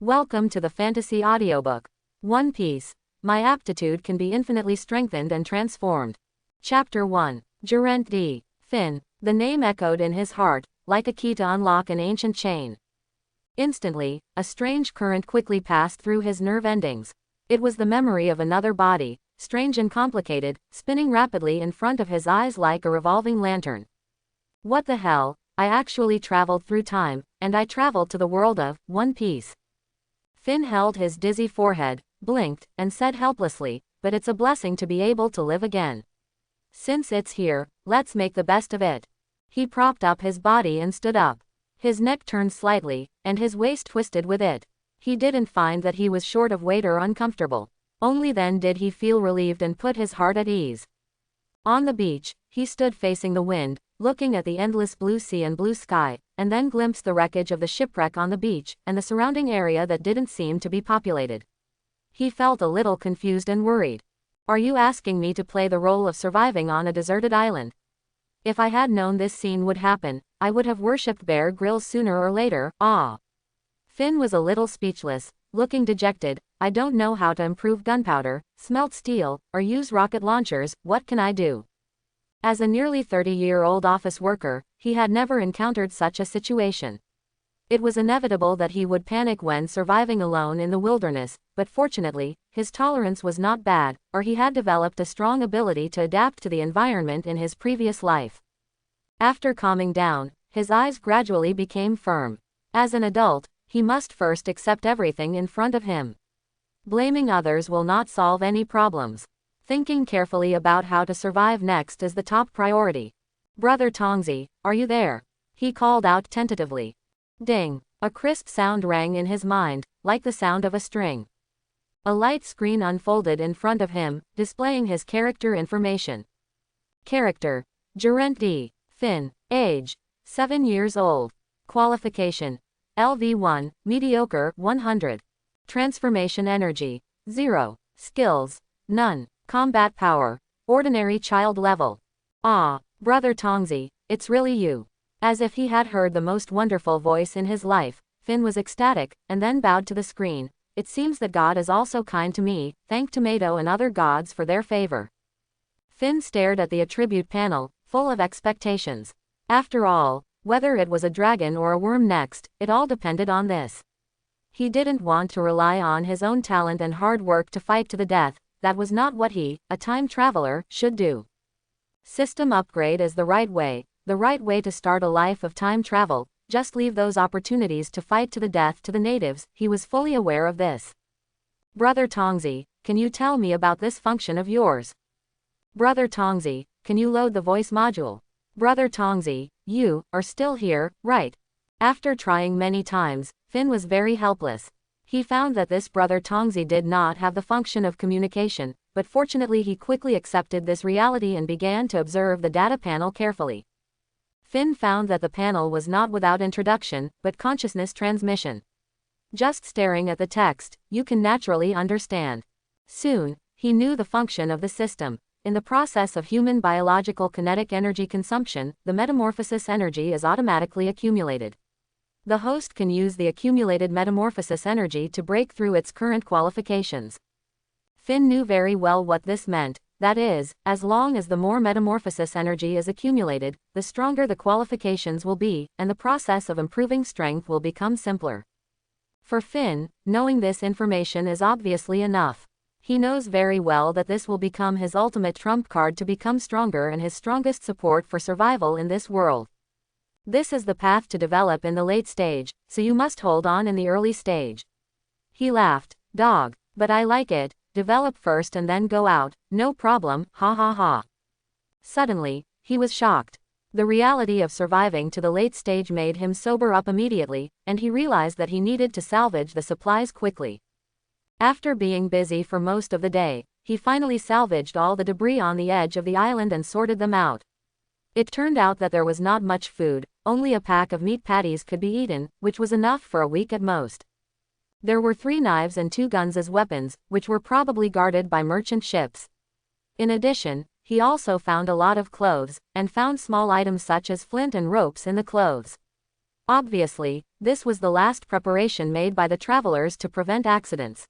Welcome to the fantasy audiobook. One Piece. My aptitude can be infinitely strengthened and transformed. Chapter 1. Geraint D. Finn. The name echoed in his heart, like a key to unlock an ancient chain. Instantly, a strange current quickly passed through his nerve endings. It was the memory of another body, strange and complicated, spinning rapidly in front of his eyes like a revolving lantern. What the hell? I actually traveled through time, and I traveled to the world of One Piece. Finn held his dizzy forehead, blinked, and said helplessly, "But it's a blessing to be able to live again. Since it's here, let's make the best of it." He propped up his body and stood up. His neck turned slightly, and his waist twisted with it. He didn't find that he was short of weight or uncomfortable. Only then did he feel relieved and put his heart at ease. On the beach, he stood facing the wind, looking at the endless blue sea and blue sky, and then glimpsed the wreckage of the shipwreck on the beach, and the surrounding area that didn't seem to be populated. He felt a little confused and worried. Are you asking me to play the role of surviving on a deserted island? If I had known this scene would happen, I would have worshipped Bear Grylls sooner or later. Finn was a little speechless, looking dejected. I don't know how to improve gunpowder, smelt steel, or use rocket launchers. What can I do? As a nearly 30-year-old office worker, he had never encountered such a situation. It was inevitable that he would panic when surviving alone in the wilderness, but fortunately, his tolerance was not bad, or he had developed a strong ability to adapt to the environment in his previous life. After calming down, his eyes gradually became firm. As an adult, he must first accept everything in front of him. Blaming others will not solve any problems. Thinking carefully about how to survive next is the top priority. "Brother Tongzi, are you there?" he called out tentatively. Ding! A crisp sound rang in his mind, like the sound of a string. A light screen unfolded in front of him, displaying his character information. Character: Geraint D. Finn. Age: 7 years old. Qualification: LV1, mediocre, 100. Transformation energy: 0. Skills: none. Combat power: ordinary child level. Brother Tongzi, it's really you. As if he had heard the most wonderful voice in his life, Finn was ecstatic, and then bowed to the screen. It seems that God is also kind to me, thank Tomato and other gods for their favor. Finn stared at the attribute panel, full of expectations. After all, whether it was a dragon or a worm next, it all depended on this. He didn't want to rely on his own talent and hard work to fight to the death. That was not what he, a time traveler, should do. System upgrade is the right way to start a life of time travel. Just leave those opportunities to fight to the death to the natives. He was fully aware of this. "Brother Tongzi, can you tell me about this function of yours?" "Brother Tongzi, can you load the voice module?" "Brother Tongzi, you are still here, right?" After trying many times, Finn was very helpless. He found that this Brother Tongzi did not have the function of communication, but fortunately he quickly accepted this reality and began to observe the data panel carefully. Finn found that the panel was not without introduction, but consciousness transmission. Just staring at the text, you can naturally understand. Soon, he knew the function of the system. In the process of human biological kinetic energy consumption, the metamorphosis energy is automatically accumulated. The host can use the accumulated metamorphosis energy to break through its current qualifications. Finn knew very well what this meant, that is, as long as the more metamorphosis energy is accumulated, the stronger the qualifications will be, and the process of improving strength will become simpler. For Finn, knowing this information is obviously enough. He knows very well that this will become his ultimate trump card to become stronger and his strongest support for survival in this world. This is the path to develop in the late stage, so you must hold on in the early stage. He laughed. "Dog, but I like it. Develop first and then go out, no problem, ha ha ha." Suddenly, he was shocked. The reality of surviving to the late stage made him sober up immediately, and he realized that he needed to salvage the supplies quickly. After being busy for most of the day, he finally salvaged all the debris on the edge of the island and sorted them out. It turned out that there was not much food, only a pack of meat patties could be eaten, which was enough for a week at most. There were 3 knives and 2 guns as weapons, which were probably guarded by merchant ships. In addition, he also found a lot of clothes, and found small items such as flint and ropes in the clothes. Obviously, this was the last preparation made by the travelers to prevent accidents.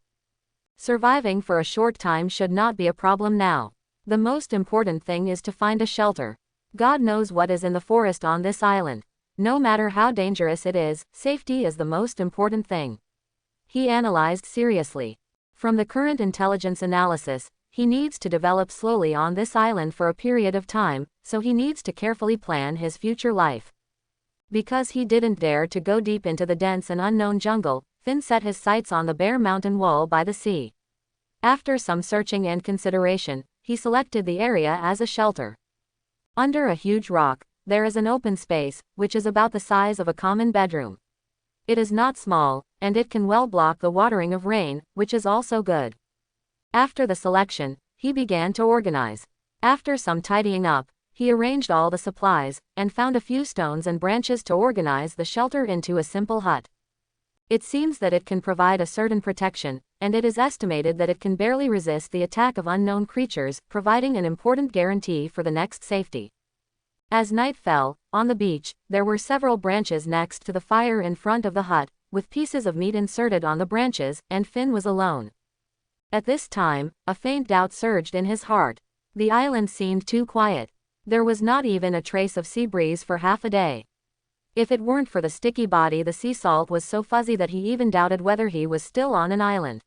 Surviving for a short time should not be a problem now. The most important thing is to find a shelter. God knows what is in the forest on this island. No matter how dangerous it is, safety is the most important thing. He analyzed seriously. From the current intelligence analysis, he needs to develop slowly on this island for a period of time, so he needs to carefully plan his future life. Because he didn't dare to go deep into the dense and unknown jungle, Finn set his sights on the bare mountain wall by the sea. After some searching and consideration, he selected the area as a shelter. Under a huge rock, there is an open space, which is about the size of a common bedroom. It is not small, and it can well block the watering of rain, which is also good. After the selection, he began to organize. After some tidying up, he arranged all the supplies, and found a few stones and branches to organize the shelter into a simple hut. It seems that it can provide a certain protection, and it is estimated that it can barely resist the attack of unknown creatures, providing an important guarantee for the next safety. As night fell, on the beach, there were several branches next to the fire in front of the hut, with pieces of meat inserted on the branches, and Finn was alone. At this time, a faint doubt surged in his heart. The island seemed too quiet. There was not even a trace of sea breeze for half a day. If it weren't for the sticky body, the sea salt was so fuzzy that he even doubted whether he was still on an island.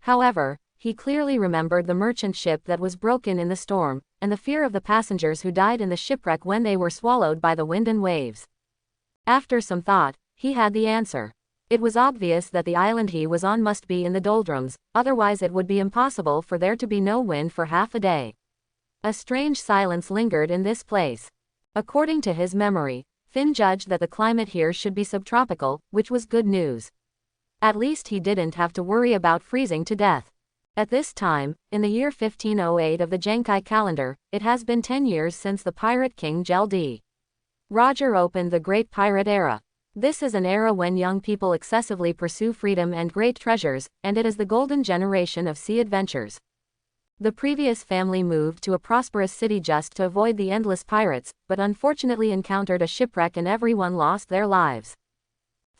However, he clearly remembered the merchant ship that was broken in the storm, and the fear of the passengers who died in the shipwreck when they were swallowed by the wind and waves. After some thought, he had the answer. It was obvious that the island he was on must be in the doldrums, otherwise it would be impossible for there to be no wind for half a day. A strange silence lingered in this place. According to his memory, Finn judged that the climate here should be subtropical, which was good news. At least he didn't have to worry about freezing to death. At this time, in the year 1508 of the Genkai calendar, it has been 10 years since the pirate king Jeldi Roger opened the Great Pirate Era. This is an era when young people excessively pursue freedom and great treasures, and it is the golden generation of sea adventures. The previous family moved to a prosperous city just to avoid the endless pirates, but unfortunately encountered a shipwreck and everyone lost their lives.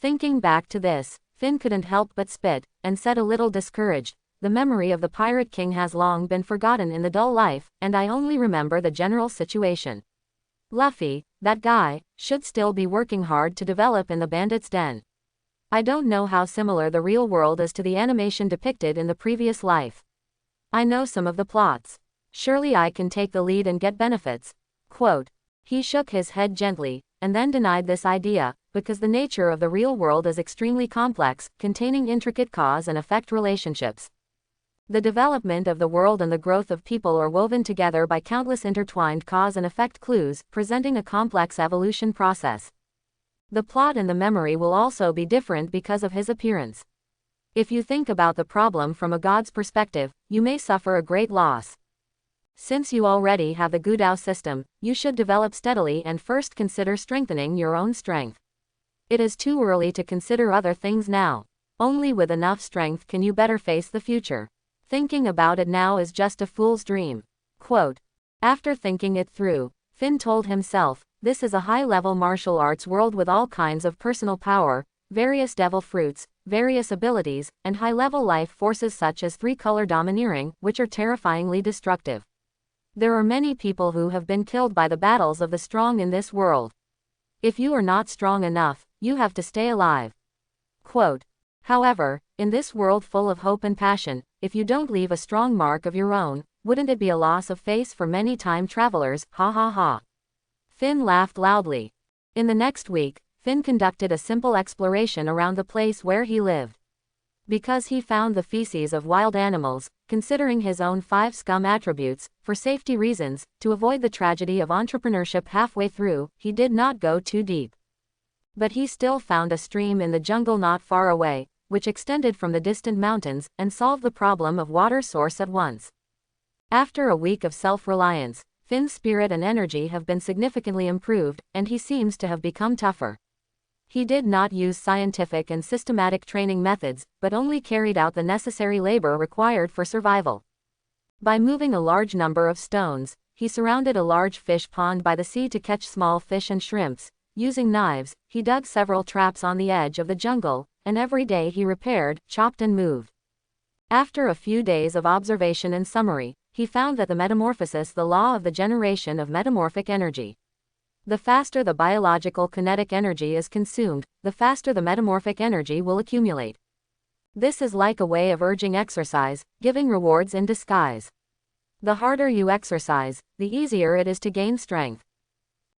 Thinking back to this, Finn couldn't help but spit, and said a little discouraged, "The memory of the pirate king has long been forgotten in the dull life, and I only remember the general situation. Luffy, that guy, should still be working hard to develop in the bandit's den. I don't know how similar the real world is to the animation depicted in the previous life. I know some of the plots. Surely I can take the lead and get benefits." Quote. He shook his head gently, and then denied this idea, because the nature of the real world is extremely complex, containing intricate cause and effect relationships. The development of the world and the growth of people are woven together by countless intertwined cause and effect clues, presenting a complex evolution process. The plot and the memory will also be different because of his appearance. If you think about the problem from a god's perspective, you may suffer a great loss. Since you already have the Gudao system, you should develop steadily and first consider strengthening your own strength. It is too early to consider other things now. Only with enough strength can you better face the future. Thinking about it now is just a fool's dream. Quote. After thinking it through, Finn told himself, this is a high-level martial arts world with all kinds of personal power, various devil fruits, various abilities, and high-level life forces such as three-color domineering, which are terrifyingly destructive. There are many people who have been killed by the battles of the strong in this world. If you are not strong enough, you have to stay alive. Quote. However, in this world full of hope and passion, if you don't leave a strong mark of your own, wouldn't it be a loss of face for many time travelers? Ha ha ha. Finn laughed loudly. In the next week, Finn conducted a simple exploration around the place where he lived. Because he found the feces of wild animals, considering his own 5 scum attributes, for safety reasons, to avoid the tragedy of entrepreneurship halfway through, he did not go too deep. But he still found a stream in the jungle not far away, which extended from the distant mountains, and solved the problem of water source at once. After a week of self-reliance, Finn's spirit and energy have been significantly improved, and he seems to have become tougher. He did not use scientific and systematic training methods, but only carried out the necessary labor required for survival. By moving a large number of stones, he surrounded a large fish pond by the sea to catch small fish and shrimps, Using knives, he dug several traps on the edge of the jungle, and every day he repaired, chopped and moved. After a few days of observation and summary, he found that the metamorphosis, the law of the generation of metamorphic energy. The faster the biological kinetic energy is consumed, the faster the metamorphic energy will accumulate. This is like a way of urging exercise, giving rewards in disguise. The harder you exercise, the easier it is to gain strength.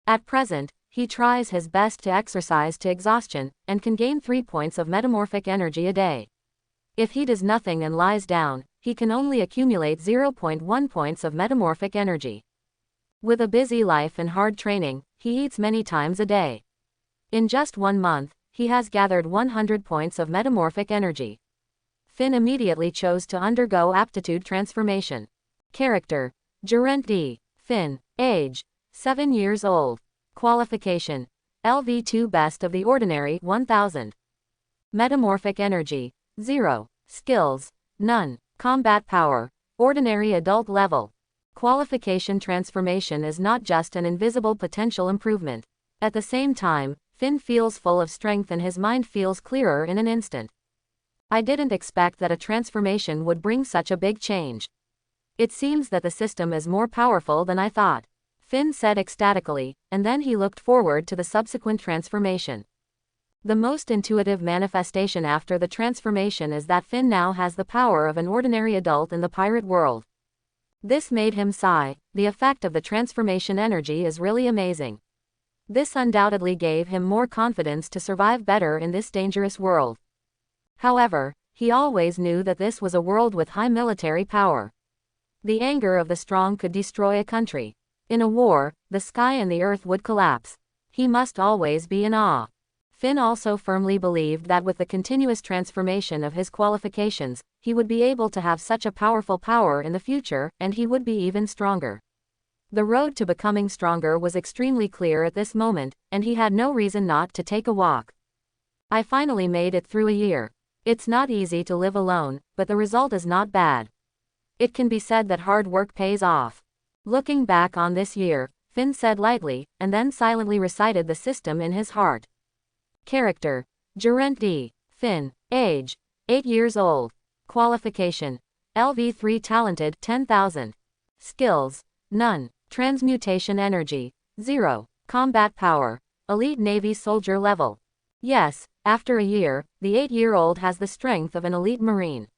At present, he tries his best to exercise to exhaustion, and can gain 3 points of metamorphic energy a day. If he does nothing and lies down, he can only accumulate 0.1 points of metamorphic energy. With a busy life and hard training, he eats many times a day. In just 1 month, he has gathered 100 points of metamorphic energy. Finn immediately chose to undergo aptitude transformation. Character: Gerent D. Finn. Age: 7 years old. Qualification: LV2 Best of the Ordinary 1000. Metamorphic energy: 0. Skills: none. Combat power: ordinary adult level. Qualification: transformation is not just an invisible potential improvement. At the same time, Finn feels full of strength and his mind feels clearer in an instant. I didn't expect that a transformation would bring such a big change. It seems that the system is more powerful than I thought, Finn said ecstatically, and then he looked forward to the subsequent transformation. The most intuitive manifestation after the transformation is that Finn now has the power of an ordinary adult in the pirate world. This made him sigh. The effect of the transformation energy is really amazing. This undoubtedly gave him more confidence to survive better in this dangerous world. However, he always knew that this was a world with high military power. The anger of the strong could destroy a country. In a war, the sky and the earth would collapse. He must always be in awe. Finn also firmly believed that with the continuous transformation of his qualifications, he would be able to have such a powerful power in the future, and he would be even stronger. The road to becoming stronger was extremely clear at this moment, and he had no reason not to take a walk. I finally made it through a year. It's not easy to live alone, but the result is not bad. It can be said that hard work pays off. Looking back on this year, Finn said lightly, and then silently recited the system in his heart. Character: Gerent D. Finn. Age: 8 years old. Qualification: LV3 Talented 10,000. Skills: none. Transmutation energy: 0. Combat power: Elite Navy soldier level. Yes, after a year, the 8-year-old has the strength of an elite Marine.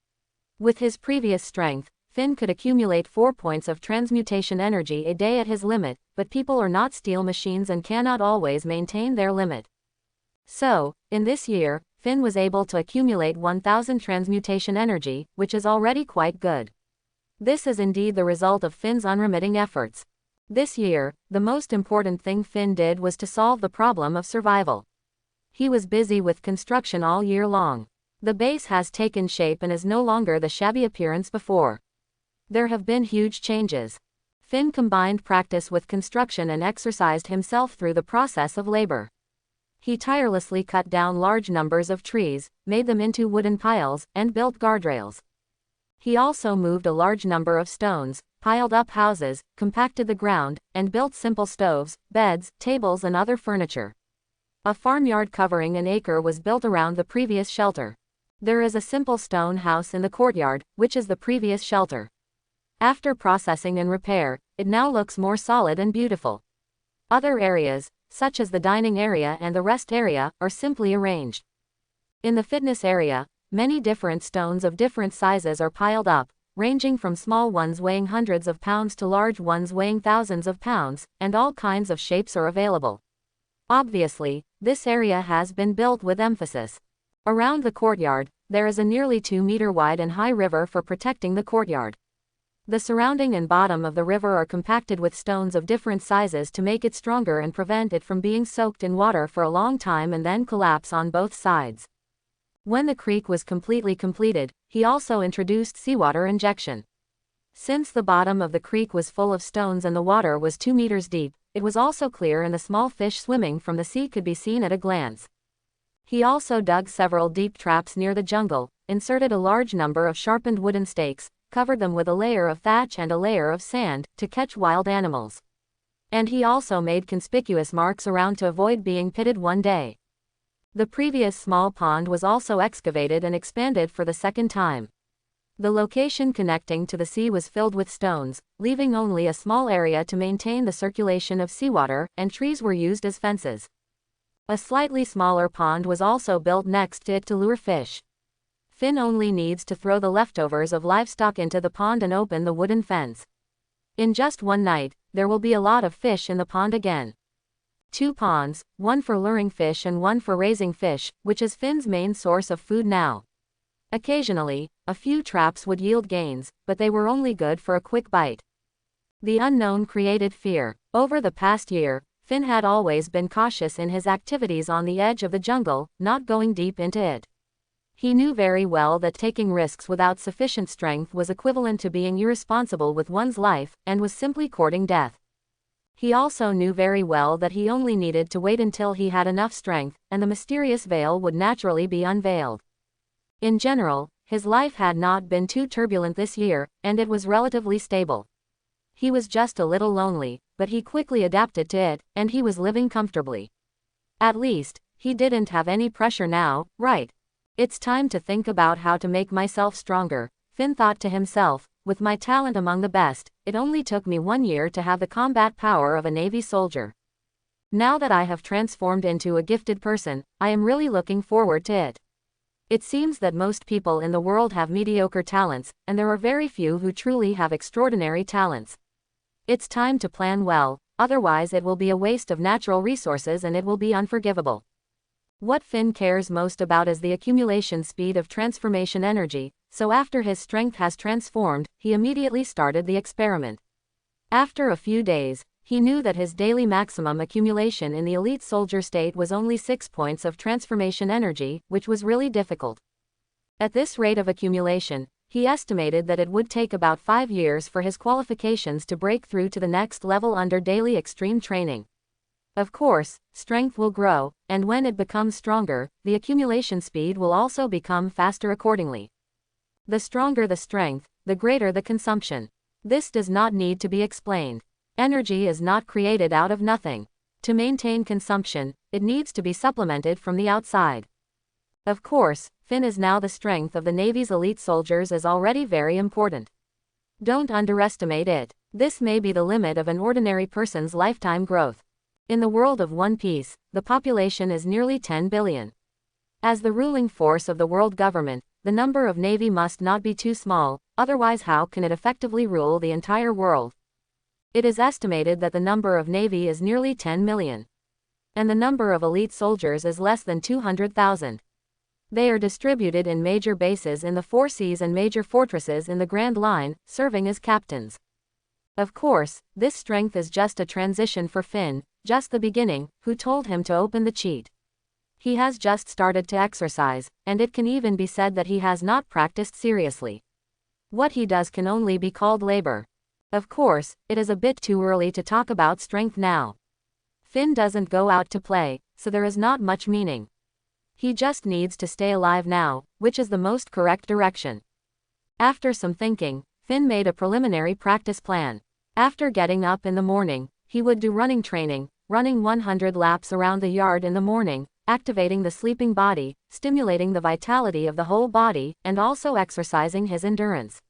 With his previous strength, Finn could accumulate 4 points of transmutation energy a day at his limit, but people are not steel machines and cannot always maintain their limit. So, in this year, Finn was able to accumulate 1000 transmutation energy, which is already quite good. This is indeed the result of Finn's unremitting efforts. This year, the most important thing Finn did was to solve the problem of survival. He was busy with construction all year long. The base has taken shape and is no longer the shabby appearance before. There have been huge changes. Finn combined practice with construction and exercised himself through the process of labor. He tirelessly cut down large numbers of trees, made them into wooden piles, and built guardrails. He also moved a large number of stones, piled up houses, compacted the ground, and built simple stoves, beds, tables and other furniture. A farmyard covering an acre was built around the previous shelter. There is a simple stone house in the courtyard, which is the previous shelter. After processing and repair, it now looks more solid and beautiful. Other areas, such as the dining area and the rest area, are simply arranged. In the fitness area, many different stones of different sizes are piled up, ranging from small ones weighing hundreds of pounds to large ones weighing thousands of pounds, and all kinds of shapes are available. Obviously, this area has been built with emphasis. Around the courtyard, there is a nearly 2-meter wide and high river for protecting the courtyard. The surrounding and bottom of the river are compacted with stones of different sizes to make it stronger and prevent it from being soaked in water for a long time and then collapse on both sides. When the creek was completely completed, he also introduced seawater injection. Since the bottom of the creek was full of stones and the water was 2 meters deep, it was also clear and the small fish swimming from the sea could be seen at a glance. He also dug several deep traps near the jungle, inserted a large number of sharpened wooden stakes, covered them with a layer of thatch and a layer of sand, to catch wild animals. And he also made conspicuous marks around to avoid being pitted one day. The previous small pond was also excavated and expanded for the second time. The location connecting to the sea was filled with stones, leaving only a small area to maintain the circulation of seawater, and trees were used as fences. A slightly smaller pond was also built next to it to lure fish. Finn only needs to throw the leftovers of livestock into the pond and open the wooden fence. In just one night, there will be a lot of fish in the pond again. 2 ponds, one for luring fish and one for raising fish, which is Finn's main source of food now. Occasionally, a few traps would yield gains, but they were only good for a quick bite. The unknown created fear. Over the past year, Finn had always been cautious in his activities on the edge of the jungle, not going deep into it. He knew very well that taking risks without sufficient strength was equivalent to being irresponsible with one's life, and was simply courting death. He also knew very well that he only needed to wait until he had enough strength, and the mysterious veil would naturally be unveiled. In general, his life had not been too turbulent this year, and it was relatively stable. He was just a little lonely, but he quickly adapted to it, and he was living comfortably. At least, he didn't have any pressure now, right? It's time to think about how to make myself stronger, Finn thought to himself. With my talent among the best, it only took me 1 year to have the combat power of a Navy soldier. Now that I have transformed into a gifted person, I am really looking forward to it. It seems that most people in the world have mediocre talents, and there are very few who truly have extraordinary talents. It's time to plan well, otherwise it will be a waste of natural resources and it will be unforgivable. What Finn cares most about is the accumulation speed of transformation energy, so after his strength has transformed, he immediately started the experiment. After a few days, he knew that his daily maximum accumulation in the elite soldier state was only 6 points of transformation energy, which was really difficult. At this rate of accumulation, he estimated that it would take about 5 years for his qualifications to break through to the next level under daily extreme training. Of course, strength will grow, and when it becomes stronger, the accumulation speed will also become faster accordingly. The stronger the strength, the greater the consumption. This does not need to be explained. Energy is not created out of nothing. To maintain consumption, it needs to be supplemented from the outside. Of course, Finn is now the strength of the Navy's elite soldiers is already very important. Don't underestimate it. This may be the limit of an ordinary person's lifetime growth. In the world of One Piece, the population is nearly 10 billion. As the ruling force of the world government, the number of Navy must not be too small, otherwise how can it effectively rule the entire world? It is estimated that the number of Navy is nearly 10 million. And the number of elite soldiers is less than 200,000. They are distributed in major bases in the 4 seas and major fortresses in the Grand Line, serving as captains. Of course, this strength is just a transition for Finn, just the beginning. Who told him to open the cheat? He has just started to exercise, and it can even be said that he has not practiced seriously. What he does can only be called labor. Of course, it is a bit too early to talk about strength now. Finn doesn't go out to play, so there is not much meaning. He just needs to stay alive now, which is the most correct direction. After some thinking, Finn made a preliminary practice plan. After getting up in the morning, he would do running training, running 100 laps around the yard in the morning, activating the sleeping body, stimulating the vitality of the whole body, and also exercising his endurance.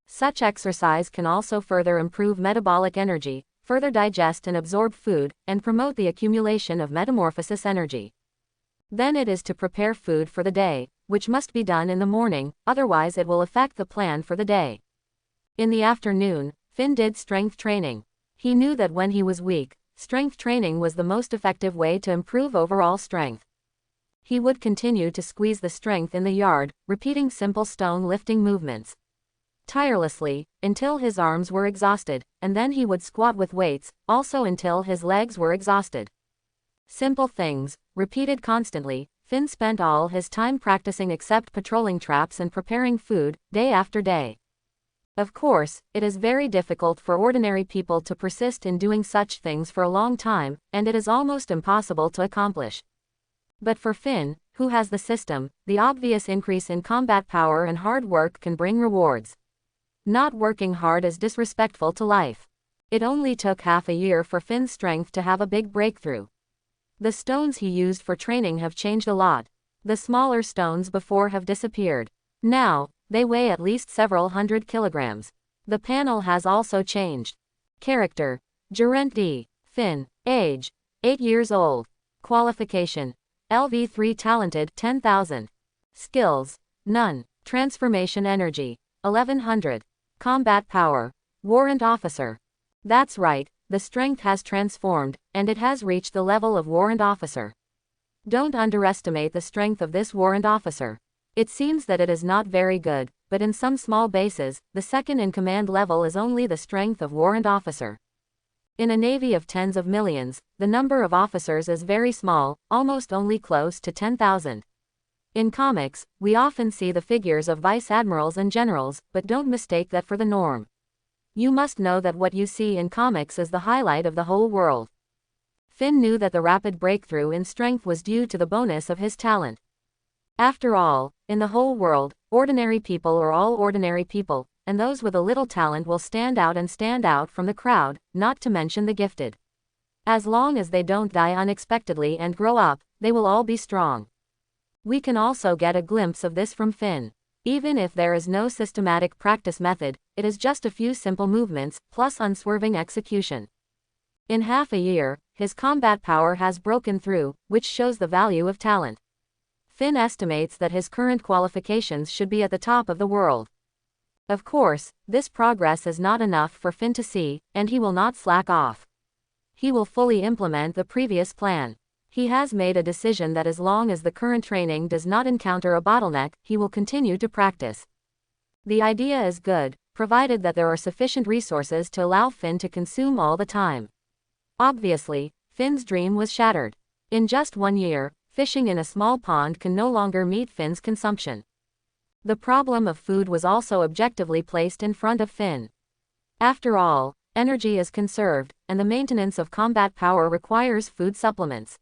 Such exercise can also further improve metabolic energy, further digest and absorb food, and promote the accumulation of metamorphosis energy. Then it is to prepare food for the day, which must be done in the morning, otherwise it will affect the plan for the day. In the afternoon, Finn did strength training. He knew that when he was weak, strength training was the most effective way to improve overall strength. He would continue to squeeze the strength in the yard, repeating simple stone lifting movements tirelessly, until his arms were exhausted, and then he would squat with weights, also until his legs were exhausted. Simple things, repeated constantly. Finn spent all his time practicing except patrolling traps and preparing food, day after day. Of course, it is very difficult for ordinary people to persist in doing such things for a long time, and it is almost impossible to accomplish. But for Finn, who has the system, the obvious increase in combat power and hard work can bring rewards. Not working hard is disrespectful to life. It only took half a year for Finn's strength to have a big breakthrough. The stones he used for training have changed a lot. The smaller stones before have disappeared. Now, they weigh at least several hundred kilograms. The panel has also changed. Character: Geraint D. Finn. Age: 8 years old. Qualification: LV3 talented 10,000. Skills: none. Transformation energy: 1100. Combat power: Warrant Officer. That's right, the strength has transformed, and it has reached the level of Warrant Officer. Don't underestimate the strength of this Warrant Officer. It seems that it is not very good, but in some small bases, the second-in-command level is only the strength of Warrant Officer. In a navy of tens of millions, the number of officers is very small, almost only close to 10,000. In comics, we often see the figures of vice admirals and generals, but don't mistake that for the norm. You must know that what you see in comics is the highlight of the whole world. Finn knew that the rapid breakthrough in strength was due to the bonus of his talent. After all, in the whole world, ordinary people are all ordinary people, and those with a little talent will stand out from the crowd, not to mention the gifted. As long as they don't die unexpectedly and grow up, they will all be strong. We can also get a glimpse of this from Finn. Even if there is no systematic practice method, it is just a few simple movements, plus unswerving execution. In half a year, his combat power has broken through, which shows the value of talent. Finn estimates that his current qualifications should be at the top of the world. Of course, this progress is not enough for Finn to see, and he will not slack off. He will fully implement the previous plan. He has made a decision that as long as the current training does not encounter a bottleneck, he will continue to practice. The idea is good, provided that there are sufficient resources to allow Finn to consume all the time. Obviously, Finn's dream was shattered. In just 1 year, fishing in a small pond can no longer meet Finn's consumption. The problem of food was also objectively placed in front of Finn. After all, energy is conserved, and the maintenance of combat power requires food supplements.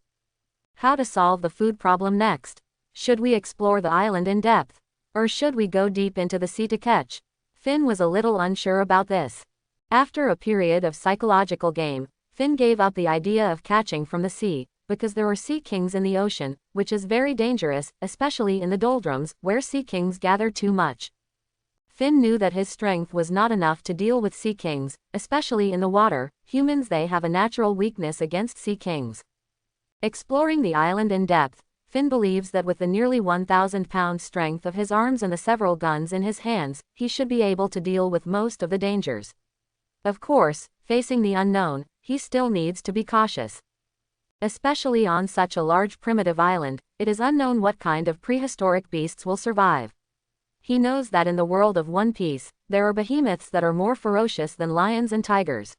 How to solve the food problem next? Should we explore the island in depth? Or should we go deep into the sea to catch? Finn was a little unsure about this. After a period of psychological game, Finn gave up the idea of catching from the sea, because there are sea kings in the ocean, which is very dangerous, especially in the doldrums, where sea kings gather too much. Finn knew that his strength was not enough to deal with sea kings, especially in the water. Humans, they have a natural weakness against sea kings. Exploring the island in depth, Finn believes that with the nearly 1,000-pound strength of his arms and the several guns in his hands, he should be able to deal with most of the dangers. Of course, facing the unknown, he still needs to be cautious. Especially on such a large primitive island, it is unknown what kind of prehistoric beasts will survive. He knows that in the world of One Piece, there are behemoths that are more ferocious than lions and tigers.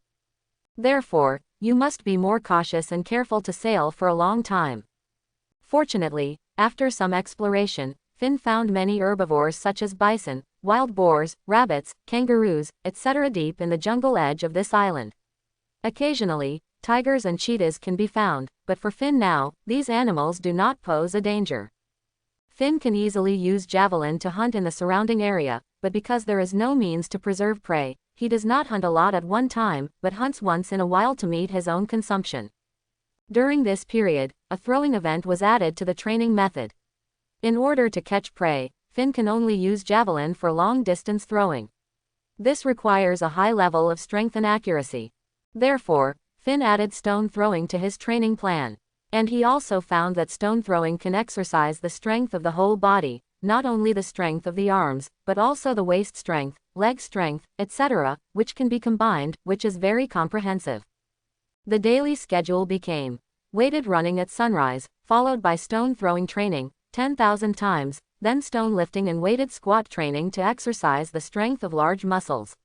Therefore, you must be more cautious and careful to sail for a long time. Fortunately, after some exploration, Finn found many herbivores such as bison, wild boars, rabbits, kangaroos, etc. deep in the jungle edge of this island. Occasionally, tigers and cheetahs can be found, but for Finn now, these animals do not pose a danger. Finn can easily use javelin to hunt in the surrounding area, but because there is no means to preserve prey, he does not hunt a lot at one time, but hunts once in a while to meet his own consumption. During this period, a throwing event was added to the training method. In order to catch prey, Finn can only use javelin for long-distance throwing. This requires a high level of strength and accuracy. Therefore, Finn added stone throwing to his training plan. And he also found that stone throwing can exercise the strength of the whole body, not only the strength of the arms, but also the waist strength, leg strength, etc., which can be combined, which is very comprehensive. The daily schedule became weighted running at sunrise, followed by stone throwing training, 10,000 times, then stone lifting and weighted squat training to exercise the strength of large muscles.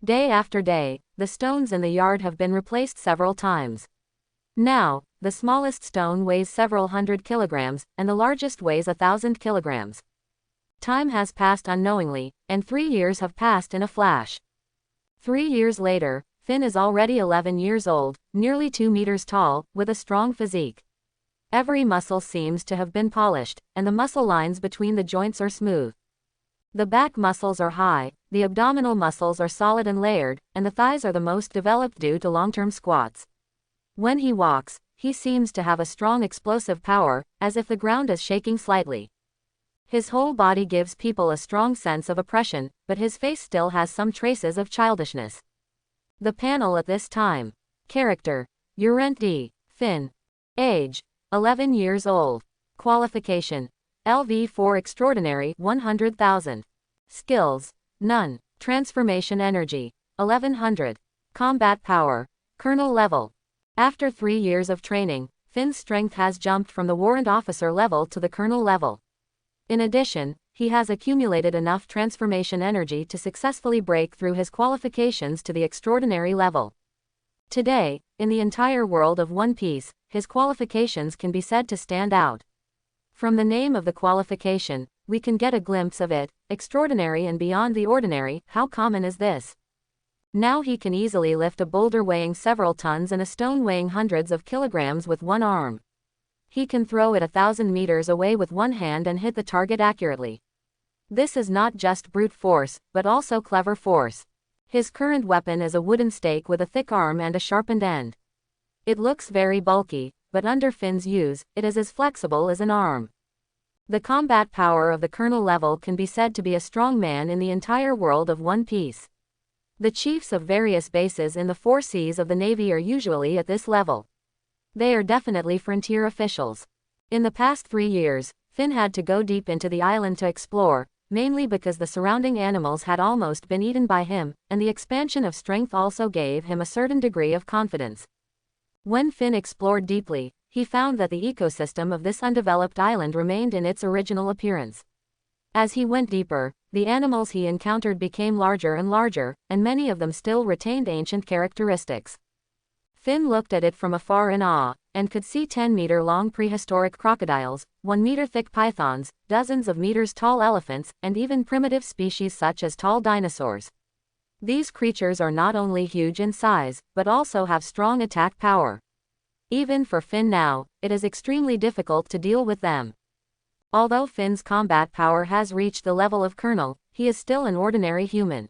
Day after day, the stones in the yard have been replaced several times. Now, the smallest stone weighs several hundred kilograms, and the largest weighs 1,000 kilograms. Time has passed unknowingly, and 3 years have passed in a flash. 3 years later, Finn is already 11 years old, nearly 2 meters tall, with a strong physique. Every muscle seems to have been polished, and the muscle lines between the joints are smooth. The back muscles are high, the abdominal muscles are solid and layered, and the thighs are the most developed due to long-term squats. When he walks, he seems to have a strong explosive power, as if the ground is shaking slightly. His whole body gives people a strong sense of oppression, but his face still has some traces of childishness. The panel at this time. Character: Urent D. Finn. Age: 11 years old. Qualification: LV4 Extraordinary 100,000. Skills: None. Transformation Energy: 1100. Combat Power: Colonel level. After 3 years of training, Finn's strength has jumped from the warrant officer level to the colonel level. In addition, he has accumulated enough transformation energy to successfully break through his qualifications to the extraordinary level. Today, in the entire world of One Piece, his qualifications can be said to stand out. From the name of the qualification, we can get a glimpse of it: extraordinary and beyond the ordinary. How common is this? Now he can easily lift a boulder weighing several tons and a stone weighing hundreds of kilograms with one arm. He can throw it 1,000 meters away with one hand and hit the target accurately. This is not just brute force, but also clever force. His current weapon is a wooden stake with a thick arm and a sharpened end. It looks very bulky, but under Finn's use, it is as flexible as an arm. The combat power of the colonel level can be said to be a strong man in the entire world of One Piece. The chiefs of various bases in the 4 seas of the Navy are usually at this level. They are definitely frontier officials. In the past 3 years, Finn had to go deep into the island to explore, mainly because the surrounding animals had almost been eaten by him, and the expansion of strength also gave him a certain degree of confidence. When Finn explored deeply, he found that the ecosystem of this undeveloped island remained in its original appearance. As he went deeper, the animals he encountered became larger and larger, and many of them still retained ancient characteristics. Finn looked at it from afar in awe, and could see 10-meter-long prehistoric crocodiles, 1-meter-thick pythons, dozens of meters-tall elephants, and even primitive species such as tall dinosaurs. These creatures are not only huge in size, but also have strong attack power. Even for Finn now, it is extremely difficult to deal with them. Although Finn's combat power has reached the level of colonel, he is still an ordinary human.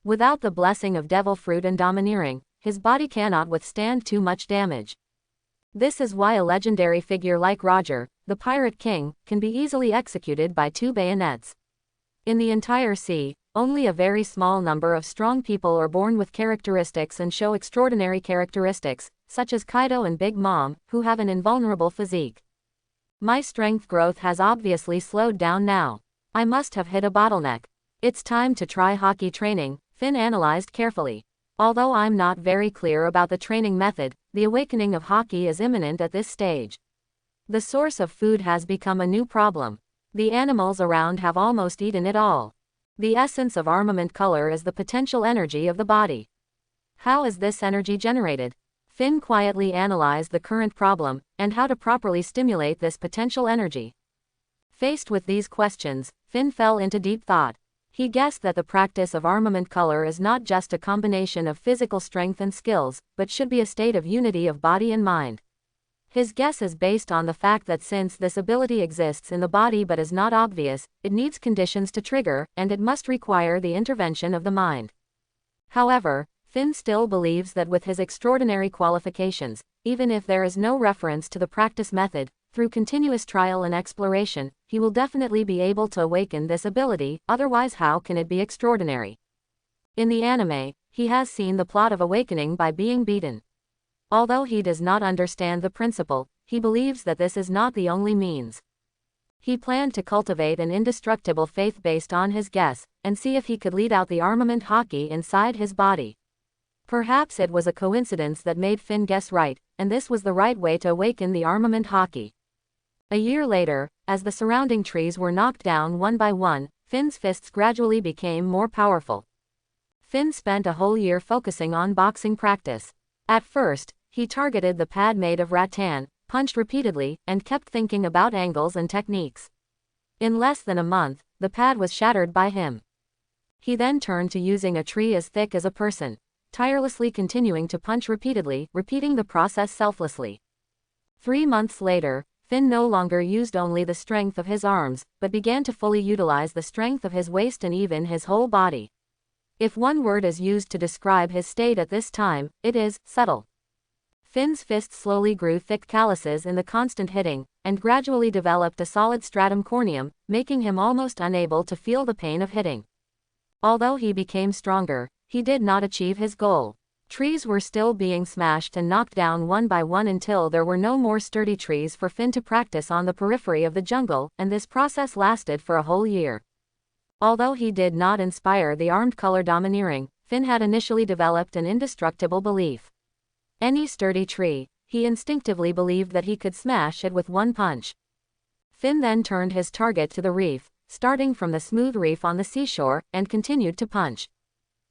Without the blessing of devil fruit and domineering, his body cannot withstand too much damage. This is why a legendary figure like Roger, the Pirate King, can be easily executed by 2 bayonets. In the entire sea, only a very small number of strong people are born with characteristics and show extraordinary characteristics, such as Kaido and Big Mom, who have an invulnerable physique. My strength growth has obviously slowed down now. I must have hit a bottleneck. It's time to try hockey training, Finn analyzed carefully. Although I'm not very clear about the training method, the awakening of hockey is imminent at this stage. The source of food has become a new problem. The animals around have almost eaten it all. The essence of armament color is the potential energy of the body. How is this energy generated? Finn quietly analyzed the current problem, and how to properly stimulate this potential energy. Faced with these questions, Finn fell into deep thought. He guessed that the practice of armament color is not just a combination of physical strength and skills, but should be a state of unity of body and mind. His guess is based on the fact that since this ability exists in the body but is not obvious, it needs conditions to trigger, and it must require the intervention of the mind. However, Finn still believes that with his extraordinary qualifications, even if there is no reference to the practice method, through continuous trial and exploration, he will definitely be able to awaken this ability, otherwise how can it be extraordinary? In the anime, he has seen the plot of awakening by being beaten. Although he does not understand the principle, he believes that this is not the only means. He planned to cultivate an indestructible faith based on his guess, and see if he could lead out the armament hockey inside his body. Perhaps it was a coincidence that made Finn guess right, and this was the right way to awaken the armament hockey. A year later, as the surrounding trees were knocked down one by one, Finn's fists gradually became more powerful. Finn spent a whole year focusing on boxing practice. At first, he targeted the pad made of rattan, punched repeatedly, and kept thinking about angles and techniques. In less than a month, the pad was shattered by him. He then turned to using a tree as thick as a person, tirelessly continuing to punch repeatedly, repeating the process selflessly. 3 months later, Finn no longer used only the strength of his arms, but began to fully utilize the strength of his waist and even his whole body. If one word is used to describe his state at this time, it is subtle. Finn's fists slowly grew thick calluses in the constant hitting, and gradually developed a solid stratum corneum, making him almost unable to feel the pain of hitting. Although he became stronger, he did not achieve his goal. Trees were still being smashed and knocked down one by one until there were no more sturdy trees for Finn to practice on the periphery of the jungle, and this process lasted for a whole year. Although he did not inspire the armed color domineering, Finn had initially developed an indestructible belief. Any sturdy tree, he instinctively believed that he could smash it with one punch. Finn then turned his target to the reef, starting from the smooth reef on the seashore, and continued to punch.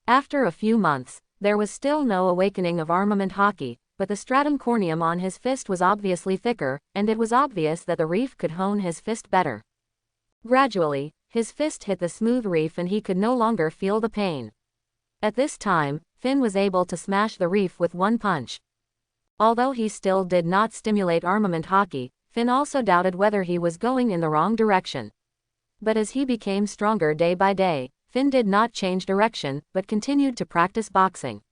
After a few months, there was still no awakening of armament hockey, but the stratum corneum on his fist was obviously thicker, and it was obvious that the reef could hone his fist better. Gradually, his fist hit the smooth reef and he could no longer feel the pain. At this time, Finn was able to smash the reef with one punch. Although he still did not stimulate armament hockey, Finn also doubted whether he was going in the wrong direction. But as he became stronger day by day, Finn did not change direction, but continued to practice boxing.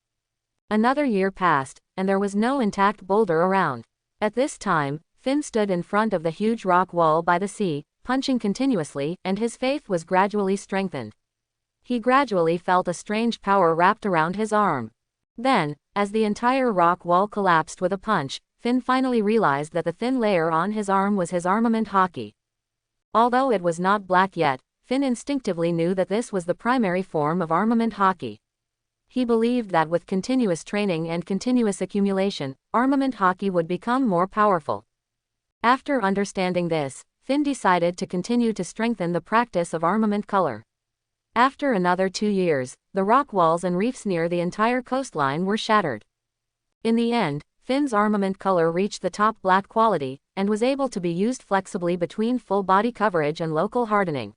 Another year passed, and there was no intact boulder around. At this time, Finn stood in front of the huge rock wall by the sea, punching continuously, and his faith was gradually strengthened. He gradually felt a strange power wrapped around his arm. Then, as the entire rock wall collapsed with a punch, Finn finally realized that the thin layer on his arm was his armament hockey. Although it was not black yet, Finn instinctively knew that this was the primary form of armament hockey. He believed that with continuous training and continuous accumulation, armament hockey would become more powerful. After understanding this, Finn decided to continue to strengthen the practice of armament color. After another 2 years, the rock walls and reefs near the entire coastline were shattered. In the end, Finn's armament color reached the top black quality, and was able to be used flexibly between full body coverage and local hardening.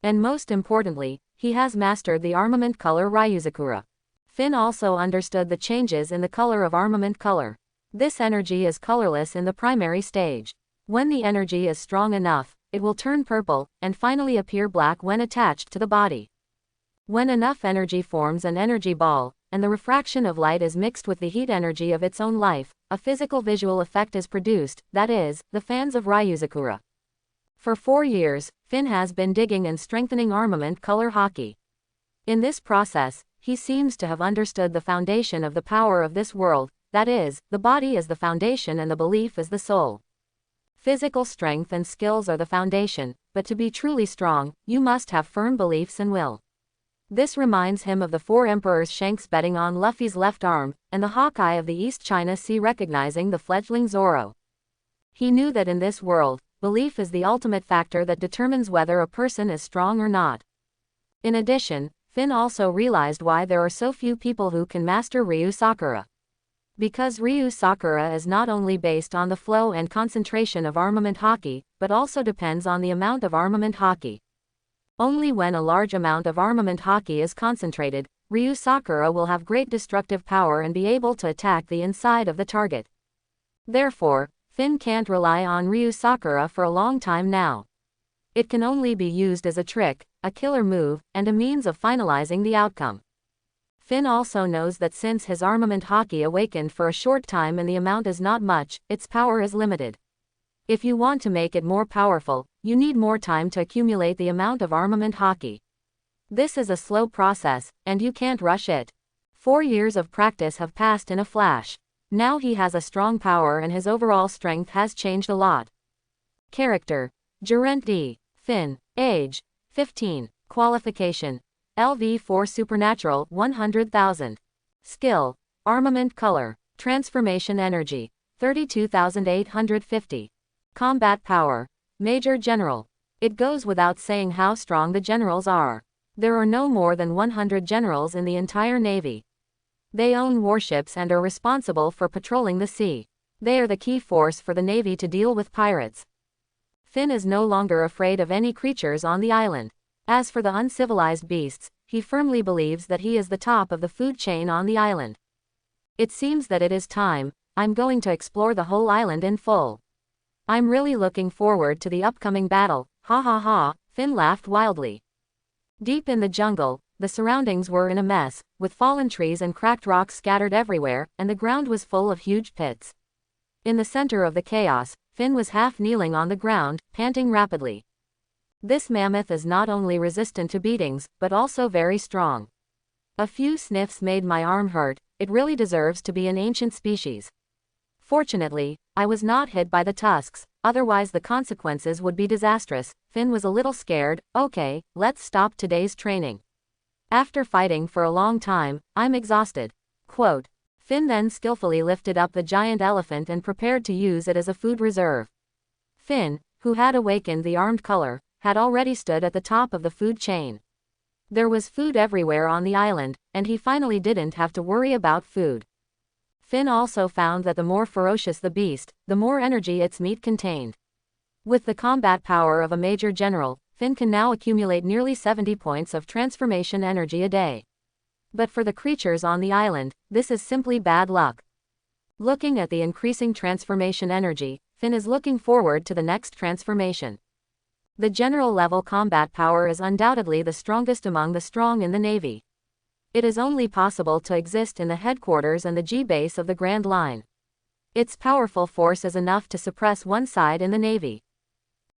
And most importantly, he has mastered the armament color Ryuzakura. Finn also understood the changes in the color of armament color. This energy is colorless in the primary stage. When the energy is strong enough, it will turn purple, and finally appear black when attached to the body. When enough energy forms an energy ball, and the refraction of light is mixed with the heat energy of its own life, a physical visual effect is produced, that is, the fans of Ryuzakura. For 4 years, Finn has been digging and strengthening armament color hockey. In this process, he seems to have understood the foundation of the power of this world, that is, the body is the foundation and the belief is the soul. Physical strength and skills are the foundation, but to be truly strong, you must have firm beliefs and will. This reminds him of the 4 emperors Shanks betting on Luffy's left arm, and the Hawkeye of the East China Sea recognizing the fledgling Zoro. He knew that in this world, belief is the ultimate factor that determines whether a person is strong or not. In addition, Finn also realized why there are so few people who can master Ryu Sakura. Because Ryu Sakura is not only based on the flow and concentration of armament hockey, but also depends on the amount of armament hockey. Only when a large amount of armament hockey is concentrated, Ryu Sakura will have great destructive power and be able to attack the inside of the target. Therefore, Finn can't rely on Ryu Sakura for a long time now. It can only be used as a trick, a killer move, and a means of finalizing the outcome. Finn also knows that since his armament hockey awakened for a short time and the amount is not much, its power is limited. If you want to make it more powerful, you need more time to accumulate the amount of armament hockey. This is a slow process, and you can't rush it. 4 years of practice have passed in a flash. Now he has a strong power and his overall strength has changed a lot. Character: Geraint D. Finn. Age: 15. Qualification: LV4 Supernatural 100,000. Skill: Armament Color. Transformation Energy: 32,850. Combat Power: Major General. It goes without saying how strong the generals are. There are no more than 100 generals in the entire Navy. They own warships and are responsible for patrolling the sea. They are the key force for the Navy to deal with pirates. Finn is no longer afraid of any creatures on the island. As for the uncivilized beasts, he firmly believes that he is the top of the food chain on the island. It seems that it is time. I'm going to explore the whole island in full. I'm really looking forward to the upcoming battle, ha ha ha, Finn laughed wildly. Deep in the jungle, the surroundings were in a mess, with fallen trees and cracked rocks scattered everywhere, and the ground was full of huge pits. In the center of the chaos, Finn was half kneeling on the ground, panting rapidly. This mammoth is not only resistant to beatings, but also very strong. A few sniffs made my arm hurt. It really deserves to be an ancient species. Fortunately, I was not hit by the tusks, otherwise the consequences would be disastrous. Finn was a little scared. Okay, let's stop today's training. After fighting for a long time, I'm exhausted. Quote. Finn then skillfully lifted up the giant elephant and prepared to use it as a food reserve. Finn, who had awakened the armed color, had already stood at the top of the food chain. There was food everywhere on the island, and he finally didn't have to worry about food. Finn also found that the more ferocious the beast, the more energy its meat contained. With the combat power of a major general, Finn can now accumulate nearly 70 points of transformation energy a day. But for the creatures on the island, this is simply bad luck. Looking at the increasing transformation energy, Finn is looking forward to the next transformation. The general level combat power is undoubtedly the strongest among the strong in the Navy. It is only possible to exist in the headquarters and the G-base of the Grand Line. Its powerful force is enough to suppress one side in the Navy.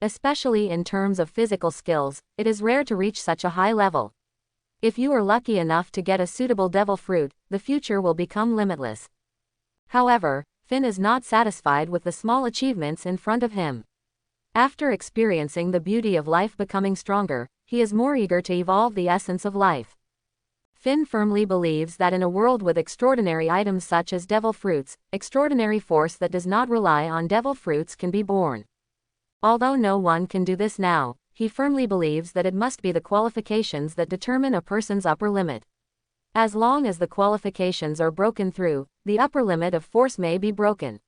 Especially in terms of physical skills, it is rare to reach such a high level. If you are lucky enough to get a suitable devil fruit, the future will become limitless. However, Finn is not satisfied with the small achievements in front of him. After experiencing the beauty of life becoming stronger, he is more eager to evolve the essence of life. Finn firmly believes that in a world with extraordinary items such as devil fruits, extraordinary force that does not rely on devil fruits can be born. Although no one can do this now, he firmly believes that it must be the qualifications that determine a person's upper limit. As long as the qualifications are broken through, the upper limit of force may be broken.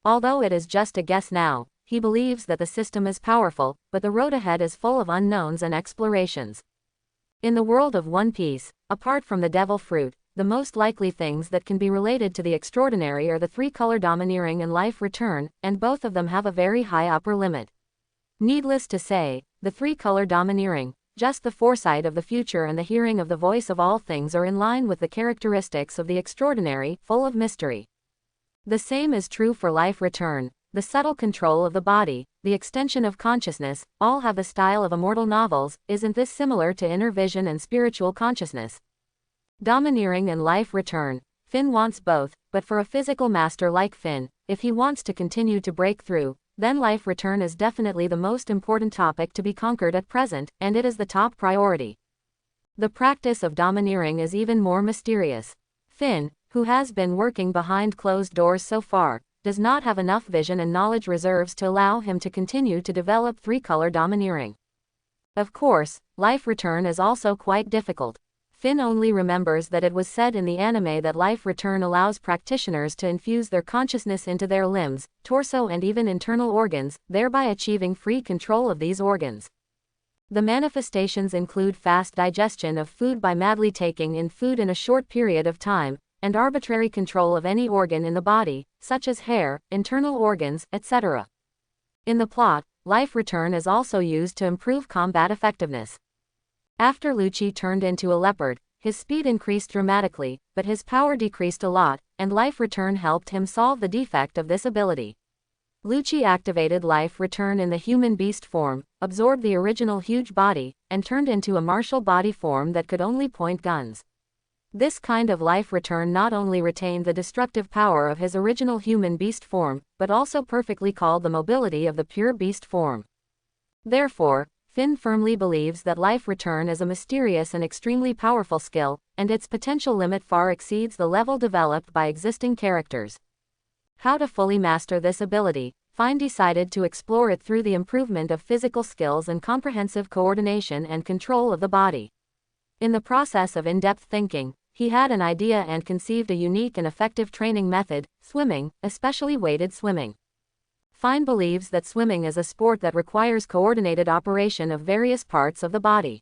Although it is just a guess now, he believes that the system is powerful, but the road ahead is full of unknowns and explorations. In the world of One Piece, apart from the devil fruit, the most likely things that can be related to the extraordinary are the three-color domineering and life return, and both of them have a very high upper limit. Needless to say, the three-color domineering, just the foresight of the future and the hearing of the voice of all things are in line with the characteristics of the extraordinary, full of mystery. The same is true for life return. The subtle control of the body, the extension of consciousness, all have the style of immortal novels. Isn't this similar to inner vision and spiritual consciousness? Domineering and life return. Finn wants both, but for a physical master like Finn, if he wants to continue to break through, then life return is definitely the most important topic to be conquered at present, and it is the top priority. The practice of domineering is even more mysterious. Finn, who has been working behind closed doors so far, does not have enough vision and knowledge reserves to allow him to continue to develop three-color domineering. Of course, life return is also quite difficult. Finn only remembers that it was said in the anime that life return allows practitioners to infuse their consciousness into their limbs, torso and even internal organs, thereby achieving free control of these organs. The manifestations include fast digestion of food by madly taking in food in a short period of time, and arbitrary control of any organ in the body, such as hair, internal organs, etc. In the plot, life return is also used to improve combat effectiveness. After Lucci turned into a leopard, his speed increased dramatically, but his power decreased a lot, and life return helped him solve the defect of this ability. Lucci activated life return in the human beast form, absorbed the original huge body, and turned into a martial body form that could only point guns. This kind of life return not only retained the destructive power of his original human beast form, but also perfectly called the mobility of the pure beast form. Therefore, Finn firmly believes that life return is a mysterious and extremely powerful skill, and its potential limit far exceeds the level developed by existing characters. How to fully master this ability, Finn decided to explore it through the improvement of physical skills and comprehensive coordination and control of the body. In the process of in-depth thinking, he had an idea and conceived a unique and effective training method: swimming, especially weighted swimming. Finn believes that swimming is a sport that requires coordinated operation of various parts of the body.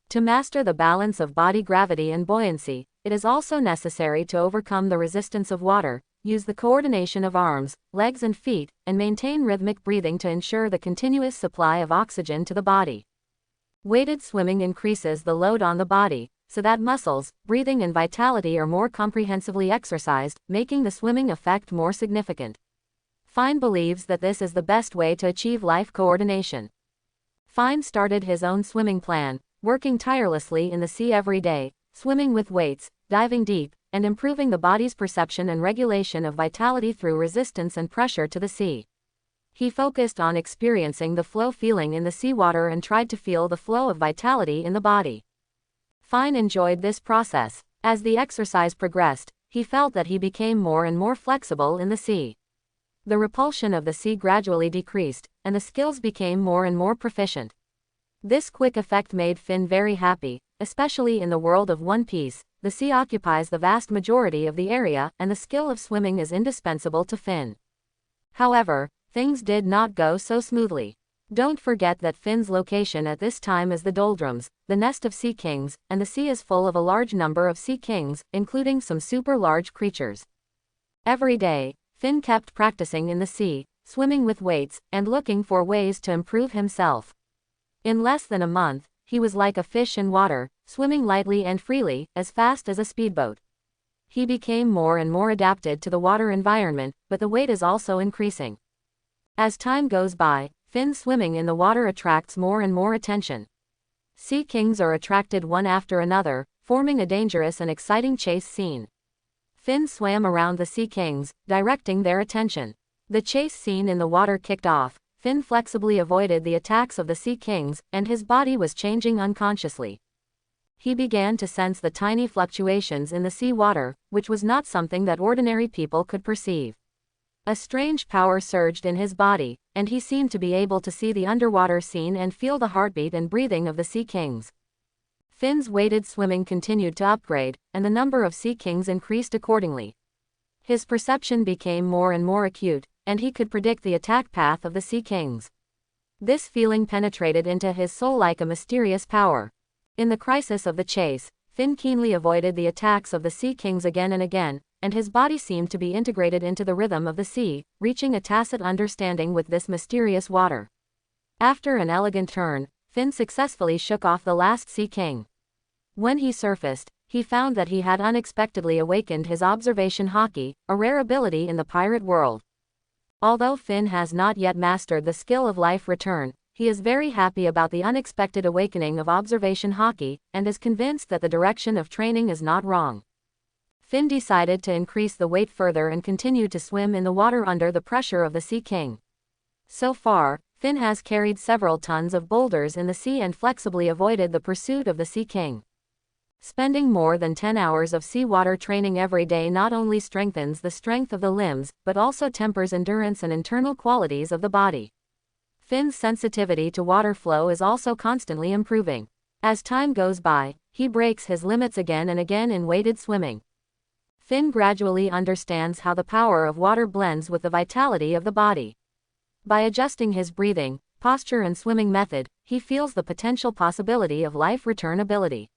To master the balance of body gravity and buoyancy, it is also necessary to overcome the resistance of water, use the coordination of arms, legs and feet, and maintain rhythmic breathing to ensure the continuous supply of oxygen to the body. Weighted swimming increases the load on the body, so that muscles, breathing and vitality are more comprehensively exercised, making the swimming effect more significant. Finn believes that this is the best way to achieve life coordination. Finn started his own swimming plan, working tirelessly in the sea every day, swimming with weights, diving deep, and improving the body's perception and regulation of vitality through resistance and pressure to the sea. He focused on experiencing the flow feeling in the seawater and tried to feel the flow of vitality in the body. Finn enjoyed this process. As the exercise progressed, he felt that he became more and more flexible in the sea. The repulsion of the sea gradually decreased, and the skills became more and more proficient. This quick effect made Finn very happy, especially in the world of One Piece. The sea occupies the vast majority of the area, and the skill of swimming is indispensable to Finn. However, things did not go so smoothly. Don't forget that Finn's location at this time is the doldrums, the nest of sea kings, and the sea is full of a large number of sea kings, including some super large creatures. Every day, Finn kept practicing in the sea, swimming with weights, and looking for ways to improve himself. In less than a month, he was like a fish in water, swimming lightly and freely, as fast as a speedboat. He became more and more adapted to the water environment, but the weight is also increasing. As time goes by, Finn's swimming in the water attracts more and more attention. Sea kings are attracted one after another, forming a dangerous and exciting chase scene. Finn swam around the sea kings, directing their attention. The chase scene in the water kicked off. Finn flexibly avoided the attacks of the sea kings, and his body was changing unconsciously. He began to sense the tiny fluctuations in the sea water, which was not something that ordinary people could perceive. A strange power surged in his body, and he seemed to be able to see the underwater scene and feel the heartbeat and breathing of the sea kings. Finn's weighted swimming continued to upgrade, and the number of sea kings increased accordingly. His perception became more and more acute, and he could predict the attack path of the sea kings. This feeling penetrated into his soul like a mysterious power. In the crisis of the chase, Finn keenly avoided the attacks of the sea kings again and again, and his body seemed to be integrated into the rhythm of the sea, reaching a tacit understanding with this mysterious water. After an elegant turn, Finn successfully shook off the last sea king. When he surfaced, he found that he had unexpectedly awakened his observation haki, a rare ability in the pirate world. Although Finn has not yet mastered the skill of life return, he is very happy about the unexpected awakening of observation haki, and is convinced that the direction of training is not wrong. Finn decided to increase the weight further and continued to swim in the water under the pressure of the Sea King. So far, Finn has carried several tons of boulders in the sea and flexibly avoided the pursuit of the Sea King. Spending more than 10 hours of seawater training every day not only strengthens the strength of the limbs, but also tempers endurance and internal qualities of the body. Finn's sensitivity to water flow is also constantly improving. As time goes by, he breaks his limits again and again in weighted swimming. Finn gradually understands how the power of water blends with the vitality of the body. By adjusting his breathing, posture and swimming method, he feels the potential possibility of life return ability.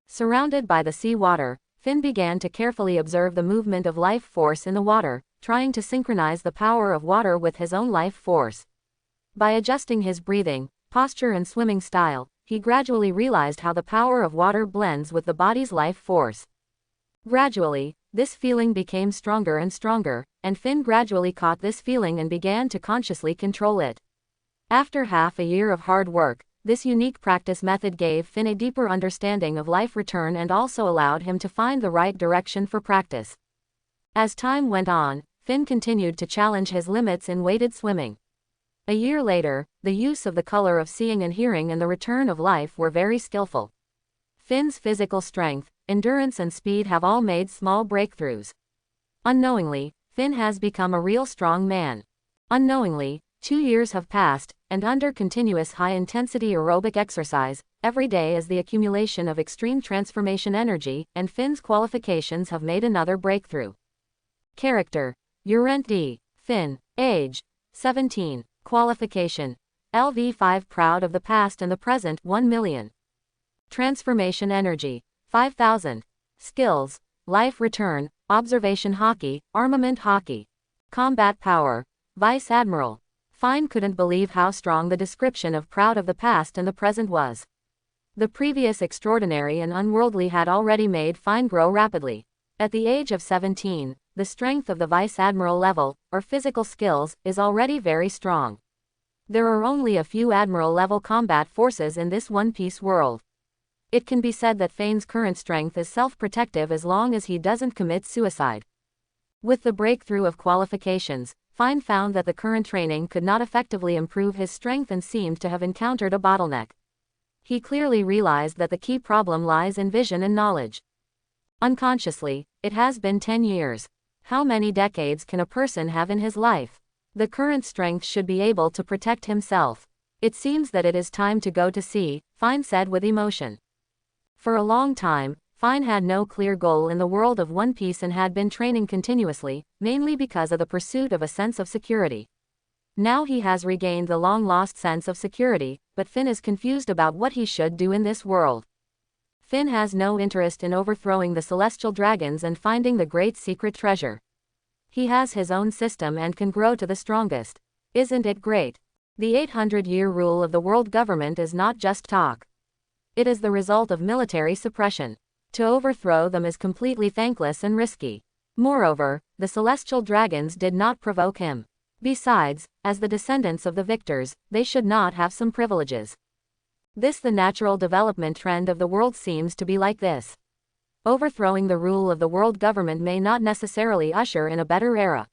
Surrounded by the sea water, Finn began to carefully observe the movement of life force in the water, trying to synchronize the power of water with his own life force. By adjusting his breathing, posture and swimming style, he gradually realized how the power of water blends with the body's life force. Gradually, this feeling became stronger and stronger, and Finn gradually caught this feeling and began to consciously control it. After half a year of hard work, this unique practice method gave Finn a deeper understanding of life return and also allowed him to find the right direction for practice. As time went on, Finn continued to challenge his limits in weighted swimming. A year later, the use of the color of seeing and hearing and the return of life were very skillful. Finn's physical strength, endurance and speed have all made small breakthroughs. Unknowingly, Finn has become a real strong man. Unknowingly, 2 years have passed, and under continuous high-intensity aerobic exercise, every day is the accumulation of extreme transformation energy, and Finn's qualifications have made another breakthrough. Character: Urent D. Finn. Age: 17. Qualification: LV5. Proud of the past and the present. 1 million. Transformation energy: 5,000. Skills: Life return, Observation hockey, armament hockey. Combat power. Vice Admiral. Fine couldn't believe how strong the description of proud of the past and the present was. The previous extraordinary and unworldly had already made Fine grow rapidly. At the age of 17, the strength of the Vice Admiral level, or physical skills, is already very strong. There are only a few Admiral-level combat forces in this one-piece world. It can be said that Fine's current strength is self-protective as long as he doesn't commit suicide. With the breakthrough of qualifications, Fine found that the current training could not effectively improve his strength and seemed to have encountered a bottleneck. He clearly realized that the key problem lies in vision and knowledge. Unconsciously, it has been 10 years. How many decades can a person have in his life? The current strength should be able to protect himself. It seems that it is time to go to sea, Fine said with emotion. For a long time, Fine had no clear goal in the world of One Piece and had been training continuously, mainly because of the pursuit of a sense of security. Now he has regained the long-lost sense of security, but Finn is confused about what he should do in this world. Finn has no interest in overthrowing the celestial dragons and finding the great secret treasure. He has his own system and can grow to the strongest. Isn't it great? The 800-year rule of the world government is not just talk. It is the result of military suppression. To overthrow them is completely thankless and risky. Moreover, the celestial dragons did not provoke him. Besides, as the descendants of the victors, they should not have some privileges. The natural development trend of the world seems to be like this. Overthrowing the rule of the world government may not necessarily usher in a better era.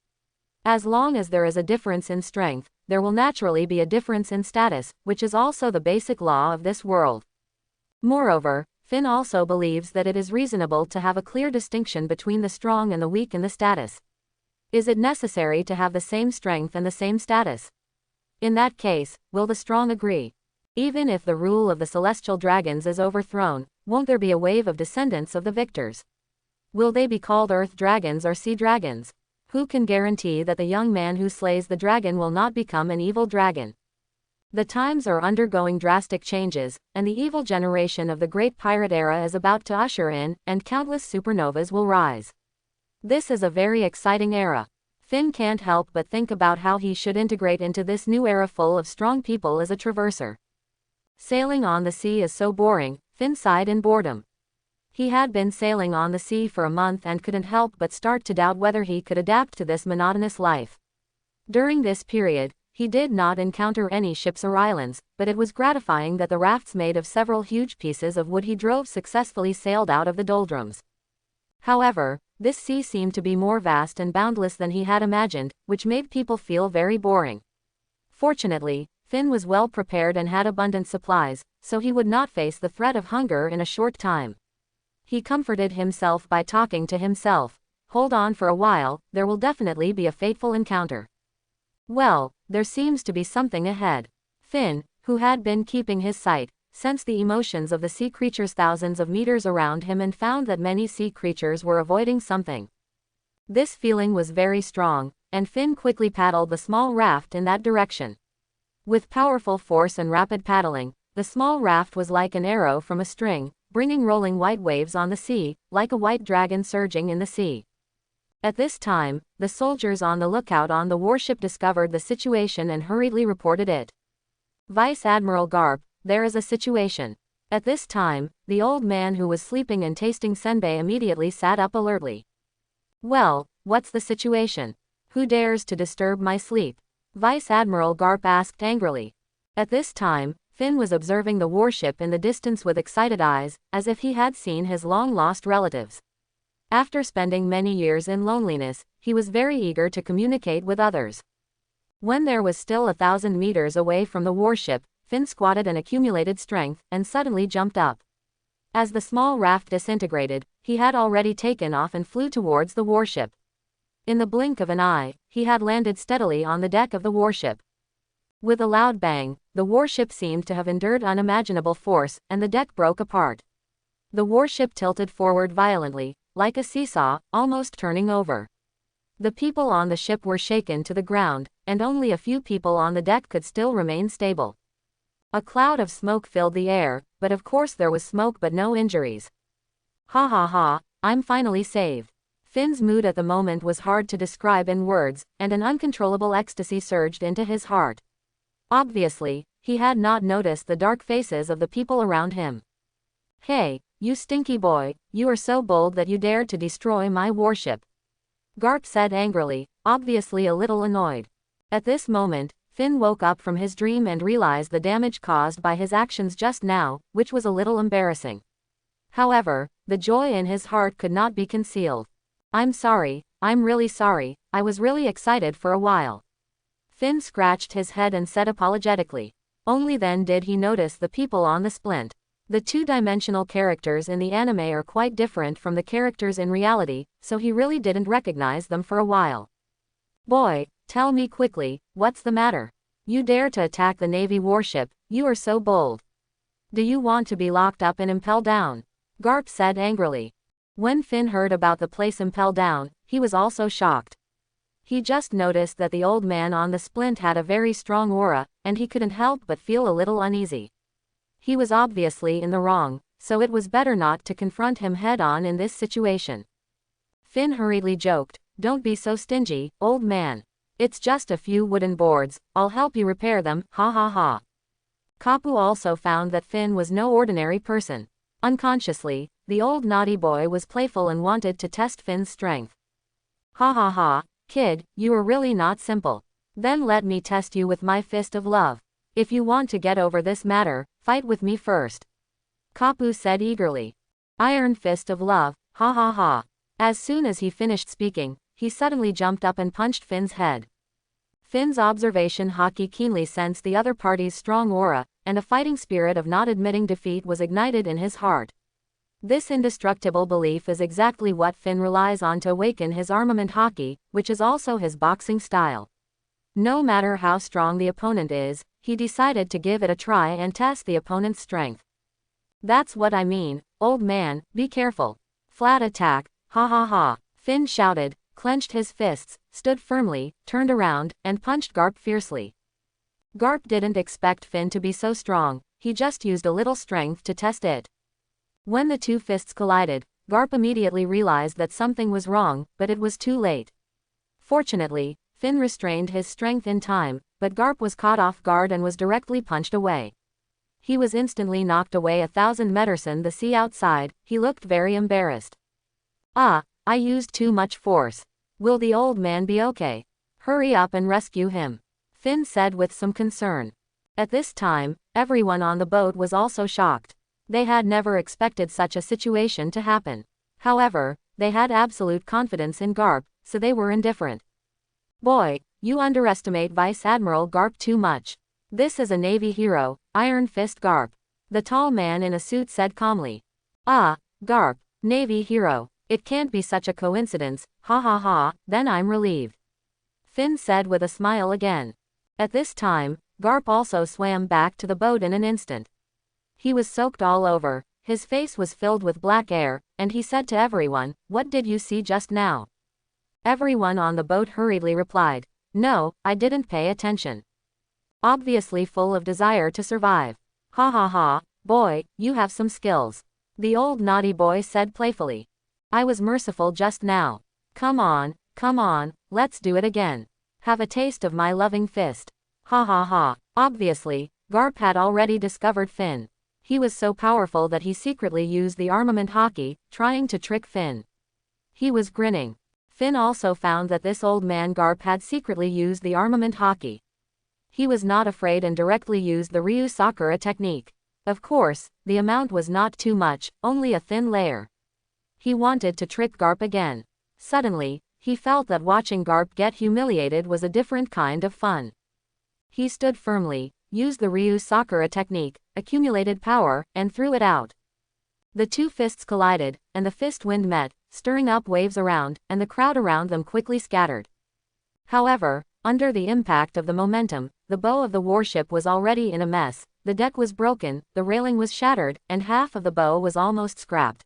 As long as there is a difference in strength, there will naturally be a difference in status, which is also the basic law of this world. Moreover, Finn also believes that it is reasonable to have a clear distinction between the strong and the weak in the status. Is it necessary to have the same strength and the same status? In that case, will the strong agree? Even if the rule of the celestial dragons is overthrown, won't there be a wave of descendants of the victors? Will they be called earth dragons or sea dragons? Who can guarantee that the young man who slays the dragon will not become an evil dragon? The times are undergoing drastic changes, and the evil generation of the Great Pirate Era is about to usher in, and countless supernovas will rise. This is a very exciting era. Finn can't help but think about how he should integrate into this new era full of strong people as a traverser. Sailing on the sea is so boring, Finn sighed in boredom. He had been sailing on the sea for a month and couldn't help but start to doubt whether he could adapt to this monotonous life. During this period, he did not encounter any ships or islands, but it was gratifying that the rafts made of several huge pieces of wood he drove successfully sailed out of the doldrums. However, this sea seemed to be more vast and boundless than he had imagined, which made people feel very boring. Fortunately, Finn was well prepared and had abundant supplies, so he would not face the threat of hunger in a short time. He comforted himself by talking to himself. Hold on for a while, there will definitely be a fateful encounter. Well, there seems to be something ahead. Finn, who had been keeping his sight, sensed the emotions of the sea creatures thousands of meters around him and found that many sea creatures were avoiding something. This feeling was very strong, and Finn quickly paddled the small raft in that direction. With powerful force and rapid paddling, the small raft was like an arrow from a string, bringing rolling white waves on the sea, like a white dragon surging in the sea. At this time, the soldiers on the lookout on the warship discovered the situation and hurriedly reported it. Vice Admiral Garp, there is a situation. At this time, the old man who was sleeping and tasting senbei immediately sat up alertly. Well, what's the situation? Who dares to disturb my sleep? Vice Admiral Garp asked angrily. At this time, Finn was observing the warship in the distance with excited eyes, as if he had seen his long-lost relatives. After spending many years in loneliness, he was very eager to communicate with others. When there was still 1,000 meters away from the warship, Finn squatted and accumulated strength, and suddenly jumped up. As the small raft disintegrated, he had already taken off and flew towards the warship. In the blink of an eye, he had landed steadily on the deck of the warship. With a loud bang, the warship seemed to have endured unimaginable force, and the deck broke apart. The warship tilted forward violently, like a seesaw, almost turning over. The people on the ship were shaken to the ground, and only a few people on the deck could still remain stable. A cloud of smoke filled the air, but of course there was smoke but no injuries. Ha ha ha, I'm finally saved. Finn's mood at the moment was hard to describe in words, and an uncontrollable ecstasy surged into his heart. Obviously, he had not noticed the dark faces of the people around him. "Hey, you stinky boy, you are so bold that you dared to destroy my warship," Garp said angrily, obviously a little annoyed. At this moment, Finn woke up from his dream and realized the damage caused by his actions just now, which was a little embarrassing. However, the joy in his heart could not be concealed. "I'm sorry, I'm really sorry, I was really excited for a while." Finn scratched his head and said apologetically. Only then did he notice the people on the splint. The two-dimensional characters in the anime are quite different from the characters in reality, so he really didn't recognize them for a while. "Boy, tell me quickly, what's the matter? You dare to attack the Navy warship, you are so bold. Do you want to be locked up and impelled down?" Garp said angrily. When Finn heard about the place impelled down, he was also shocked. He just noticed that the old man on the splint had a very strong aura, and he couldn't help but feel a little uneasy. He was obviously in the wrong, so it was better not to confront him head-on in this situation. Finn hurriedly joked, "Don't be so stingy, old man. It's just a few wooden boards, I'll help you repair them, ha ha ha." Kapu also found that Finn was no ordinary person. Unconsciously, the old naughty boy was playful and wanted to test Finn's strength. "Ha ha ha, kid, you are really not simple. Then let me test you with my fist of love. If you want to get over this matter, fight with me first," Kapu said eagerly. "Iron fist of love, ha ha ha." As soon as he finished speaking, he suddenly jumped up and punched Finn's head. Finn's observation haki keenly sensed the other party's strong aura, and a fighting spirit of not admitting defeat was ignited in his heart. This indestructible belief is exactly what Finn relies on to awaken his armament haki, which is also his boxing style. No matter how strong the opponent is, he decided to give it a try and test the opponent's strength. "That's what I mean, old man, be careful. Flat attack, ha ha ha," Finn shouted, clenched his fists, stood firmly, turned around, and punched Garp fiercely. Garp didn't expect Finn to be so strong, he just used a little strength to test it. When the two fists collided, Garp immediately realized that something was wrong, but it was too late. Fortunately, Finn restrained his strength in time, but Garp was caught off guard and was directly punched away. He was instantly knocked away 1,000 meters in the sea outside. He looked very embarrassed. "Ah, I used too much force. Will the old man be okay? Hurry up and rescue him," Finn said with some concern. At this time, everyone on the boat was also shocked. They had never expected such a situation to happen. However, they had absolute confidence in Garp, so they were indifferent. "Boy, you underestimate Vice Admiral Garp too much. This is a Navy hero, Iron Fist Garp," the tall man in a suit said calmly. "Ah, Garp, Navy hero. It can't be such a coincidence, ha ha ha, then I'm relieved," Finn said with a smile again. At this time, Garp also swam back to the boat in an instant. He was soaked all over, his face was filled with black air, and he said to everyone, "What did you see just now?" Everyone on the boat hurriedly replied, "No, I didn't pay attention." Obviously full of desire to survive. "Ha ha ha, boy, you have some skills," the old naughty boy said playfully. "I was merciful just now. Come on, let's do it again. Have a taste of my loving fist. Ha ha ha." Obviously, Garp had already discovered Finn. He was so powerful that he secretly used the armament haki, trying to trick Finn. He was grinning. Finn also found that this old man Garp had secretly used the armament haki. He was not afraid and directly used the Ryu Sakura technique. Of course, the amount was not too much, only a thin layer. He wanted to trick Garp again. Suddenly, he felt that watching Garp get humiliated was a different kind of fun. He stood firmly, used the Ryu Sakura technique, accumulated power, and threw it out. The two fists collided, and the fist wind met, stirring up waves around, and the crowd around them quickly scattered. However, under the impact of the momentum, the bow of the warship was already in a mess, the deck was broken, the railing was shattered, and half of the bow was almost scrapped.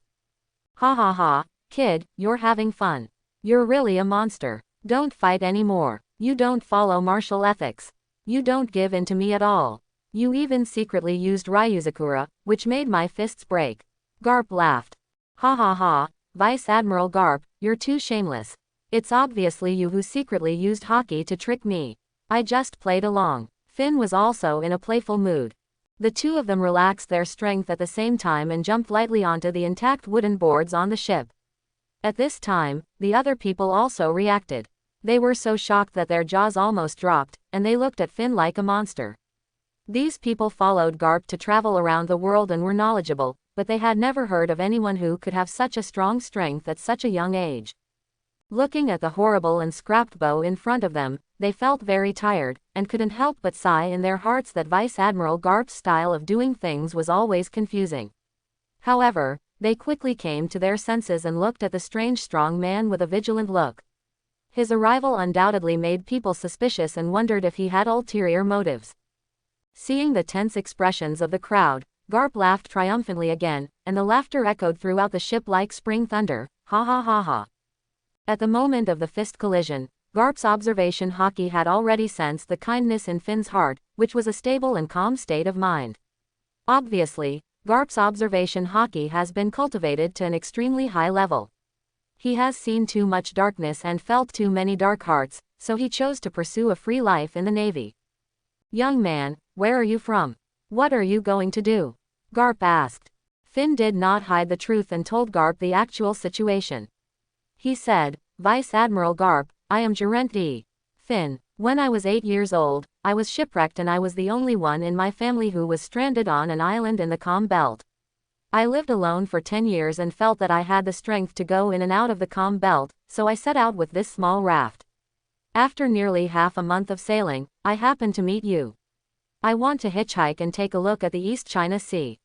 "Ha ha ha, kid, you're having fun. You're really a monster. Don't fight anymore. You don't follow martial ethics. You don't give in to me at all. You even secretly used Ryuzakura, which made my fists break." Garp laughed. "Ha ha ha, Vice Admiral Garp, you're too shameless. It's obviously you who secretly used hockey to trick me. I just played along. Finn was also in a playful mood. The two of them relaxed their strength at the same time and jumped lightly onto the intact wooden boards on the ship. At this time, the other people also reacted. They were so shocked that their jaws almost dropped, and they looked at Finn like a monster. These people followed Garp to travel around the world and were knowledgeable, but they had never heard of anyone who could have such a strong strength at such a young age. Looking at the horrible and scrapped bow in front of them, they felt very tired, and couldn't help but sigh in their hearts that Vice Admiral Garp's style of doing things was always confusing. However, they quickly came to their senses and looked at the strange strong man with a vigilant look. His arrival undoubtedly made people suspicious and wondered if he had ulterior motives. Seeing the tense expressions of the crowd, Garp laughed triumphantly again, and the laughter echoed throughout the ship like spring thunder. Ha ha ha ha. At the moment of the fist collision, Garp's observation hockey had already sensed the kindness in Finn's heart, which was a stable and calm state of mind. Obviously, Garp's observation hockey has been cultivated to an extremely high level. He has seen too much darkness and felt too many dark hearts, so he chose to pursue a free life in the Navy. Young man, where are you from? What are you going to do? Garp asked. Finn did not hide the truth and told Garp the actual situation. He said, Vice Admiral Garp, I am Gerent D. Finn. When I was 8 years old, I was shipwrecked and I was the only one in my family who was stranded on an island in the calm belt. I lived alone for 10 years and felt that I had the strength to go in and out of the calm belt, so I set out with this small raft. After nearly half a month of sailing, I happened to meet you. I want to hitchhike and take a look at the East China Sea.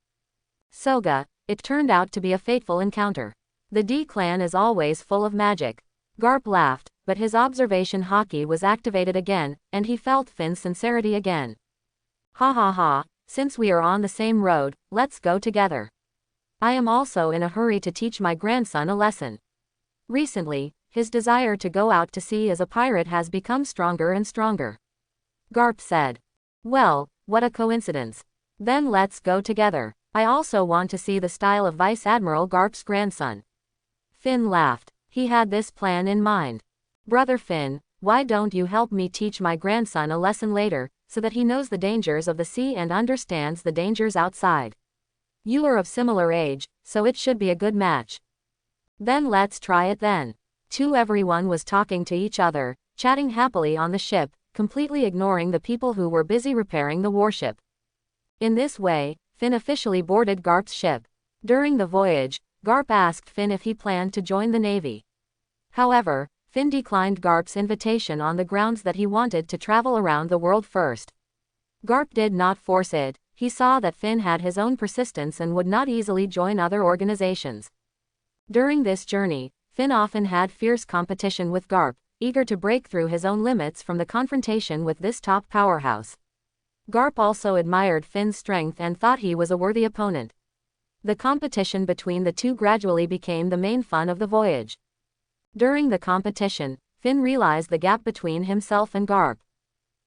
Soga, it turned out to be a fateful encounter. The D clan is always full of magic. Garp laughed, but his observation hockey was activated again, and he felt Finn's sincerity again. Ha ha ha, since we are on the same road, let's go together. I am also in a hurry to teach my grandson a lesson. Recently, his desire to go out to sea as a pirate has become stronger and stronger. Garp said. Well, what a coincidence. Then let's go together. I also want to see the style of Vice Admiral Garp's grandson. Finn laughed. He had this plan in mind. Brother Finn, why don't you help me teach my grandson a lesson later, so that he knows the dangers of the sea and understands the dangers outside? You are of similar age, so it should be a good match. Then let's try it then. Everyone was talking to each other, chatting happily on the ship, completely ignoring the people who were busy repairing the warship. In this way, Finn officially boarded Garp's ship. During the voyage, Garp asked Finn if he planned to join the Navy. However, Finn declined Garp's invitation on the grounds that he wanted to travel around the world first. Garp did not force it. He saw that Finn had his own persistence and would not easily join other organizations. During this journey, Finn often had fierce competition with Garp, eager to break through his own limits from the confrontation with this top powerhouse. Garp also admired Finn's strength and thought he was a worthy opponent. The competition between the two gradually became the main fun of the voyage. During the competition, Finn realized the gap between himself and Garp.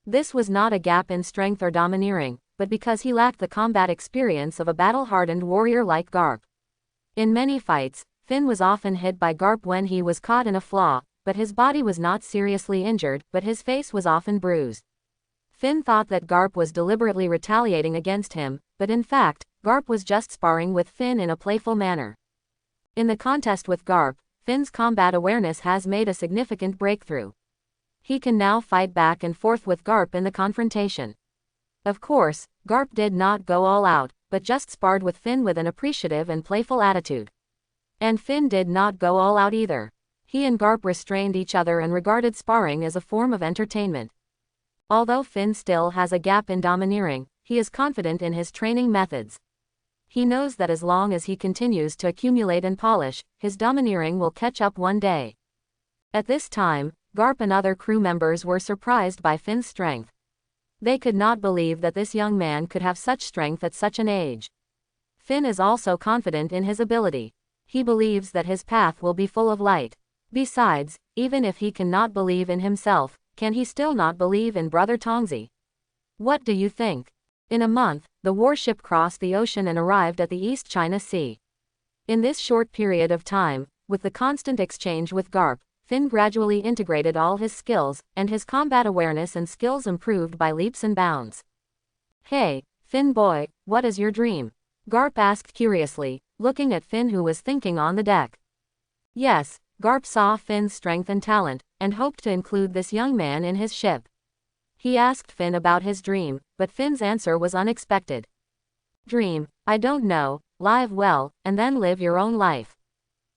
This was not a gap in strength or domineering, but because he lacked the combat experience of a battle-hardened warrior like Garp. In many fights, Finn was often hit by Garp when he was caught in a flaw, but his body was not seriously injured, but his face was often bruised. Finn thought that Garp was deliberately retaliating against him, but in fact, Garp was just sparring with Finn in a playful manner. In the contest with Garp, Finn's combat awareness has made a significant breakthrough. He can now fight back and forth with Garp in the confrontation. Of course, Garp did not go all out, but just sparred with Finn with an appreciative and playful attitude. And Finn did not go all out either. He and Garp restrained each other and regarded sparring as a form of entertainment. Although Finn still has a gap in domineering, he is confident in his training methods. He knows that as long as he continues to accumulate and polish, his domineering will catch up one day. At this time, Garp and other crew members were surprised by Finn's strength. They could not believe that this young man could have such strength at such an age. Finn is also confident in his ability. He believes that his path will be full of light. Besides, even if he cannot believe in himself, can he still not believe in Brother Tongzi? What do you think? In a month, the warship crossed the ocean and arrived at the East China Sea. In this short period of time, with the constant exchange with Garp, Finn gradually integrated all his skills, and his combat awareness and skills improved by leaps and bounds. "Hey, Finn boy, what is your dream?" Garp asked curiously, looking at Finn who was thinking on the deck. Yes, Garp saw Finn's strength and talent, and hoped to include this young man in his ship. He asked Finn about his dream, but Finn's answer was unexpected. "Dream, I don't know, live well, and then live your own life."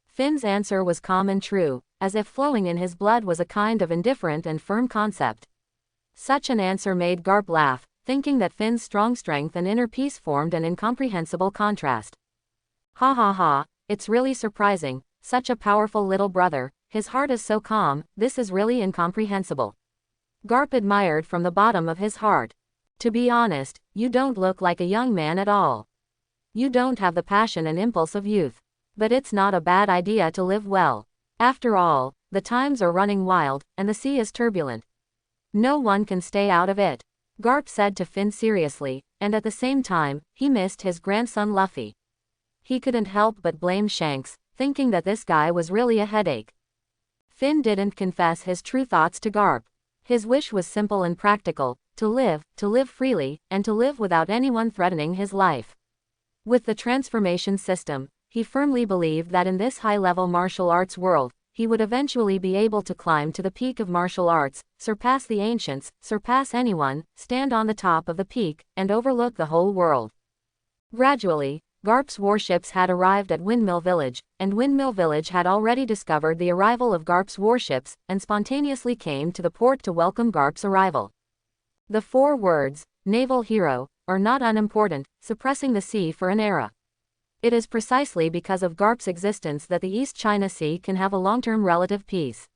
Finn's answer was calm and true, as if flowing in his blood was a kind of indifferent and firm concept. Such an answer made Garp laugh, thinking that Finn's strong strength and inner peace formed an incomprehensible contrast. "Ha ha ha, it's really surprising, such a powerful little brother, his heart is so calm, this is really incomprehensible." Garp admired from the bottom of his heart. "To be honest, you don't look like a young man at all. You don't have the passion and impulse of youth. But it's not a bad idea to live well. After all, the times are running wild, and the sea is turbulent. No one can stay out of it," Garp said to Finn seriously, and at the same time, he missed his grandson Luffy. He couldn't help but blame Shanks, thinking that this guy was really a headache. Finn didn't confess his true thoughts to Garp. His wish was simple and practical, to live freely, and to live without anyone threatening his life. With the transformation system, he firmly believed that in this high-level martial arts world, he would eventually be able to climb to the peak of martial arts, surpass the ancients, surpass anyone, stand on the top of the peak, and overlook the whole world. Gradually, Garp's warships had arrived at Windmill Village, and Windmill Village had already discovered the arrival of Garp's warships, and spontaneously came to the port to welcome Garp's arrival. The 4 words, "naval hero," are not unimportant, suppressing the sea for an era. It is precisely because of Garp's existence that the East China Sea can have a long-term relative peace.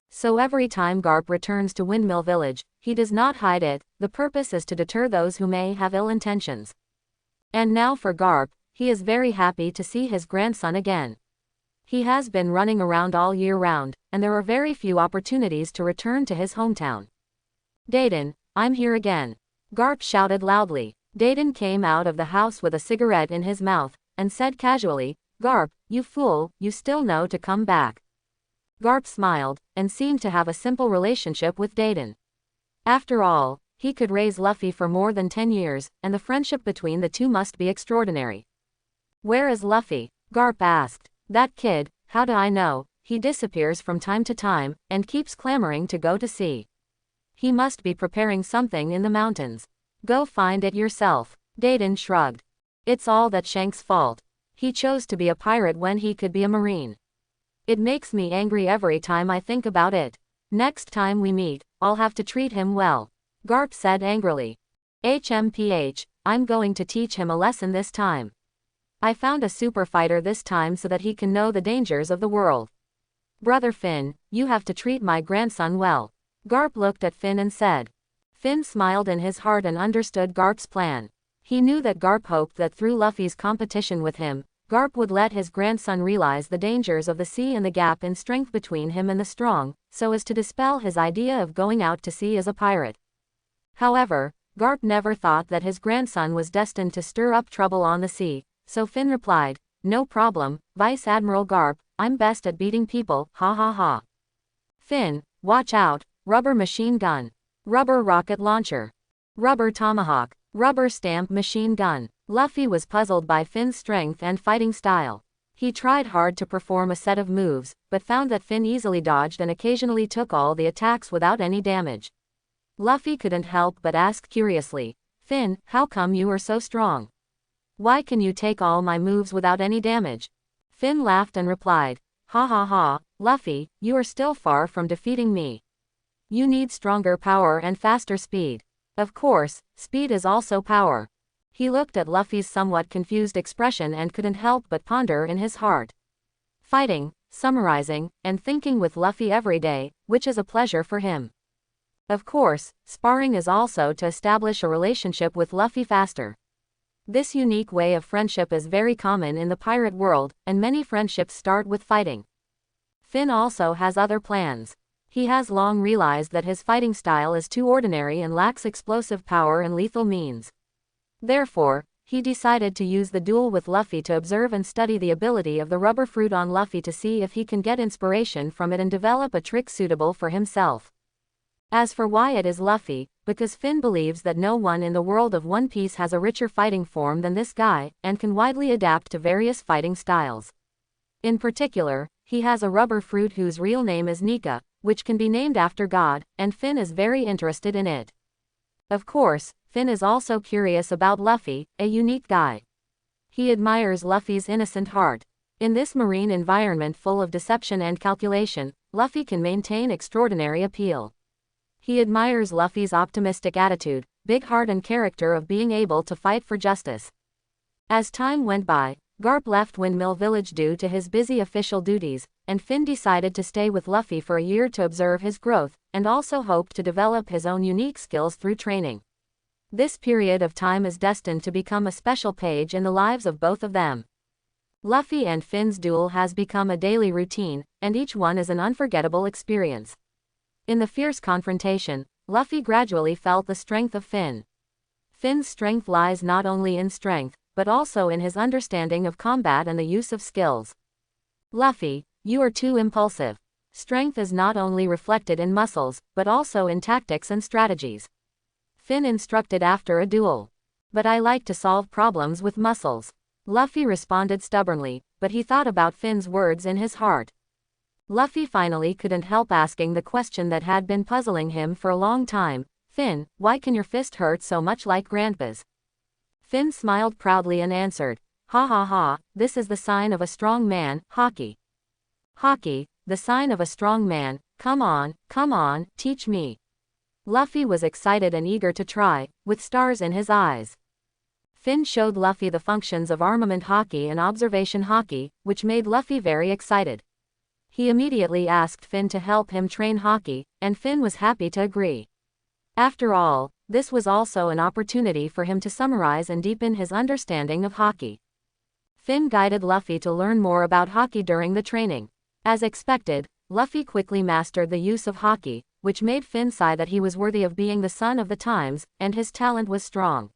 So every time Garp returns to Windmill Village, he does not hide it, the purpose is to deter those who may have ill intentions. And now for Garp, he is very happy to see his grandson again. He has been running around all year round, and there are very few opportunities to return to his hometown. "Dayton, I'm here again," Garp shouted loudly. Dayton came out of the house with a cigarette in his mouth, and said casually, "Garp, you fool, you still know to come back." Garp smiled, and seemed to have a simple relationship with Dayton. After all, he could raise Luffy for more than 10 years, and the friendship between the two must be extraordinary. "Where is Luffy?" Garp asked. "That kid, how do I know? He disappears from time to time, and keeps clamoring to go to sea. He must be preparing something in the mountains. Go find it yourself." Dayton shrugged. "It's all that Shanks' fault. He chose to be a pirate when he could be a marine. It makes me angry every time I think about it. Next time we meet, I'll have to treat him well," Garp said angrily. "HMPH, I'm going to teach him a lesson this time. I found a super fighter this time so that he can know the dangers of the world. Brother Finn, you have to treat my grandson well." Garp looked at Finn and said. Finn smiled in his heart and understood Garp's plan. He knew that Garp hoped that through Luffy's competition with him, Garp would let his grandson realize the dangers of the sea and the gap in strength between him and the strong, so as to dispel his idea of going out to sea as a pirate. However, Garp never thought that his grandson was destined to stir up trouble on the sea, so Finn replied, "No problem, Vice Admiral Garp, I'm best at beating people, ha ha ha." "Finn, watch out, rubber machine gun. Rubber rocket launcher. Rubber tomahawk. Rubber stamp machine gun." Luffy was puzzled by Finn's strength and fighting style. He tried hard to perform a set of moves, but found that Finn easily dodged and occasionally took all the attacks without any damage. Luffy couldn't help but ask curiously, "Finn, how come you are so strong? Why can you take all my moves without any damage?" Finn laughed and replied, "Ha ha ha, Luffy, you are still far from defeating me. You need stronger power and faster speed. Of course, speed is also power." He looked at Luffy's somewhat confused expression and couldn't help but ponder in his heart. Fighting, summarizing, and thinking with Luffy every day, which is a pleasure for him. Of course, sparring is also to establish a relationship with Luffy faster. This unique way of friendship is very common in the pirate world, and many friendships start with fighting. Finn also has other plans. He has long realized that his fighting style is too ordinary and lacks explosive power and lethal means. Therefore, he decided to use the duel with Luffy to observe and study the ability of the rubber fruit on Luffy to see if he can get inspiration from it and develop a trick suitable for himself. As for why it is Luffy, because Finn believes that no one in the world of One Piece has a richer fighting form than this guy, and can widely adapt to various fighting styles. In particular, he has a rubber fruit whose real name is Nika, which can be named after God, and Finn is very interested in it. Of course, Finn is also curious about Luffy, a unique guy. He admires Luffy's innocent heart. In this marine environment full of deception and calculation, Luffy can maintain extraordinary appeal. He admires Luffy's optimistic attitude, big heart and character of being able to fight for justice. As time went by, Garp left Windmill Village due to his busy official duties, and Finn decided to stay with Luffy for a year to observe his growth, and also hoped to develop his own unique skills through training. This period of time is destined to become a special page in the lives of both of them. Luffy and Finn's duel has become a daily routine, and each one is an unforgettable experience. In the fierce confrontation, Luffy gradually felt the strength of Finn. Finn's strength lies not only in strength, but also in his understanding of combat and the use of skills. Luffy, you are too impulsive. Strength is not only reflected in muscles, but also in tactics and strategies. Finn instructed after a duel. But I like to solve problems with muscles. Luffy responded stubbornly, but he thought about Finn's words in his heart. Luffy finally couldn't help asking the question that had been puzzling him for a long time. Finn, why can your fist hurt so much like Grandpa's? Finn smiled proudly and answered, ha ha ha, this is the sign of a strong man, Haki. Haki, the sign of a strong man, come on, teach me. Luffy was excited and eager to try, with stars in his eyes. Finn showed Luffy the functions of armament Haki and observation Haki, which made Luffy very excited. He immediately asked Finn to help him train Haki, and Finn was happy to agree. After all, this was also an opportunity for him to summarize and deepen his understanding of Haki. Finn guided Luffy to learn more about Haki during the training. As expected, Luffy quickly mastered the use of Haki, which made Finn sigh that he was worthy of being the son of the times, and his talent was strong.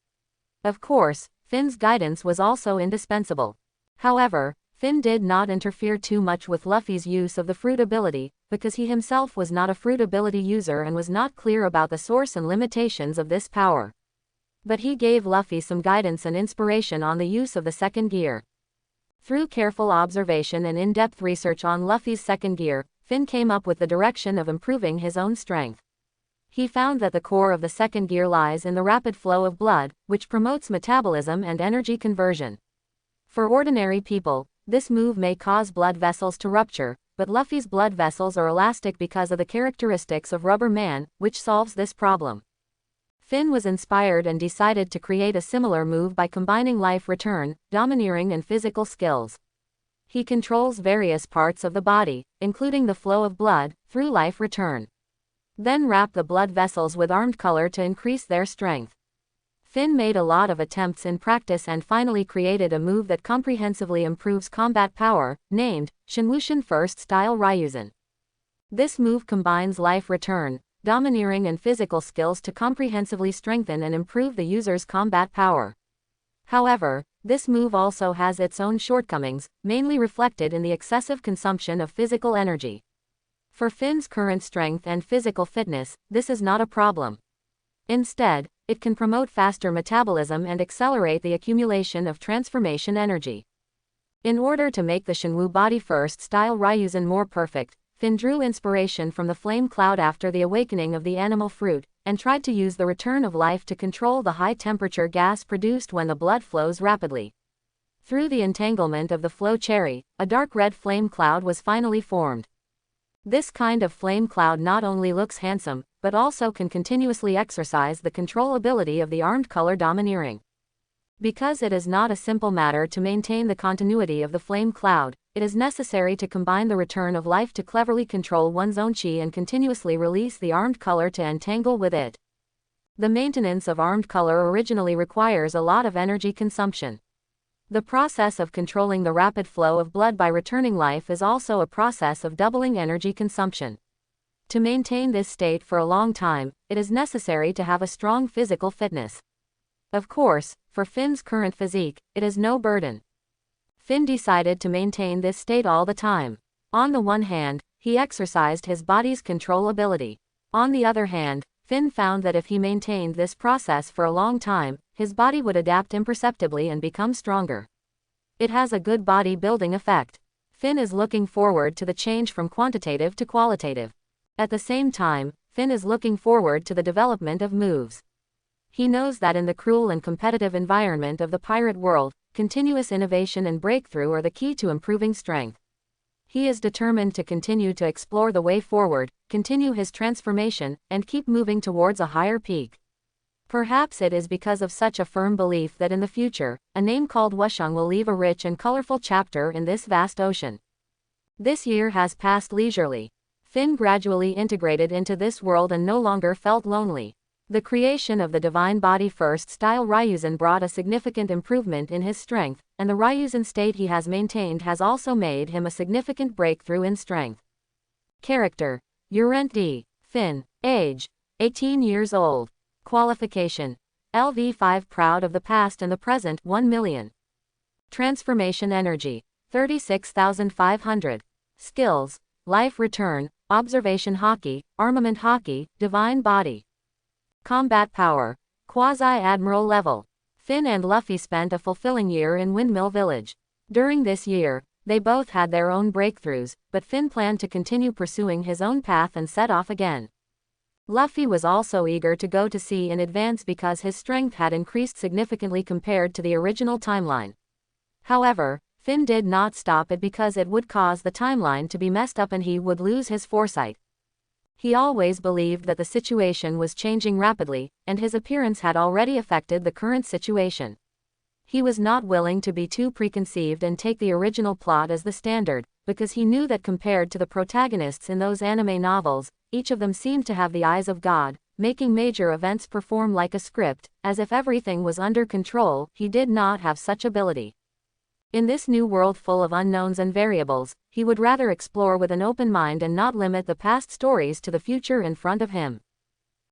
Of course, Finn's guidance was also indispensable. However, Finn did not interfere too much with Luffy's use of the fruit ability, because he himself was not a fruit ability user and was not clear about the source and limitations of this power. But he gave Luffy some guidance and inspiration on the use of the second gear. Through careful observation and in-depth research on Luffy's second gear, Finn came up with the direction of improving his own strength. He found that the core of the second gear lies in the rapid flow of blood, which promotes metabolism and energy conversion. For ordinary people, this move may cause blood vessels to rupture, but Luffy's blood vessels are elastic because of the characteristics of Rubber Man, which solves this problem. Finn was inspired and decided to create a similar move by combining life return, domineering and physical skills. He controls various parts of the body, including the flow of blood, through life return. Then wrap the blood vessels with armed color to increase their strength. Finn made a lot of attempts in practice and finally created a move that comprehensively improves combat power, named Shinwushin First Style Ryuzen. This move combines life return, domineering and physical skills to comprehensively strengthen and improve the user's combat power. However, this move also has its own shortcomings, mainly reflected in the excessive consumption of physical energy. For Finn's current strength and physical fitness, this is not a problem. Instead, it can promote faster metabolism and accelerate the accumulation of transformation energy. In order to make the Shinwu Body First Style Ryuzen more perfect, Finn drew inspiration from the flame cloud after the awakening of the animal fruit, and tried to use the return of life to control the high-temperature gas produced when the blood flows rapidly. Through the entanglement of the flow cherry, a dark red flame cloud was finally formed. This kind of flame cloud not only looks handsome, but also can continuously exercise the control ability of the armed color domineering. Because it is not a simple matter to maintain the continuity of the flame cloud, it is necessary to combine the return of life to cleverly control one's own chi and continuously release the armed color to entangle with it. The maintenance of armed color originally requires a lot of energy consumption. The process of controlling the rapid flow of blood by returning life is also a process of doubling energy consumption. To maintain this state for a long time, it is necessary to have a strong physical fitness. Of course, for Finn's current physique, it is no burden. Finn decided to maintain this state all the time. On the one hand, he exercised his body's control ability. On the other hand, Finn found that if he maintained this process for a long time, his body would adapt imperceptibly and become stronger. It has a good body building effect. Finn is looking forward to the change from quantitative to qualitative. At the same time, Finn is looking forward to the development of moves. He knows that in the cruel and competitive environment of the pirate world, continuous innovation and breakthrough are the key to improving strength. He is determined to continue to explore the way forward, continue his transformation, and keep moving towards a higher peak. Perhaps it is because of such a firm belief that in the future, a name called Wusheng will leave a rich and colorful chapter in this vast ocean. This year has passed leisurely. Finn gradually integrated into this world and no longer felt lonely. The creation of the Divine Body First style Ryuzen brought a significant improvement in his strength, and the Ryuzen state he has maintained has also made him a significant breakthrough in strength. Character: Urent D. Finn. Age: 18 years old. Qualification: LV5. Proud of the past and the present, 1 million. Transformation energy: 36,500. Skills: Life Return, Observation Hockey, Armament Hockey, Divine Body. Combat power: Quasi-Admiral level. Finn and Luffy spent a fulfilling year in Windmill Village. During this year, they both had their own breakthroughs, but Finn planned to continue pursuing his own path and set off again. Luffy was also eager to go to sea in advance because his strength had increased significantly compared to the original timeline. However, Finn did not stop it because it would cause the timeline to be messed up and he would lose his foresight. He always believed that the situation was changing rapidly, and his appearance had already affected the current situation. He was not willing to be too preconceived and take the original plot as the standard, because he knew that compared to the protagonists in those anime novels, each of them seemed to have the eyes of God, making major events perform like a script, as if everything was under control. He did not have such ability. In this new world full of unknowns and variables, he would rather explore with an open mind and not limit the past stories to the future in front of him.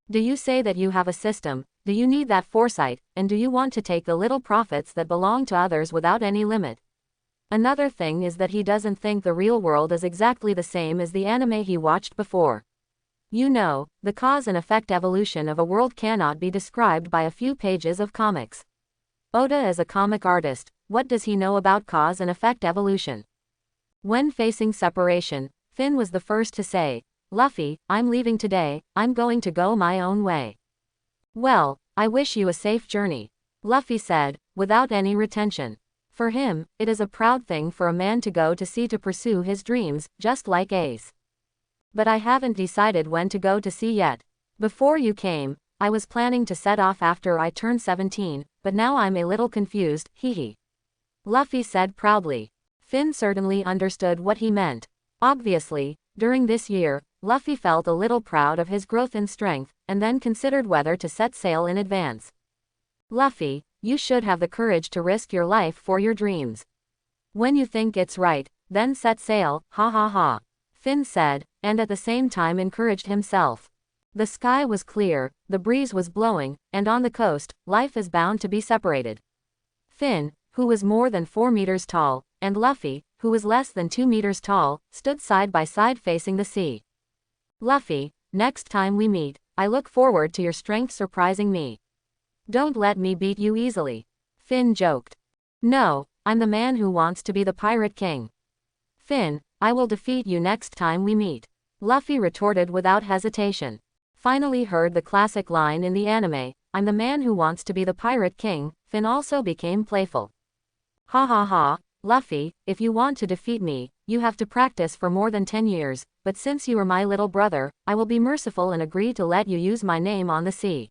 Do you say that you have a system? Do you need that foresight, and do you want to take the little profits that belong to others without any limit? Another thing is that he doesn't think the real world is exactly the same as the anime he watched before. You know, the cause and effect evolution of a world cannot be described by a few pages of comics. Oda is a comic artist. What does he know about cause and effect evolution? When facing separation, Finn was the first to say, "Luffy, I'm leaving today, I'm going to go my own way." "Well, I wish you a safe journey," Luffy said, without any retention. For him, it is a proud thing for a man to go to sea to pursue his dreams, just like Ace. "But I haven't decided when to go to sea yet. Before you came, I was planning to set off after I turned 17, but now I'm a little confused, hehe," Luffy said proudly. Finn certainly understood what he meant. Obviously, during this year, Luffy felt a little proud of his growth in strength, and then considered whether to set sail in advance. "Luffy, you should have the courage to risk your life for your dreams. When you think it's right, then set sail, ha ha ha," Finn said, and at the same time encouraged himself. The sky was clear, the breeze was blowing, and on the coast, life is bound to be separated. Finn, who was more than 4 meters tall, and Luffy, who was less than 2 meters tall, stood side by side facing the sea. "Luffy, next time we meet, I look forward to your strength surprising me. Don't let me beat you easily," Finn joked. "No, I'm the man who wants to be the Pirate King. Finn, I will defeat you next time we meet," Luffy retorted without hesitation. Finally heard the classic line in the anime, "I'm the man who wants to be the Pirate King," Finn also became playful. "Ha ha ha, Luffy, if you want to defeat me, you have to practice for more than 10 years, but since you are my little brother, I will be merciful and agree to let you use my name on the sea."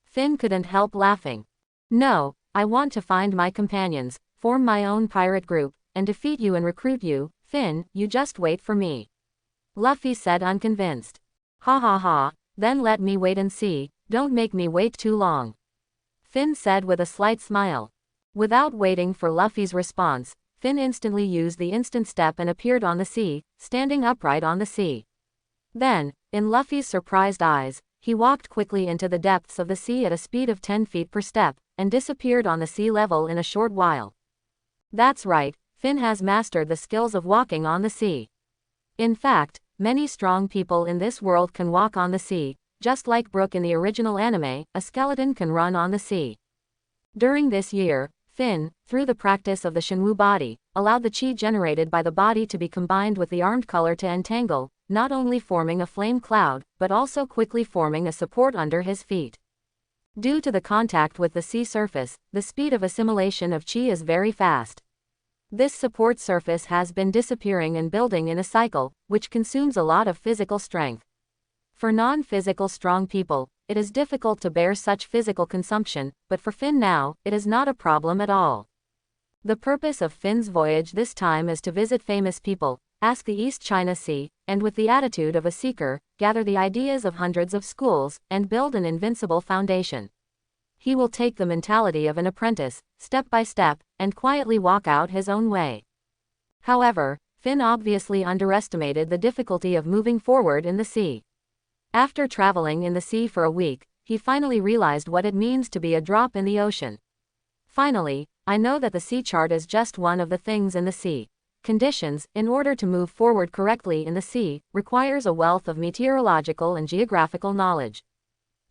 Finn couldn't help laughing. "No, I want to find my companions, form my own pirate group, and defeat you and recruit you, Finn, you just wait for me," Luffy said unconvinced. "Ha ha ha, then let me wait and see, don't make me wait too long," Finn said with a slight smile. Without waiting for Luffy's response, Finn instantly used the instant step and appeared on the sea, standing upright on the sea. Then, in Luffy's surprised eyes, he walked quickly into the depths of the sea at a speed of 10 feet per step, and disappeared on the sea level in a short while. That's right, Finn has mastered the skills of walking on the sea. In fact, many strong people in this world can walk on the sea, just like Brook in the original anime, a skeleton can run on the sea. During this year, Finn, through the practice of the Shenwu body, allowed the chi generated by the body to be combined with the armed color to entangle, not only forming a flame cloud, but also quickly forming a support under his feet. Due to the contact with the sea surface, the speed of assimilation of chi is very fast. This support surface has been disappearing and building in a cycle, which consumes a lot of physical strength. For non-physical strong people, it is difficult to bear such physical consumption, but for Finn now, it is not a problem at all. The purpose of Finn's voyage this time is to visit famous people, ask the East China Sea, and with the attitude of a seeker, gather the ideas of hundreds of schools, and build an invincible foundation. He will take the mentality of an apprentice, step by step, and quietly walk out his own way. However, Finn obviously underestimated the difficulty of moving forward in the sea. After traveling in the sea for a week, he finally realized what it means to be a drop in the ocean. Finally, I know that the sea chart is just one of the things in the sea. Conditions, in order to move forward correctly in the sea, requires a wealth of meteorological and geographical knowledge.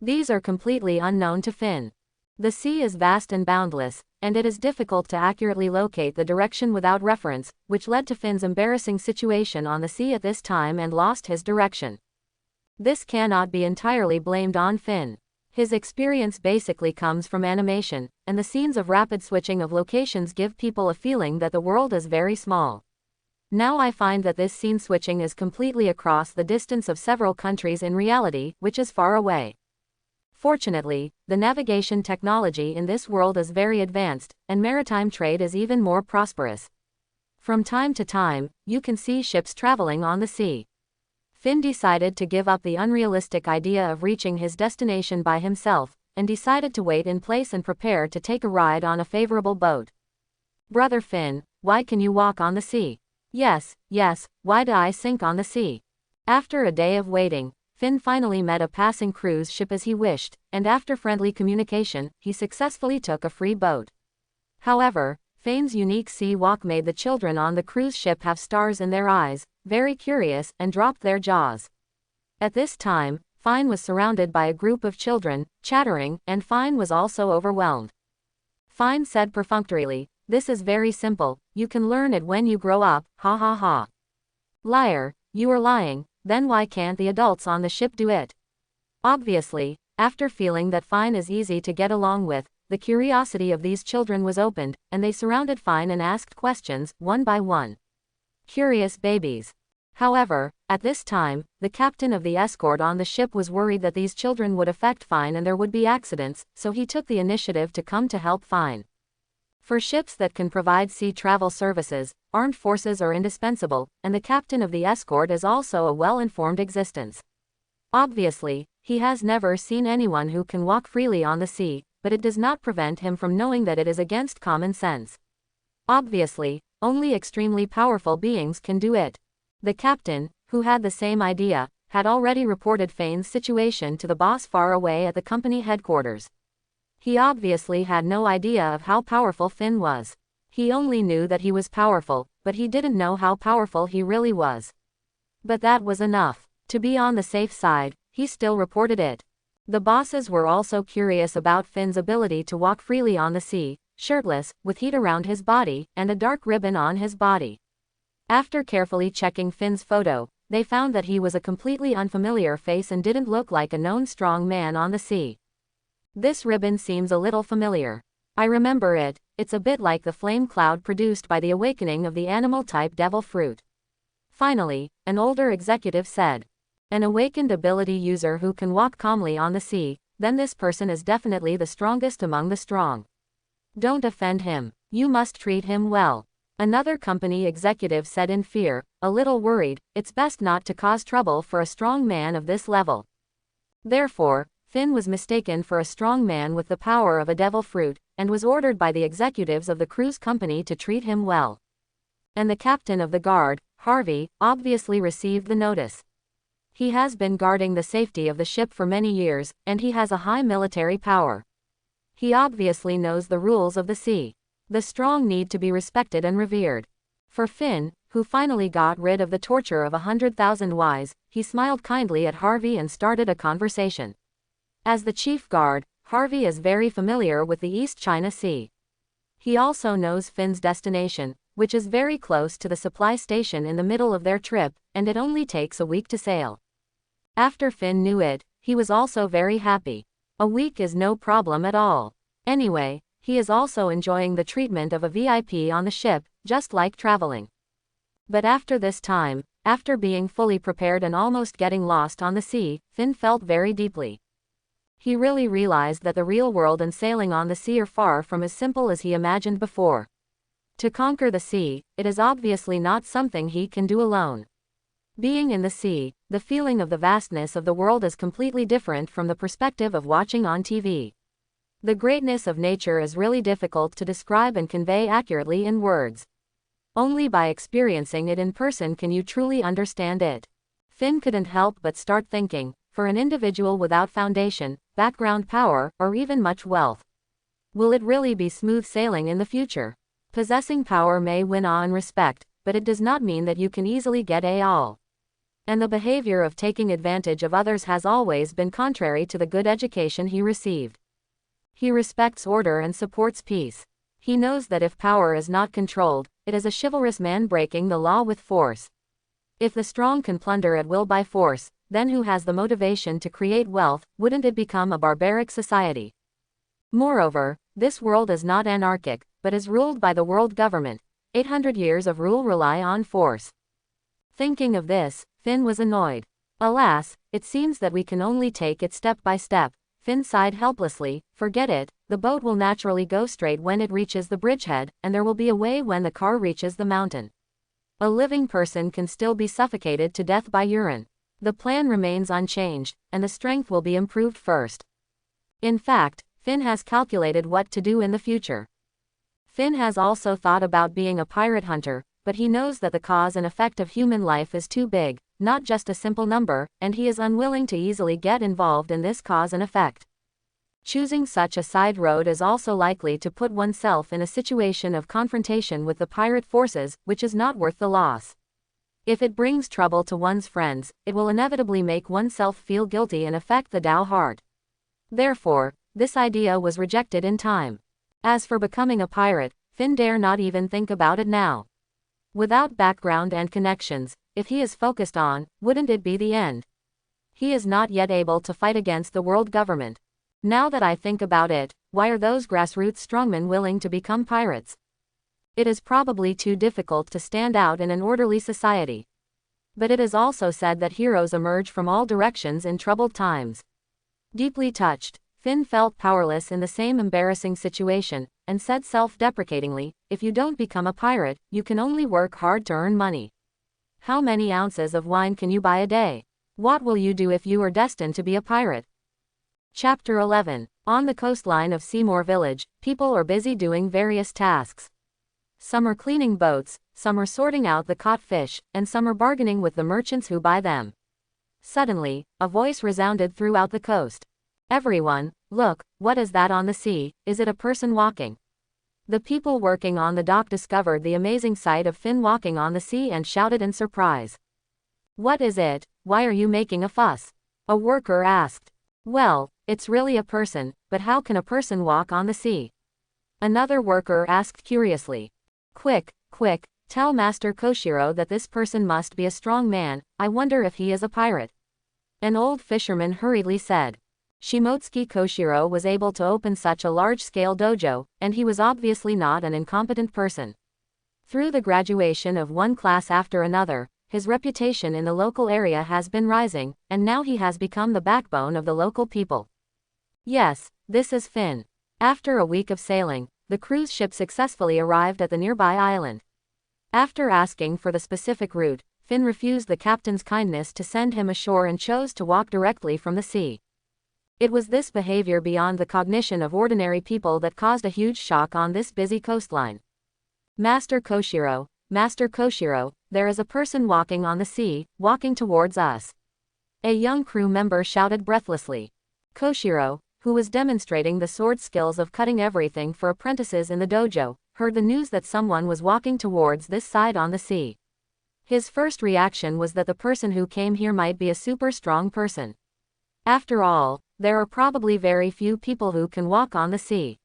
These are completely unknown to Finn. The sea is vast and boundless, and it is difficult to accurately locate the direction without reference, which led to Finn's embarrassing situation on the sea at this time and lost his direction. This cannot be entirely blamed on Finn. His experience basically comes from animation, and the scenes of rapid switching of locations give people a feeling that the world is very small. Now I find that this scene switching is completely across the distance of several countries in reality, which is far away. Fortunately, the navigation technology in this world is very advanced, and maritime trade is even more prosperous. From time to time, you can see ships traveling on the sea. Finn decided to give up the unrealistic idea of reaching his destination by himself, and decided to wait in place and prepare to take a ride on a favorable boat. Brother Finn, why can you walk on the sea? Yes, why do I sink on the sea? After a day of waiting, Finn finally met a passing cruise ship as he wished, and after friendly communication, he successfully took a free boat. However, Finn's unique sea walk made the children on the cruise ship have stars in their eyes, very curious, and dropped their jaws. At this time, Finn was surrounded by a group of children, chattering, and Finn was also overwhelmed. Finn said perfunctorily, "This is very simple, you can learn it when you grow up, ha ha ha." Liar, you are lying, then why can't the adults on the ship do it? Obviously, after feeling that Finn is easy to get along with, the curiosity of these children was opened, and they surrounded Finn and asked questions, one by one. Curious babies. However, at this time, the captain of the escort on the ship was worried that these children would affect Finn and there would be accidents, so he took the initiative to come to help Finn. For ships that can provide sea travel services, armed forces are indispensable, and the captain of the escort is also a well-informed existence. Obviously, he has never seen anyone who can walk freely on the sea, but it does not prevent him from knowing that it is against common sense. Obviously, only extremely powerful beings can do it. The captain, who had the same idea, had already reported Finn's situation to the boss far away at the company headquarters. He obviously had no idea of how powerful Finn was. He only knew that he was powerful, but he didn't know how powerful he really was. But that was enough. To be on the safe side, he still reported it. The bosses were also curious about Finn's ability to walk freely on the sea, shirtless, with heat around his body, and a dark ribbon on his body. After carefully checking Finn's photo, they found that he was a completely unfamiliar face and didn't look like a known strong man on the sea. This ribbon seems a little familiar. I remember it, it's a bit like the flame cloud produced by the awakening of the animal-type devil fruit. Finally, an older executive said, "An awakened ability user who can walk calmly on the sea, then this person is definitely the strongest among the strong. Don't offend him, you must treat him well." Another company executive said in fear, a little worried, "It's best not to cause trouble for a strong man of this level." Therefore, Finn was mistaken for a strong man with the power of a devil fruit, and was ordered by the executives of the cruise company to treat him well. And the captain of the guard, Harvey, obviously received the notice. He has been guarding the safety of the ship for many years, and he has a high military power. He obviously knows the rules of the sea. The strong need to be respected and revered. For Finn, who finally got rid of the torture of 100,000 whys, he smiled kindly at Harvey and started a conversation. As the chief guard, Harvey is very familiar with the East China Sea. He also knows Finn's destination, which is very close to the supply station in the middle of their trip, and it only takes a week to sail. After Finn knew it, he was also very happy. A week is no problem at all. Anyway, he is also enjoying the treatment of a VIP on the ship, just like traveling. But after this time, after being fully prepared and almost getting lost on the sea, Finn felt very deeply. He really realized that the real world and sailing on the sea are far from as simple as he imagined before. To conquer the sea, it is obviously not something he can do alone. Being in the sea, the feeling of the vastness of the world is completely different from the perspective of watching on TV. The greatness of nature is really difficult to describe and convey accurately in words. Only by experiencing it in person can you truly understand it. Finn couldn't help but start thinking, for an individual without foundation, background power, or even much wealth, will it really be smooth sailing in the future? Possessing power may win awe and respect, but it does not mean that you can easily get all. And the behavior of taking advantage of others has always been contrary to the good education he received. He respects order and supports peace. He knows that if power is not controlled, it is a chivalrous man breaking the law with force. If the strong can plunder at will by force, then who has the motivation to create wealth? Wouldn't it become a barbaric society? Moreover, this world is not anarchic, but is ruled by the world government. 800 years of rule rely on force. Thinking of this, Finn was annoyed. Alas, it seems that we can only take it step by step. Finn sighed helplessly. Forget it, the boat will naturally go straight when it reaches the bridgehead, and there will be a way when the car reaches the mountain. A living person can still be suffocated to death by urine. The plan remains unchanged, and the strength will be improved first. In fact, Finn has calculated what to do in the future. Finn has also thought about being a pirate hunter, but he knows that the cause and effect of human life is too big, not just a simple number, and he is unwilling to easily get involved in this cause and effect. Choosing such a side road is also likely to put oneself in a situation of confrontation with the pirate forces, which is not worth the loss. If it brings trouble to one's friends, it will inevitably make oneself feel guilty and affect the Tao heart. Therefore, this idea was rejected in time. As for becoming a pirate, Finn dare not even think about it now. Without background and connections, if he is focused on, wouldn't it be the end? He is not yet able to fight against the world government. Now that I think about it, why are those grassroots strongmen willing to become pirates? It is probably too difficult to stand out in an orderly society. But it is also said that heroes emerge from all directions in troubled times. Deeply touched, Finn felt powerless in the same embarrassing situation, and said self-deprecatingly, if you don't become a pirate, you can only work hard to earn money. How many ounces of wine can you buy a day? What will you do if you are destined to be a pirate? Chapter 11. On the coastline of Seymour Village, people are busy doing various tasks. Some are cleaning boats, some are sorting out the caught fish, and some are bargaining with the merchants who buy them. Suddenly, a voice resounded throughout the coast. Everyone, look, what is that on the sea? Is it a person walking? The people working on the dock discovered the amazing sight of Finn walking on the sea and shouted in surprise. What is it? Why are you making a fuss? A worker asked. Well, it's really a person, but how can a person walk on the sea? Another worker asked curiously. Quick, quick, tell Master Koshiro that this person must be a strong man. I wonder if he is a pirate. An old fisherman hurriedly said. Shimotsuki Koshiro was able to open such a large-scale dojo, and he was obviously not an incompetent person. Through the graduation of one class after another, his reputation in the local area has been rising, and now he has become the backbone of the local people. Yes, this is Finn. After a week of sailing, the cruise ship successfully arrived at the nearby island. After asking for the specific route, Finn refused the captain's kindness to send him ashore and chose to walk directly from the sea. It was this behavior beyond the cognition of ordinary people that caused a huge shock on this busy coastline. Master Koshiro, there is a person walking on the sea, walking towards us. A young crew member shouted breathlessly. Koshiro, who was demonstrating the sword skills of cutting everything for apprentices in the dojo, heard the news that someone was walking towards this side on the sea. His first reaction was that the person who came here might be a super strong person. After all, there are probably very few people who can walk on the sea.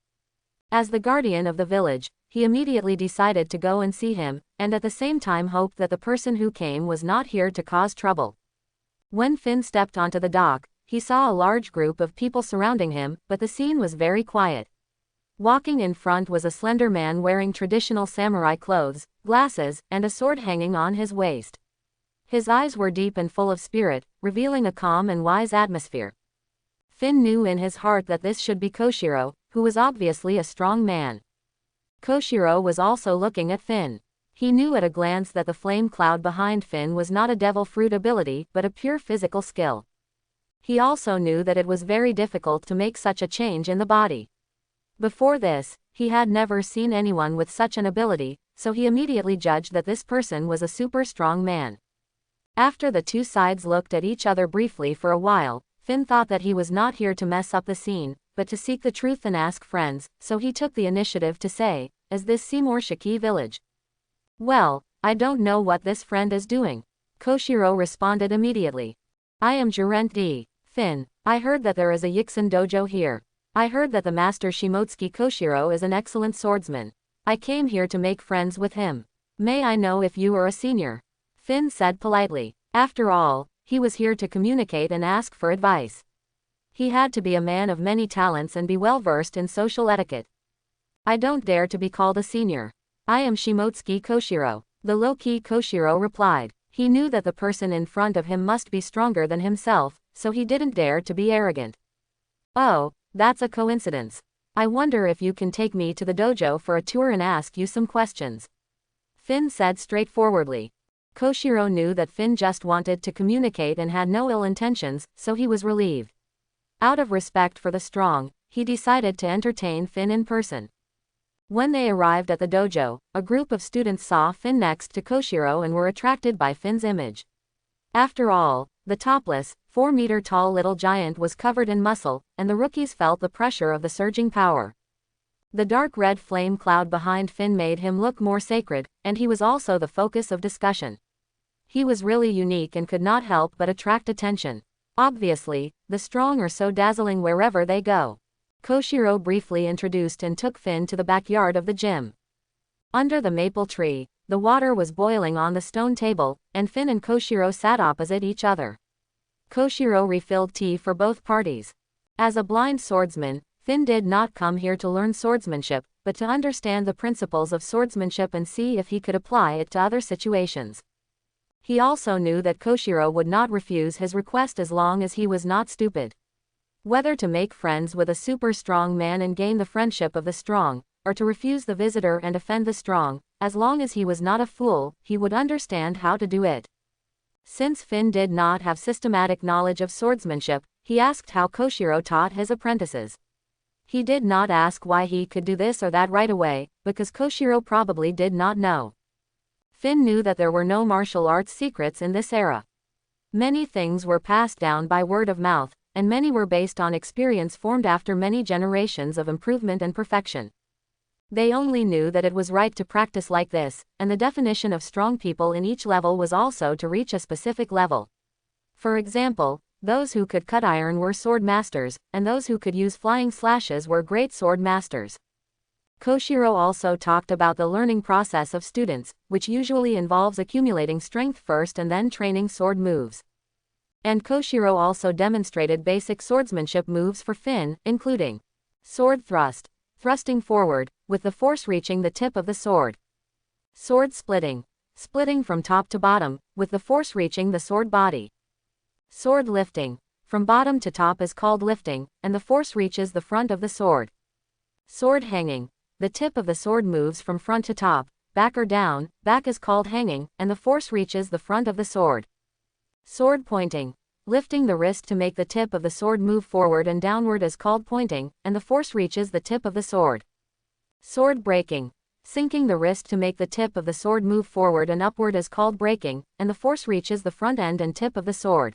As the guardian of the village, he immediately decided to go and see him, and at the same time hoped that the person who came was not here to cause trouble. When Finn stepped onto the dock, he saw a large group of people surrounding him, but the scene was very quiet. Walking in front was a slender man wearing traditional samurai clothes, glasses, and a sword hanging on his waist. His eyes were deep and full of spirit, revealing a calm and wise atmosphere. Finn knew in his heart that this should be Koshiro, who was obviously a strong man. Koshiro was also looking at Finn. He knew at a glance that the flame cloud behind Finn was not a devil fruit ability but a pure physical skill. He also knew that it was very difficult to make such a change in the body. Before this, he had never seen anyone with such an ability, so he immediately judged that this person was a super strong man. After the two sides looked at each other briefly for a while, Finn thought that he was not here to mess up the scene, but to seek the truth and ask friends, so he took the initiative to say, "Is this Seymour Shiki village?" "Well, I don't know what this friend is doing." Koshiro responded immediately. "I am Jurent D. Finn. I heard that there is a Yixin dojo here. I heard that the master Shimotsuki Koshiro is an excellent swordsman. I came here to make friends with him. May I know if you are a senior?" Finn said politely. After all, he was here to communicate and ask for advice. He had to be a man of many talents and be well versed in social etiquette. "I don't dare to be called a senior. I am Shimotsuki Koshiro," the low-key Koshiro replied. He knew that the person in front of him must be stronger than himself, so he didn't dare to be arrogant. "Oh, that's a coincidence. I wonder if you can take me to the dojo for a tour and ask you some questions," Finn said straightforwardly. Koshiro knew that Finn just wanted to communicate and had no ill intentions, so he was relieved. Out of respect for the strong, he decided to entertain Finn in person. When they arrived at the dojo, a group of students saw Finn next to Koshiro and were attracted by Finn's image. After all, the topless, 4-meter-tall little giant was covered in muscle, and the rookies felt the pressure of the surging power. The dark red flame cloud behind Finn made him look more sacred, and he was also the focus of discussion. He was really unique and could not help but attract attention. Obviously, the strong are so dazzling wherever they go. Koshiro briefly introduced and took Finn to the backyard of the gym. Under the maple tree, the water was boiling on the stone table, and Finn and Koshiro sat opposite each other. Koshiro refilled tea for both parties. As a blind swordsman, Finn did not come here to learn swordsmanship, but to understand the principles of swordsmanship and see if he could apply it to other situations. He also knew that Koshiro would not refuse his request as long as he was not stupid. Whether to make friends with a super strong man and gain the friendship of the strong, or to refuse the visitor and offend the strong, as long as he was not a fool, he would understand how to do it. Since Finn did not have systematic knowledge of swordsmanship, he asked how Koshiro taught his apprentices. He did not ask why he could do this or that right away, because Koshiro probably did not know. Finn knew that there were no martial arts secrets in this era. Many things were passed down by word of mouth, and many were based on experience formed after many generations of improvement and perfection. They only knew that it was right to practice like this, and the definition of strong people in each level was also to reach a specific level. For example, those who could cut iron were sword masters, and those who could use flying slashes were great sword masters. Koshiro also talked about the learning process of students, which usually involves accumulating strength first and then training sword moves. And Koshiro also demonstrated basic swordsmanship moves for Finn, including sword thrust, thrusting forward, with the force reaching the tip of the sword. Sword splitting, splitting from top to bottom, with the force reaching the sword body. Sword lifting, from bottom to top is called lifting, and the force reaches the front of the sword. Sword hanging, the tip of the sword moves from front to top, back or down, back is called hanging, and the force reaches the front of the sword. Sword pointing, lifting the wrist to make the tip of the sword move forward and downward is called pointing, and the force reaches the tip of the sword. Sword breaking, sinking the wrist to make the tip of the sword move forward and upward is called breaking, and the force reaches the front end and tip of the sword.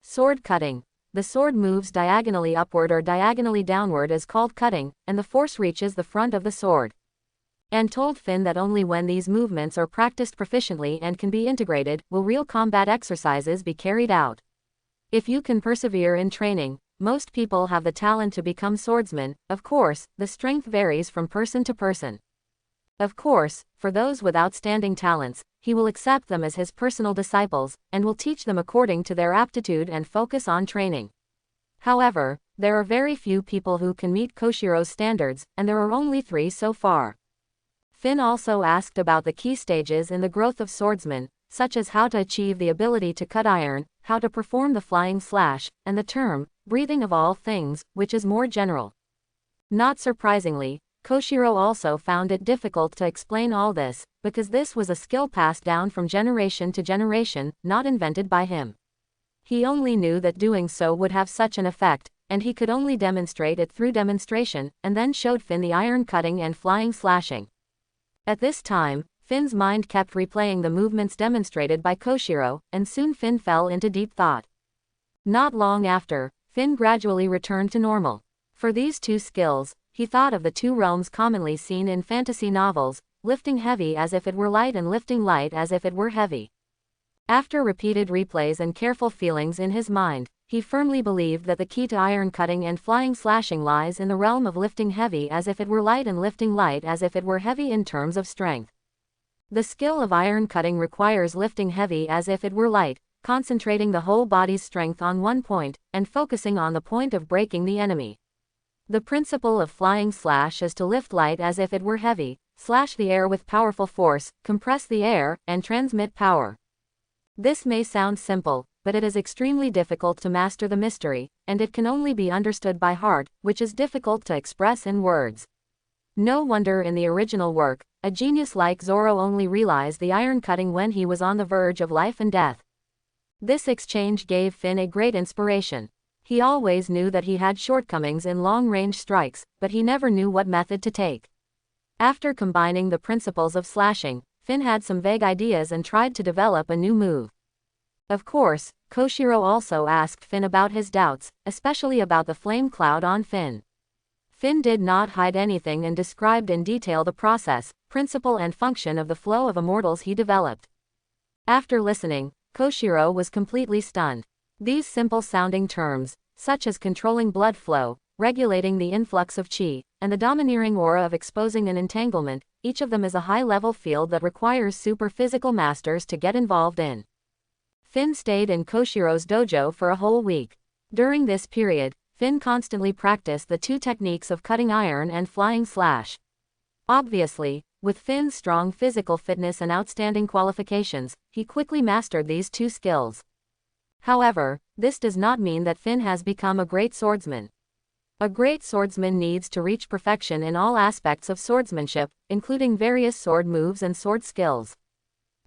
Sword cutting, the sword moves diagonally upward or diagonally downward is called cutting, and the force reaches the front of the sword. And told Finn that only when these movements are practiced proficiently and can be integrated, will real combat exercises be carried out. If you can persevere in training, most people have the talent to become swordsmen. Of course, the strength varies from person to person. Of course, for those with outstanding talents, he will accept them as his personal disciples, and will teach them according to their aptitude and focus on training. However, there are very few people who can meet Koshiro's standards, and there are only 3 so far. Finn also asked about the key stages in the growth of swordsmen, such as how to achieve the ability to cut iron, how to perform the flying slash, and the term, breathing of all things, which is more general. Not surprisingly, Koshiro also found it difficult to explain all this, because this was a skill passed down from generation to generation, not invented by him. He only knew that doing so would have such an effect, and he could only demonstrate it through demonstration, and then showed Finn the iron cutting and flying slashing. At this time, Finn's mind kept replaying the movements demonstrated by Koshiro, and soon Finn fell into deep thought. Not long after, Finn gradually returned to normal. For these 2 skills, he thought of the 2 realms commonly seen in fantasy novels, lifting heavy as if it were light and lifting light as if it were heavy. After repeated replays and careful feelings in his mind, he firmly believed that the key to iron cutting and flying slashing lies in the realm of lifting heavy as if it were light and lifting light as if it were heavy in terms of strength. The skill of iron cutting requires lifting heavy as if it were light, concentrating the whole body's strength on one point, and focusing on the point of breaking the enemy. The principle of flying slash is to lift light as if it were heavy, slash the air with powerful force, compress the air, and transmit power. This may sound simple, but it is extremely difficult to master the mystery, and it can only be understood by heart, which is difficult to express in words. No wonder in the original work, a genius like Zoro only realized the iron cutting when he was on the verge of life and death. This exchange gave Finn a great inspiration. He always knew that he had shortcomings in long-range strikes, but he never knew what method to take. After combining the principles of slashing, Finn had some vague ideas and tried to develop a new move. Of course, Koshiro also asked Finn about his doubts, especially about the flame cloud on Finn. Finn did not hide anything and described in detail the process, principle and function of the flow of immortals he developed. After listening, Koshiro was completely stunned. These simple-sounding terms, such as controlling blood flow, regulating the influx of chi, and the domineering aura of exposing an entanglement, each of them is a high-level field that requires super-physical masters to get involved in. Finn stayed in Koshiro's dojo for a whole week. During this period, Finn constantly practiced the 2 techniques of cutting iron and flying slash. Obviously, with Finn's strong physical fitness and outstanding qualifications, he quickly mastered these 2 skills. However, this does not mean that Finn has become a great swordsman. A great swordsman needs to reach perfection in all aspects of swordsmanship, including various sword moves and sword skills.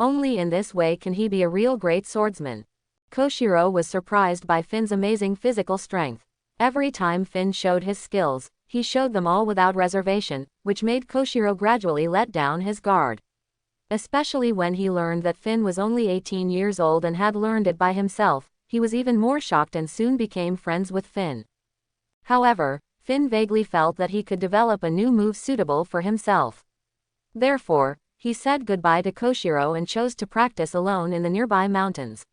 Only in this way can he be a real great swordsman. Koshiro was surprised by Finn's amazing physical strength. Every time Finn showed his skills, he showed them all without reservation, which made Koshiro gradually let down his guard. Especially when he learned that Finn was only 18 years old and had learned it by himself, he was even more shocked and soon became friends with Finn. However, Finn vaguely felt that he could develop a new move suitable for himself. Therefore, he said goodbye to Koshiro and chose to practice alone in the nearby mountains.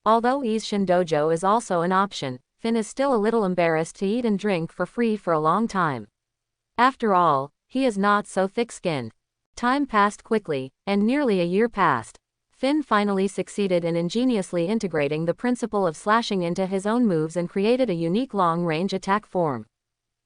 Although Isshin Dojo is also an option, Finn is still a little embarrassed to eat and drink for free for a long time. After all, he is not so thick-skinned. Time passed quickly, and nearly a year passed. Finn finally succeeded in ingeniously integrating the principle of slashing into his own moves and created a unique long-range attack form.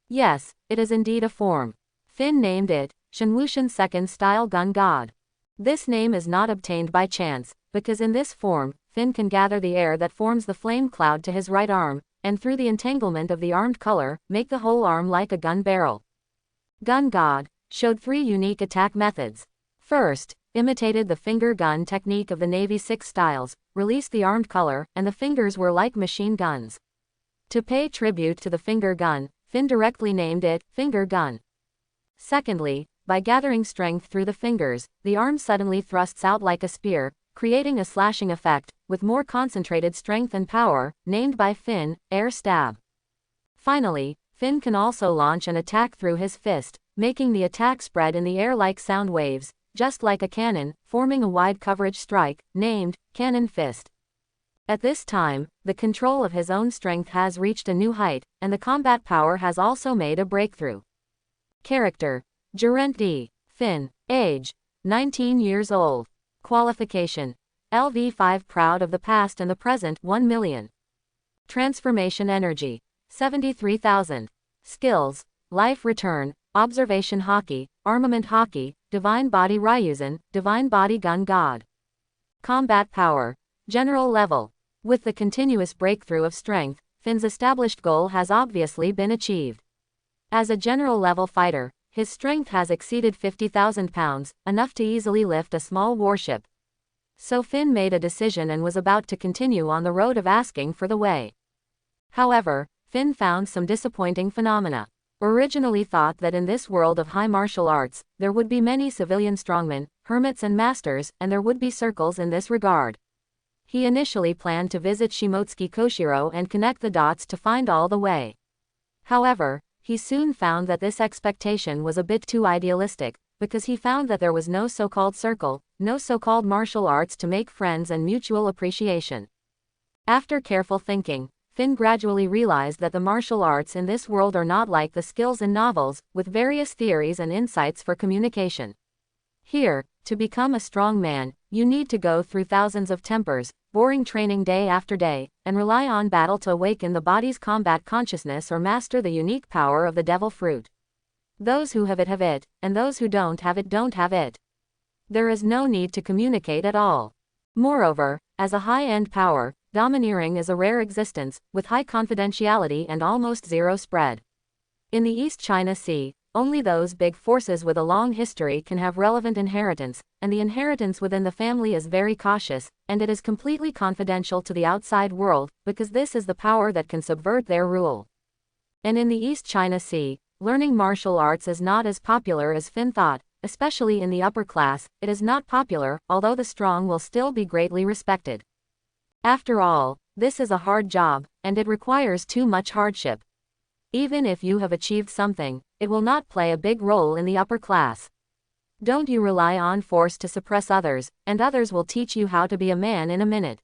Yes, it is indeed a form. Finn named it Shinwushin Second Style Gun God. This name is not obtained by chance, because in this form, Finn can gather the air that forms the flame cloud to his right arm, and through the entanglement of the armed color, make the whole arm like a gun barrel. Gun God showed 3 unique attack methods. First, imitated the finger gun technique of the Navy 6 styles, released the armed color, and the fingers were like machine guns. To pay tribute to the finger gun, Finn directly named it Finger Gun. Secondly, by gathering strength through the fingers, the arm suddenly thrusts out like a spear, creating a slashing effect, with more concentrated strength and power, named by Finn, air stab. Finally, Finn can also launch an attack through his fist, making the attack spread in the air like sound waves, just like a cannon, forming a wide coverage strike, named Cannon Fist. At this time, the control of his own strength has reached a new height, and the combat power has also made a breakthrough. Character: Geraint D. Finn. Age: 19 years old. Qualification: LV5. Proud of the past and the present, 1 million. Transformation energy: 73,000. Skills: Life Return, Observation Hockey, Armament Hockey, Divine Body Ryuzen, Divine Body Gun God. Combat Power: General Level. With the continuous breakthrough of strength, Finn's established goal has obviously been achieved. As a general level fighter, his strength has exceeded 50,000 pounds, enough to easily lift a small warship. So Finn made a decision and was about to continue on the road of asking for the way. However, Finn found some disappointing phenomena. Originally thought that in this world of high martial arts, there would be many civilian strongmen, hermits and masters, and there would be circles in this regard. He initially planned to visit Shimotsuki Koshiro and connect the dots to find all the way. However, he soon found that this expectation was a bit too idealistic, because he found that there was no so-called circle, no so-called martial arts to make friends and mutual appreciation. After careful thinking, Finn gradually realized that the martial arts in this world are not like the skills in novels, with various theories and insights for communication. Here, to become a strong man, you need to go through thousands of tempers, boring training day after day, and rely on battle to awaken the body's combat consciousness or master the unique power of the devil fruit. Those who have it, and those who don't have it don't have it. There is no need to communicate at all. Moreover, as a high-end power, domineering is a rare existence, with high confidentiality and almost zero spread. In the East China Sea, only those big forces with a long history can have relevant inheritance, and the inheritance within the family is very cautious, and it is completely confidential to the outside world, because this is the power that can subvert their rule. And in the East China Sea, learning martial arts is not as popular as Finn thought, especially in the upper class. It is not popular, although the strong will still be greatly respected. After all, this is a hard job, and it requires too much hardship. Even if you have achieved something, it will not play a big role in the upper class. Don't you rely on force to suppress others, and others will teach you how to be a man in a minute.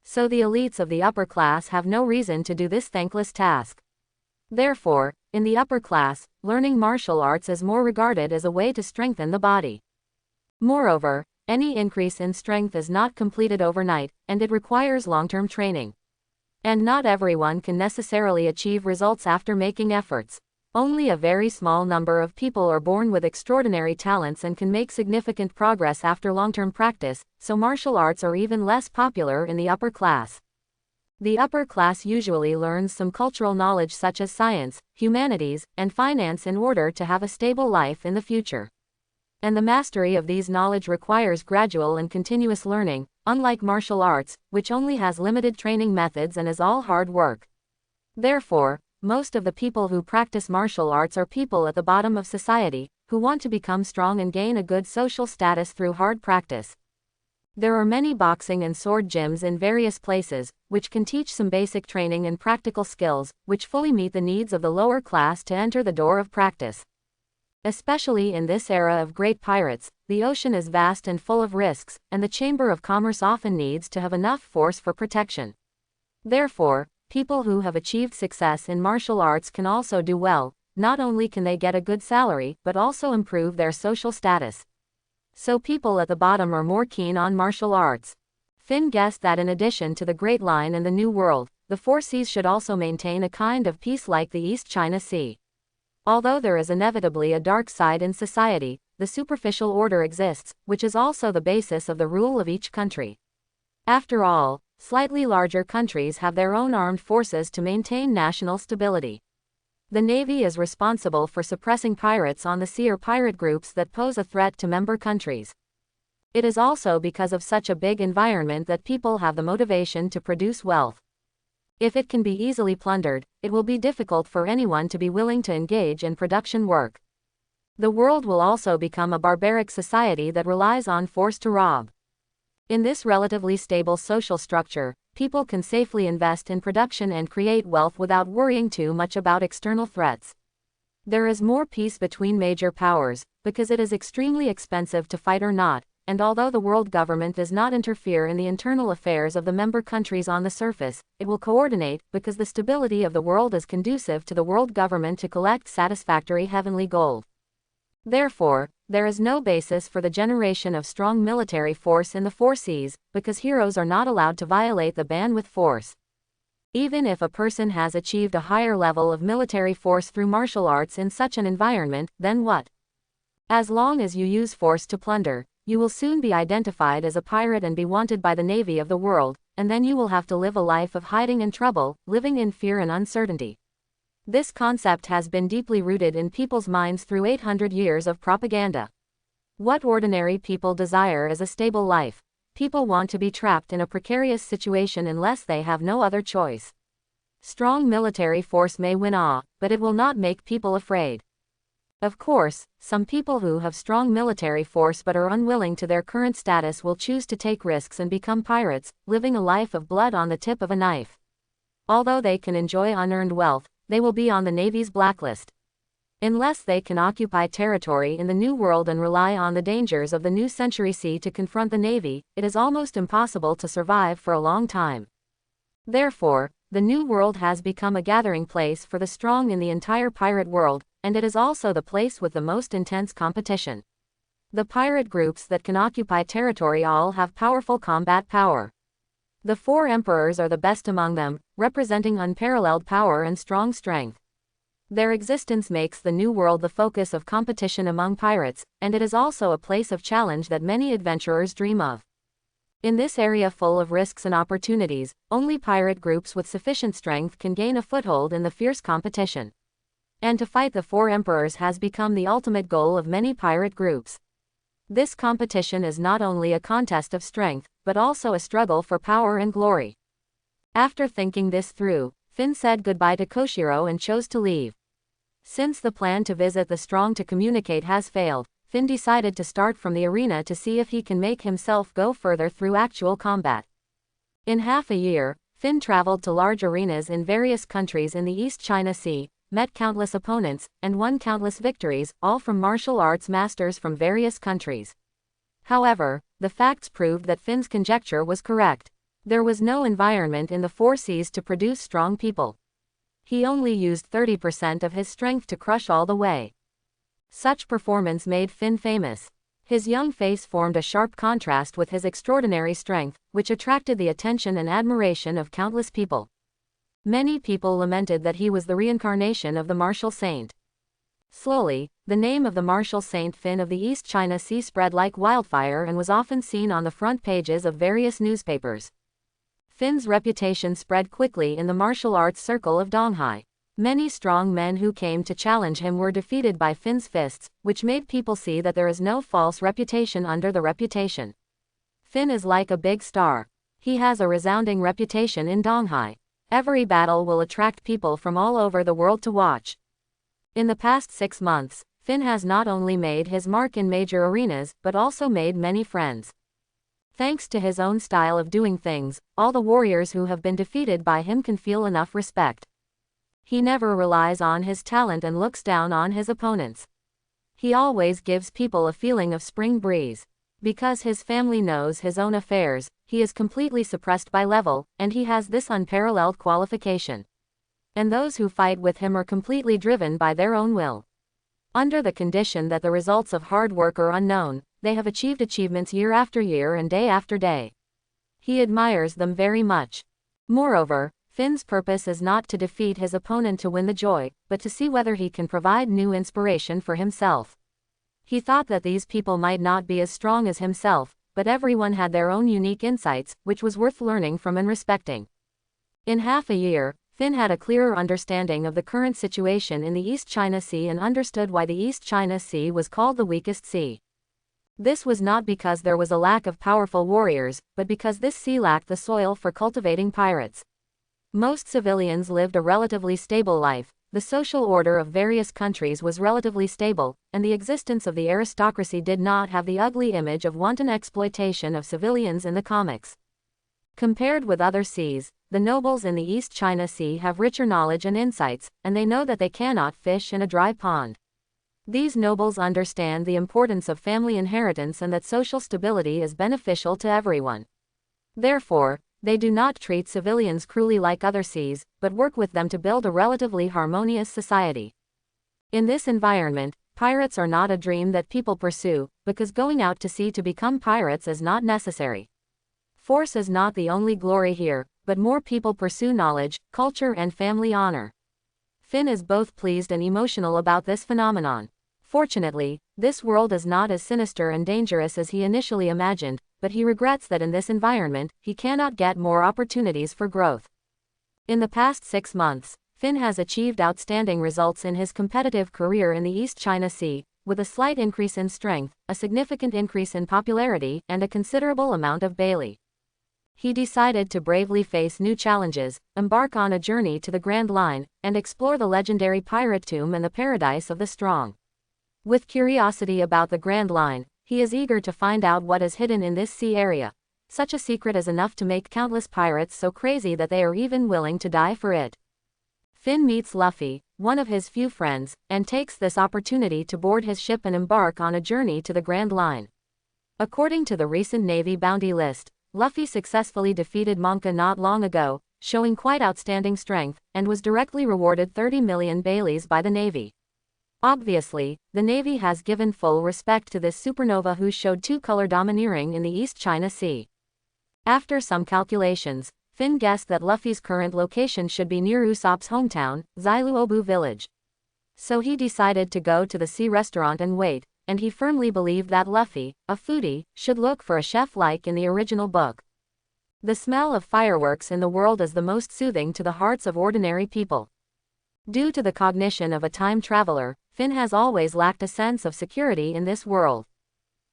So the elites of the upper class have no reason to do this thankless task. Therefore, in the upper class, learning martial arts is more regarded as a way to strengthen the body. Moreover, any increase in strength is not completed overnight, and it requires long-term training. And not everyone can necessarily achieve results after making efforts. Only a very small number of people are born with extraordinary talents and can make significant progress after long-term practice, so martial arts are even less popular in the upper class. The upper class usually learns some cultural knowledge such as science, humanities, and finance in order to have a stable life in the future. And the mastery of these knowledge requires gradual and continuous learning, unlike martial arts, which only has limited training methods and is all hard work. Therefore, most of the people who practice martial arts are people at the bottom of society, who want to become strong and gain a good social status through hard practice. There are many boxing and sword gyms in various places, which can teach some basic training and practical skills, which fully meet the needs of the lower class to enter the door of practice. Especially in this era of great pirates, the ocean is vast and full of risks, and the Chamber of Commerce often needs to have enough force for protection. Therefore, people who have achieved success in martial arts can also do well. Not only can they get a good salary, but also improve their social status. So people at the bottom are more keen on martial arts. Finn guessed that in addition to the Great Line and the New World, the Four Seas should also maintain a kind of peace like the East China Sea. Although there is inevitably a dark side in society, the superficial order exists, which is also the basis of the rule of each country. After all, slightly larger countries have their own armed forces to maintain national stability. The Navy is responsible for suppressing pirates on the sea or pirate groups that pose a threat to member countries. It is also because of such a big environment that people have the motivation to produce wealth. If it can be easily plundered, it will be difficult for anyone to be willing to engage in production work. The world will also become a barbaric society that relies on force to rob. In this relatively stable social structure, people can safely invest in production and create wealth without worrying too much about external threats. There is more peace between major powers, because it is extremely expensive to fight or not, and although the world government does not interfere in the internal affairs of the member countries on the surface, it will coordinate, because the stability of the world is conducive to the world government to collect satisfactory heavenly gold. Therefore, there is no basis for the generation of strong military force in the four seas, because heroes are not allowed to violate the ban with force. Even if a person has achieved a higher level of military force through martial arts in such an environment, then what? As long as you use force to plunder, you will soon be identified as a pirate and be wanted by the navy of the world, and then you will have to live a life of hiding and trouble, living in fear and uncertainty. This concept has been deeply rooted in people's minds through 800 years of propaganda. What ordinary people desire is a stable life. People want to be trapped in a precarious situation unless they have no other choice. Strong military force may win awe, but it will not make people afraid. Of course, some people who have strong military force but are unwilling to their current status will choose to take risks and become pirates, living a life of blood on the tip of a knife. Although they can enjoy unearned wealth, they will be on the Navy's blacklist. Unless they can occupy territory in the New World and rely on the dangers of the New Century Sea to confront the Navy, it is almost impossible to survive for a long time. Therefore, the New World has become a gathering place for the strong in the entire pirate world, and it is also the place with the most intense competition. The pirate groups that can occupy territory all have powerful combat power. The four emperors are the best among them, representing unparalleled power and strong strength. Their existence makes the New World the focus of competition among pirates, and it is also a place of challenge that many adventurers dream of. In this area full of risks and opportunities, only pirate groups with sufficient strength can gain a foothold in the fierce competition. And to fight the four emperors has become the ultimate goal of many pirate groups. This competition is not only a contest of strength, but also a struggle for power and glory. After thinking this through, Finn said goodbye to Koshiro and chose to leave. Since the plan to visit the strong to communicate has failed, Finn decided to start from the arena to see if he can make himself go further through actual combat. In half a year, Finn traveled to large arenas in various countries in the East China Sea, met countless opponents, and won countless victories, all from martial arts masters from various countries. However, the facts proved that Finn's conjecture was correct. There was no environment in the four seas to produce strong people. He only used 30% of his strength to crush all the way. Such performance made Finn famous. His young face formed a sharp contrast with his extraordinary strength, which attracted the attention and admiration of countless people. Many people lamented that he was the reincarnation of the martial saint. Slowly, the name of the martial saint Finn of the East China Sea spread like wildfire and was often seen on the front pages of various newspapers. Finn's reputation spread quickly in the martial arts circle of Donghai. Many strong men who came to challenge him were defeated by Finn's fists, which made people see that there is no false reputation under the reputation. Finn is like a big star. He has a resounding reputation in Donghai. Every battle will attract people from all over the world to watch. In the past 6 months, Finn has not only made his mark in major arenas, but also made many friends. Thanks to his own style of doing things, all the warriors who have been defeated by him can feel enough respect. He never relies on his talent and looks down on his opponents. He always gives people a feeling of spring breeze. Because his family knows his own affairs, he is completely suppressed by level, and he has this unparalleled qualification. And those who fight with him are completely driven by their own will. Under the condition that the results of hard work are unknown, they have achieved achievements year after year and day after day. He admires them very much. Moreover, Finn's purpose is not to defeat his opponent to win the joy, but to see whether he can provide new inspiration for himself. He thought that these people might not be as strong as himself, but everyone had their own unique insights, which was worth learning from and respecting. In half a year, Finn had a clearer understanding of the current situation in the East China Sea and understood why the East China Sea was called the weakest sea. This was not because there was a lack of powerful warriors, but because this sea lacked the soil for cultivating pirates. Most civilians lived a relatively stable life, the social order of various countries was relatively stable, and the existence of the aristocracy did not have the ugly image of wanton exploitation of civilians in the comics. Compared with other seas, the nobles in the East China Sea have richer knowledge and insights, and they know that they cannot fish in a dry pond. These nobles understand the importance of family inheritance and that social stability is beneficial to everyone. Therefore, they do not treat civilians cruelly like other seas, but work with them to build a relatively harmonious society. In this environment, pirates are not a dream that people pursue, because going out to sea to become pirates is not necessary. Force is not the only glory here, but more people pursue knowledge, culture and family honor. Finn is both pleased and emotional about this phenomenon. Fortunately, this world is not as sinister and dangerous as he initially imagined, but he regrets that in this environment, he cannot get more opportunities for growth. In the past 6 months, Finn has achieved outstanding results in his competitive career in the East China Sea, with a slight increase in strength, a significant increase in popularity, and a considerable amount of Bailey. He decided to bravely face new challenges, embark on a journey to the Grand Line, and explore the legendary pirate tomb and the paradise of the strong. With curiosity about the Grand Line, he is eager to find out what is hidden in this sea area. Such a secret is enough to make countless pirates so crazy that they are even willing to die for it. Finn meets Luffy, one of his few friends, and takes this opportunity to board his ship and embark on a journey to the Grand Line. According to the recent Navy bounty list, Luffy successfully defeated Monka not long ago, showing quite outstanding strength, and was directly rewarded 30 million Baileys by the Navy. Obviously, the Navy has given full respect to this supernova who showed two-color domineering in the East China Sea. After some calculations, Finn guessed that Luffy's current location should be near Usopp's hometown, Zailuobu village. So he decided to go to the sea restaurant and wait, and he firmly believed that Luffy, a foodie, should look for a chef like in the original book. The smell of fireworks in the world is the most soothing to the hearts of ordinary people. Due to the cognition of a time traveler, Finn has always lacked a sense of security in this world.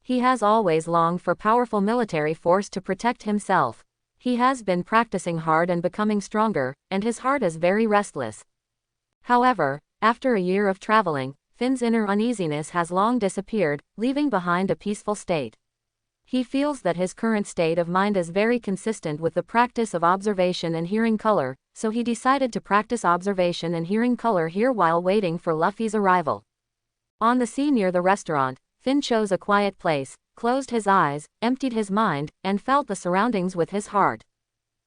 He has always longed for powerful military force to protect himself. He has been practicing hard and becoming stronger, and his heart is very restless. However, after a year of traveling, Finn's inner uneasiness has long disappeared, leaving behind a peaceful state. He feels that his current state of mind is very consistent with the practice of observation and hearing color, so he decided to practice observation and hearing color here while waiting for Luffy's arrival. On the sea near the restaurant, Finn chose a quiet place, closed his eyes, emptied his mind, and felt the surroundings with his heart.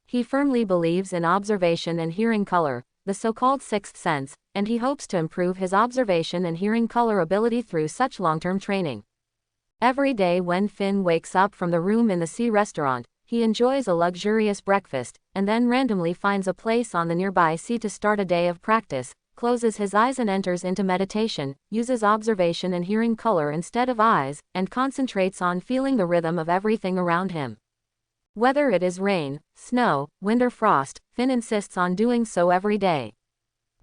He firmly believes in observation and hearing color, the so-called sixth sense, and he hopes to improve his observation and hearing color ability through such long-term training. Every day when Finn wakes up from the room in the sea restaurant, he enjoys a luxurious breakfast, and then randomly finds a place on the nearby sea to start a day of practice, closes his eyes and enters into meditation, uses observation and hearing color instead of eyes, and concentrates on feeling the rhythm of everything around him. Whether it is rain, snow, wind or frost, Finn insists on doing so every day.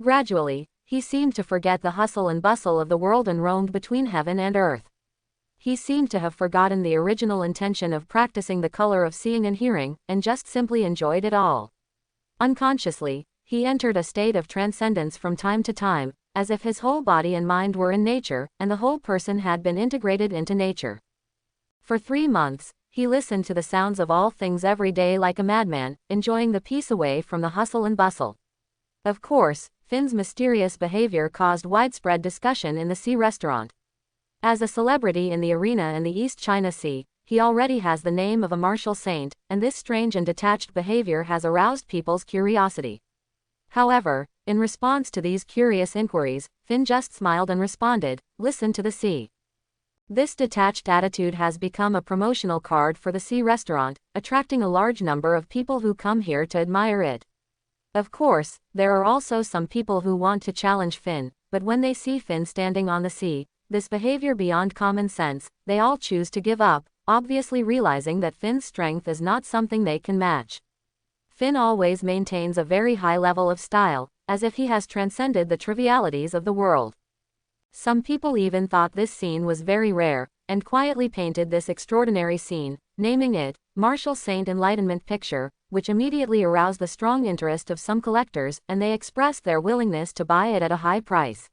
Gradually, he seemed to forget the hustle and bustle of the world and roamed between heaven and earth. He seemed to have forgotten the original intention of practicing the color of seeing and hearing, and just simply enjoyed it all. Unconsciously, he entered a state of transcendence from time to time, as if his whole body and mind were in nature, and the whole person had been integrated into nature. For 3 months, he listened to the sounds of all things every day like a madman, enjoying the peace away from the hustle and bustle. Of course, Finn's mysterious behavior caused widespread discussion in the sea restaurant. As a celebrity in the arena and the East China Sea, he already has the name of a martial saint, and this strange and detached behavior has aroused people's curiosity. However, in response to these curious inquiries, Finn just smiled and responded, "Listen to the sea." This detached attitude has become a promotional card for the sea restaurant, attracting a large number of people who come here to admire it. Of course, there are also some people who want to challenge Finn, but when they see Finn standing on the sea, this behavior beyond common sense, they all choose to give up, obviously realizing that Finn's strength is not something they can match. Finn always maintains a very high level of style, as if he has transcended the trivialities of the world. Some people even thought this scene was very rare, and quietly painted this extraordinary scene, naming it, Martial Saint Enlightenment Picture, which immediately aroused the strong interest of some collectors, and they expressed their willingness to buy it at a high price.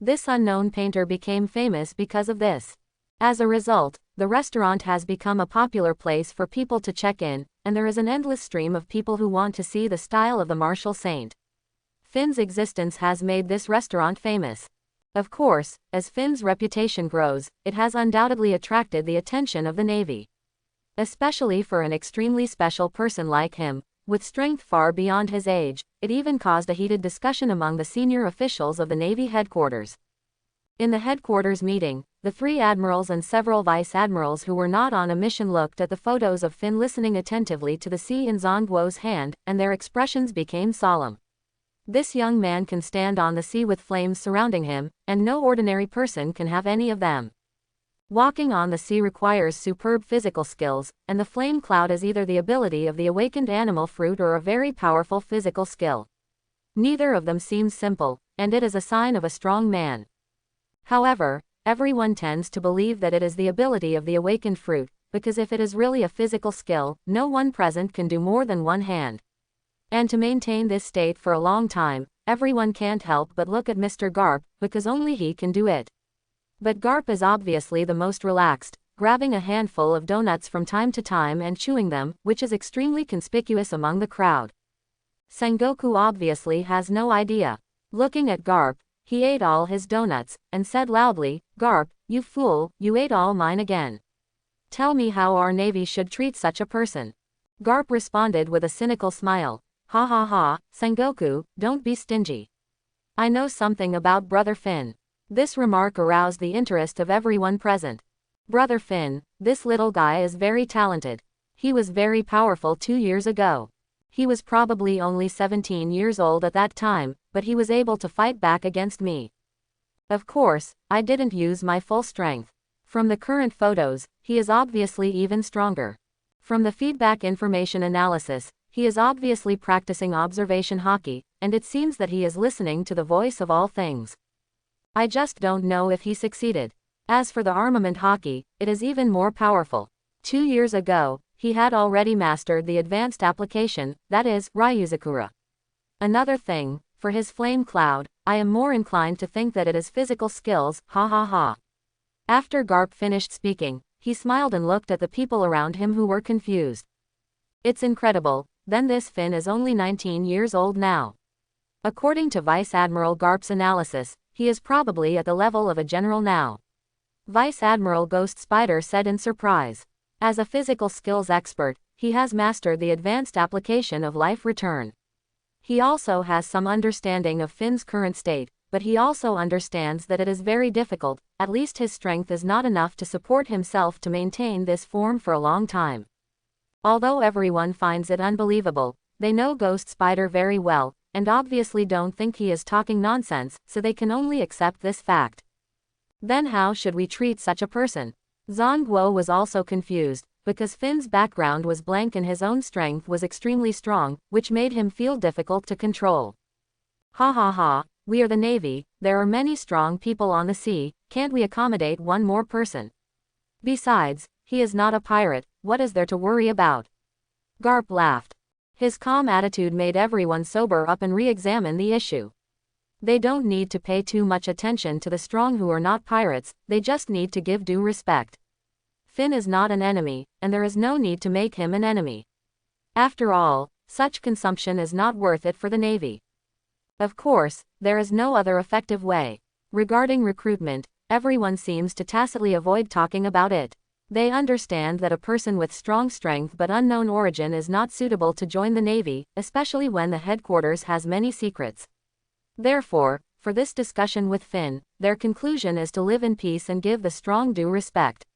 This unknown painter became famous because of this. As a result, the restaurant has become a popular place for people to check in, and there is an endless stream of people who want to see the style of the martial saint. Finn's existence has made this restaurant famous. Of course, as Finn's reputation grows, it has undoubtedly attracted the attention of the Navy. Especially for an extremely special person like him, with strength far beyond his age, it even caused a heated discussion among the senior officials of the Navy headquarters. In the headquarters meeting, the 3 admirals and several vice admirals who were not on a mission looked at the photos of Finn listening attentively to the sea in Zongguo's hand, and their expressions became solemn. This young man can stand on the sea with flames surrounding him, and no ordinary person can have any of them. Walking on the sea requires superb physical skills, and the flame cloud is either the ability of the awakened animal fruit or a very powerful physical skill. Neither of them seems simple, and it is a sign of a strong man. However, everyone tends to believe that it is the ability of the awakened fruit, because if it is really a physical skill, no one present can do more than one hand. And to maintain this state for a long time, everyone can't help but look at Mr. Garp, because only he can do it. But Garp is obviously the most relaxed, grabbing a handful of donuts from time to time and chewing them, which is extremely conspicuous among the crowd. Sengoku obviously has no idea. Looking at Garp, he ate all his donuts, and said loudly, "Garp, you fool, you ate all mine again. Tell me how our Navy should treat such a person." Garp responded with a cynical smile. "Ha ha ha, Sengoku, don't be stingy. I know something about Brother Finn." This remark aroused the interest of everyone present. Brother Finn, this little guy is very talented. He was very powerful 2 years ago. He was probably only 17 years old at that time, but he was able to fight back against me. Of course, I didn't use my full strength. From the current photos, he is obviously even stronger. From the feedback information analysis, he is obviously practicing observation hockey, and it seems that he is listening to the voice of all things. I just don't know if he succeeded. As for the armament hockey, it is even more powerful. 2 years ago, he had already mastered the advanced application, that is, Ryuzakura. Another thing, for his flame cloud, I am more inclined to think that it is physical skills, ha ha ha. After Garp finished speaking, he smiled and looked at the people around him who were confused. It's incredible, then this Finn is only 19 years old now. According to Vice Admiral Garp's analysis, he is probably at the level of a general now. Vice Admiral Ghost Spider said in surprise. As a physical skills expert, he has mastered the advanced application of life return. He also has some understanding of Finn's current state, but he also understands that it is very difficult, at least his strength is not enough to support himself to maintain this form for a long time. Although everyone finds it unbelievable, they know Ghost Spider very well, and obviously don't think he is talking nonsense, so they can only accept this fact. Then how should we treat such a person? Zongguo was also confused, because Finn's background was blank and his own strength was extremely strong, which made him feel difficult to control. Ha ha ha, we are the Navy, there are many strong people on the sea, can't we accommodate one more person? Besides, he is not a pirate, what is there to worry about? Garp laughed. His calm attitude made everyone sober up and re-examine the issue. They don't need to pay too much attention to the strong who are not pirates, they just need to give due respect. Finn is not an enemy, and there is no need to make him an enemy. After all, such consumption is not worth it for the Navy. Of course, there is no other effective way. Regarding recruitment, everyone seems to tacitly avoid talking about it. They understand that a person with strong strength but unknown origin is not suitable to join the Navy, especially when the headquarters has many secrets. Therefore, for this discussion with Finn, their conclusion is to live in peace and give the strong due respect.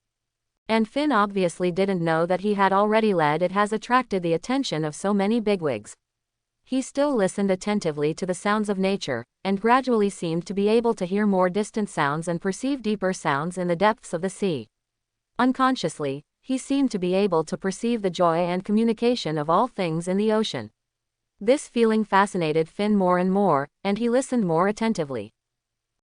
And Finn obviously didn't know that he had already led it has attracted the attention of so many bigwigs. He still listened attentively to the sounds of nature, and gradually seemed to be able to hear more distant sounds and perceive deeper sounds in the depths of the sea. Unconsciously, he seemed to be able to perceive the joy and communication of all things in the ocean. This feeling fascinated Finn more and more, and he listened more attentively.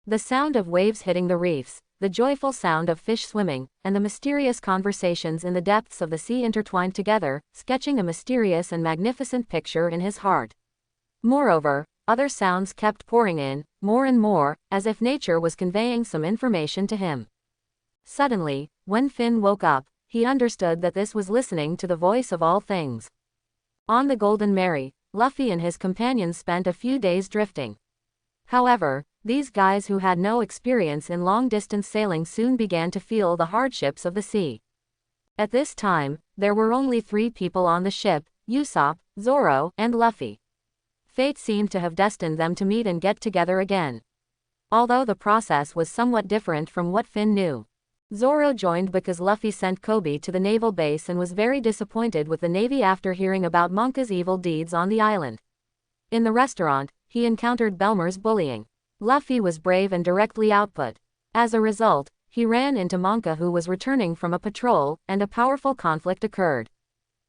The sound of waves hitting the reefs, the joyful sound of fish swimming, and the mysterious conversations in the depths of the sea intertwined together, sketching a mysterious and magnificent picture in his heart. Moreover, other sounds kept pouring in, more and more, as if nature was conveying some information to him. Suddenly, when Finn woke up, he understood that this was listening to the voice of all things. On the Golden Mary, Luffy and his companions spent a few days drifting. However, these guys who had no experience in long-distance sailing soon began to feel the hardships of the sea. At this time, there were only 3 people on the ship: Usopp, Zoro, and Luffy. Fate seemed to have destined them to meet and get together again. Although the process was somewhat different from what Finn knew. Zoro joined because Luffy sent Kobe to the naval base and was very disappointed with the Navy after hearing about Monka's evil deeds on the island. In the restaurant, he encountered Belmer's bullying. Luffy was brave and directly output. As a result, he ran into Monka, who was returning from a patrol, and a powerful conflict occurred.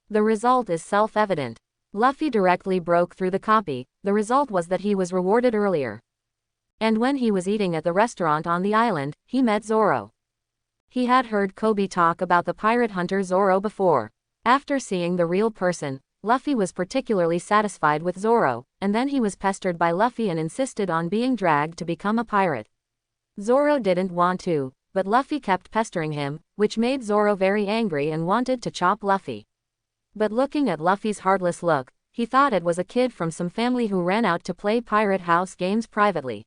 The result is self-evident. Luffy directly broke through the copy. The result was that he was rewarded earlier. And when he was eating at the restaurant on the island, he met Zoro. He had heard Kobe talk about the pirate hunter Zoro before. After seeing the real person, Luffy was particularly satisfied with Zoro, and then he was pestered by Luffy and insisted on being dragged to become a pirate. Zoro didn't want to, but Luffy kept pestering him, which made Zoro very angry and wanted to chop Luffy. But looking at Luffy's heartless look, he thought it was a kid from some family who ran out to play pirate house games privately.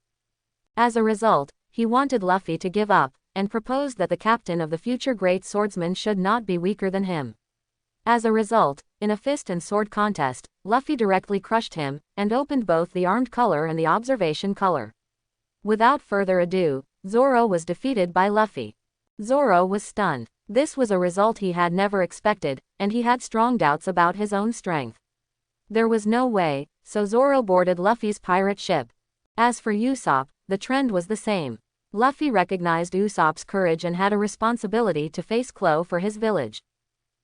As a result, he wanted Luffy to give up, and proposed that the captain of the future great swordsman should not be weaker than him. As a result, in a fist and sword contest, Luffy directly crushed him, and opened both the armed color and the observation color. Without further ado, Zoro was defeated by Luffy. Zoro was stunned. This was a result he had never expected, and he had strong doubts about his own strength. There was no way, so Zoro boarded Luffy's pirate ship. As for Usopp, the trend was the same. Luffy recognized Usopp's courage and had a responsibility to face Klo for his village.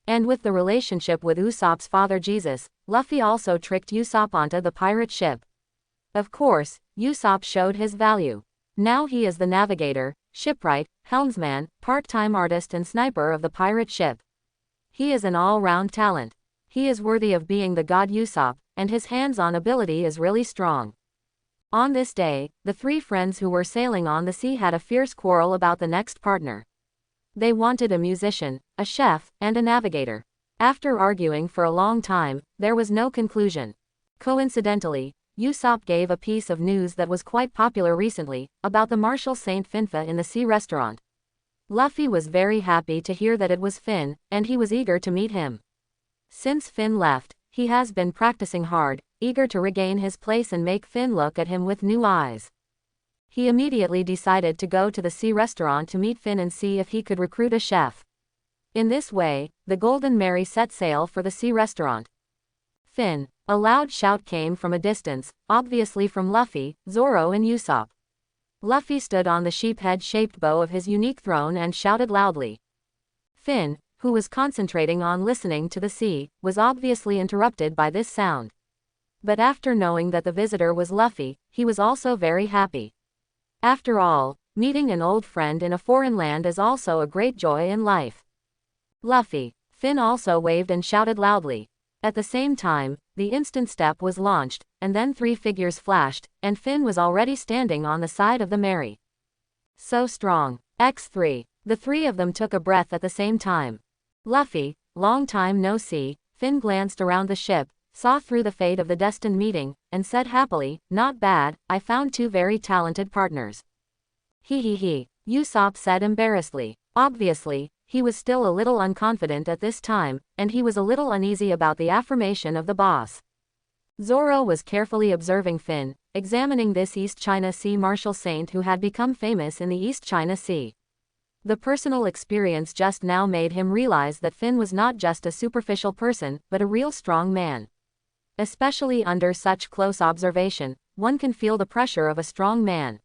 And with the relationship with Usopp's father Jesus, Luffy also tricked Usopp onto the pirate ship. Of course, Usopp showed his value. Now he is the navigator, shipwright, helmsman, part-time artist and sniper of the pirate ship. He is an all-round talent. He is worthy of being the god Usopp, and his hands-on ability is really strong. On this day, the 3 friends who were sailing on the sea had a fierce quarrel about the next partner. They wanted a musician, a chef, and a navigator. After arguing for a long time, there was no conclusion. Coincidentally, Usopp gave a piece of news that was quite popular recently, about the Marshal Saint Finfa in the sea restaurant. Luffy was very happy to hear that it was Finn, and he was eager to meet him. Since Finn left, he has been practicing hard, eager to regain his place and make Finn look at him with new eyes. He immediately decided to go to the sea restaurant to meet Finn and see if he could recruit a chef. In this way, the Golden Mary set sail for the sea restaurant. Finn! A loud shout came from a distance, obviously from Luffy, Zoro and Usopp. Luffy stood on the sheephead-shaped bow of his unique throne and shouted loudly. Finn, who was concentrating on listening to the sea, was obviously interrupted by this sound. But after knowing that the visitor was Luffy, he was also very happy. After all, meeting an old friend in a foreign land is also a great joy in life. Luffy! Finn also waved and shouted loudly. At the same time, the instant step was launched, and then 3 figures flashed, and Finn was already standing on the side of the Mary. So strong. X3. The 3 of them took a breath at the same time. Luffy, long time no see. Finn glanced around the ship, saw through the fate of the destined meeting, and said happily, "Not bad, I found 2 very talented partners." He, Usopp said embarrassedly. Obviously, he was still a little unconfident at this time, and he was a little uneasy about the affirmation of the boss. Zoro was carefully observing Finn, examining this East China Sea Marshal Saint who had become famous in the East China Sea. The personal experience just now made him realize that Finn was not just a superficial person, but a real strong man. Especially under such close observation, one can feel the pressure of a strong man.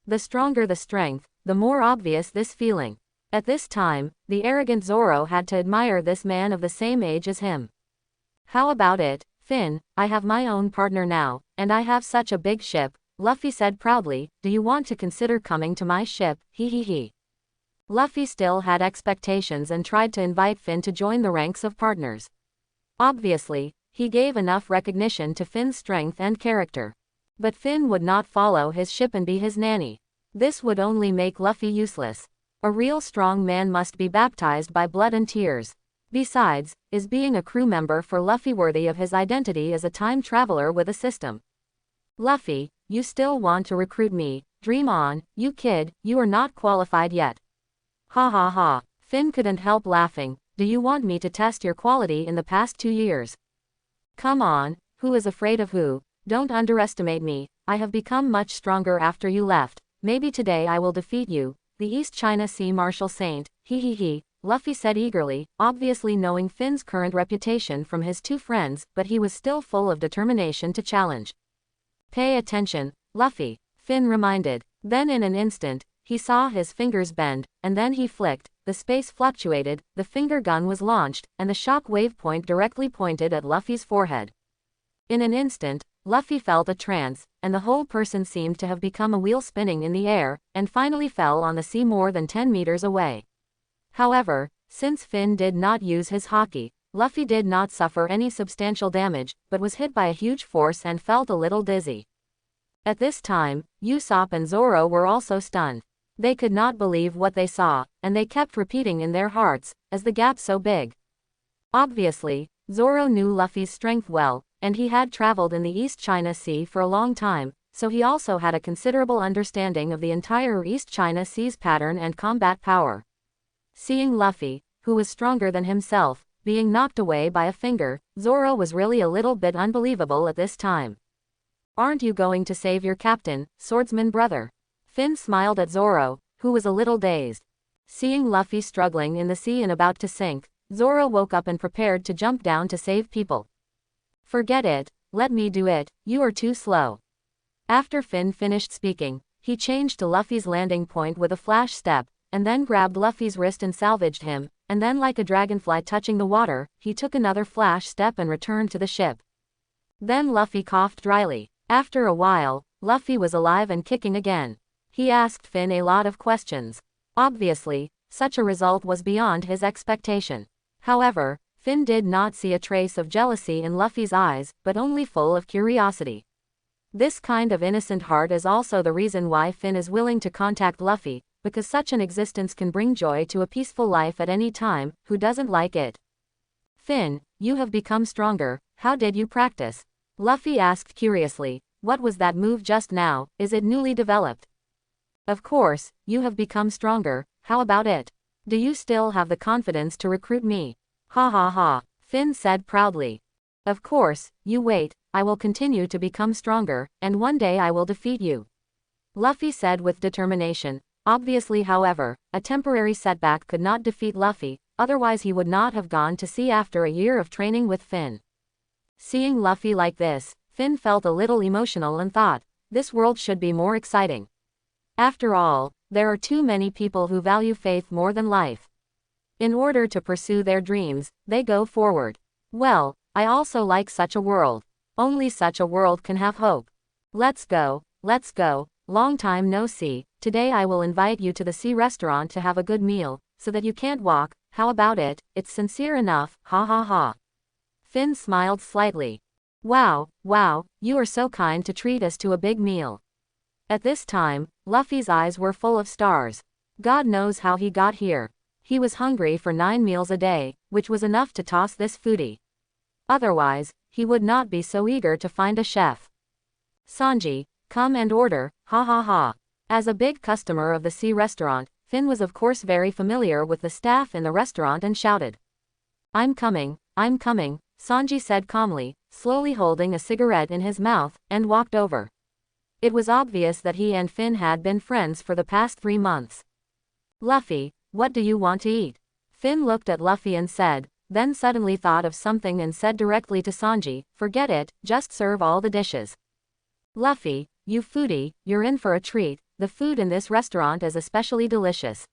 The stronger the strength, the more obvious this feeling. At this time, the arrogant Zoro had to admire this man of the same age as him. "How about it, Finn? I have my own partner now, and I have such a big ship," Luffy said proudly. "Do you want to consider coming to my ship?" He. Luffy still had expectations and tried to invite Finn to join the ranks of partners. Obviously, he gave enough recognition to Finn's strength and character. But Finn would not follow his ship and be his nanny. This would only make Luffy useless. A real strong man must be baptized by blood and tears. Besides, is being a crew member for Luffy worthy of his identity as a time traveler with a system? Luffy, you still want to recruit me? Dream on, you kid, you are not qualified yet. Ha ha ha. Finn couldn't help laughing. Do you want me to test your quality in the past 2 years? Come on, who is afraid of who? Don't underestimate me. I have become much stronger after you left. Maybe today I will defeat you, the East China Sea Marshal Saint. He, Luffy said eagerly, obviously knowing Finn's current reputation from his 2 friends, but he was still full of determination to challenge. Pay attention, Luffy, Finn reminded. Then in an instant, he saw his fingers bend, and then he flicked, the space fluctuated, the finger gun was launched, and the shock wave point directly pointed at Luffy's forehead. In an instant, Luffy felt a trance, and the whole person seemed to have become a wheel spinning in the air, and finally fell on the sea more than 10 meters away. However, since Finn did not use his haki, Luffy did not suffer any substantial damage, but was hit by a huge force and felt a little dizzy. At this time, Usopp and Zoro were also stunned. They could not believe what they saw, and they kept repeating in their hearts, "Is the gap so big?" Obviously, Zoro knew Luffy's strength well, and he had traveled in the East China Sea for a long time, so he also had a considerable understanding of the entire East China Sea's pattern and combat power. Seeing Luffy, who was stronger than himself, being knocked away by a finger, Zoro was really a little bit unbelievable at this time. "Aren't you going to save your captain, swordsman brother?" Finn smiled at Zoro, who was a little dazed. Seeing Luffy struggling in the sea and about to sink, Zoro woke up and prepared to jump down to save people. "Forget it, let me do it, you are too slow." After Finn finished speaking, he changed to Luffy's landing point with a flash step, and then grabbed Luffy's wrist and salvaged him, and then like a dragonfly touching the water, he took another flash step and returned to the ship. Then Luffy coughed dryly. After a while, Luffy was alive and kicking again. He asked Finn a lot of questions. Obviously, such a result was beyond his expectation. However, Finn did not see a trace of jealousy in Luffy's eyes, but only full of curiosity. This kind of innocent heart is also the reason why Finn is willing to contact Luffy, because such an existence can bring joy to a peaceful life at any time. Who doesn't like it? "Finn, you have become stronger, how did you practice?" Luffy asked curiously. "What was that move just now, is it newly developed?" "Of course, you have become stronger, how about it? Do you still have the confidence to recruit me?" "Ha ha ha," Finn said proudly. "Of course, you wait, I will continue to become stronger, and one day I will defeat you," Luffy said with determination. Obviously, however, a temporary setback could not defeat Luffy, otherwise he would not have gone to sea after a year of training with Finn. Seeing Luffy like this, Finn felt a little emotional and thought, this world should be more exciting. After all, there are too many people who value faith more than life. In order to pursue their dreams, they go forward. Well, I also like such a world. Only such a world can have hope. Let's go, long time no see. Today I will invite you to the sea restaurant to have a good meal, so that you can't walk. How about it? It's sincere enough, ha ha ha. Finn smiled slightly. Wow, you are so kind to treat us to a big meal. At this time, Luffy's eyes were full of stars. God knows how he got here. He was hungry for 9 meals a day, which was enough to toss this foodie. Otherwise, he would not be so eager to find a chef. "Sanji, come and order, ha ha ha." As a big customer of the sea restaurant, Finn was of course very familiar with the staff in the restaurant and shouted. I'm coming, Sanji said calmly, slowly holding a cigarette in his mouth, and walked over. It was obvious that he and Finn had been friends for the past 3 months. "Luffy, what do you want to eat?" Finn looked at Luffy and said, then suddenly thought of something and said directly to Sanji, "Forget it, just serve all the dishes." "Luffy, you foodie, you're in for a treat, the food in this restaurant is especially delicious,"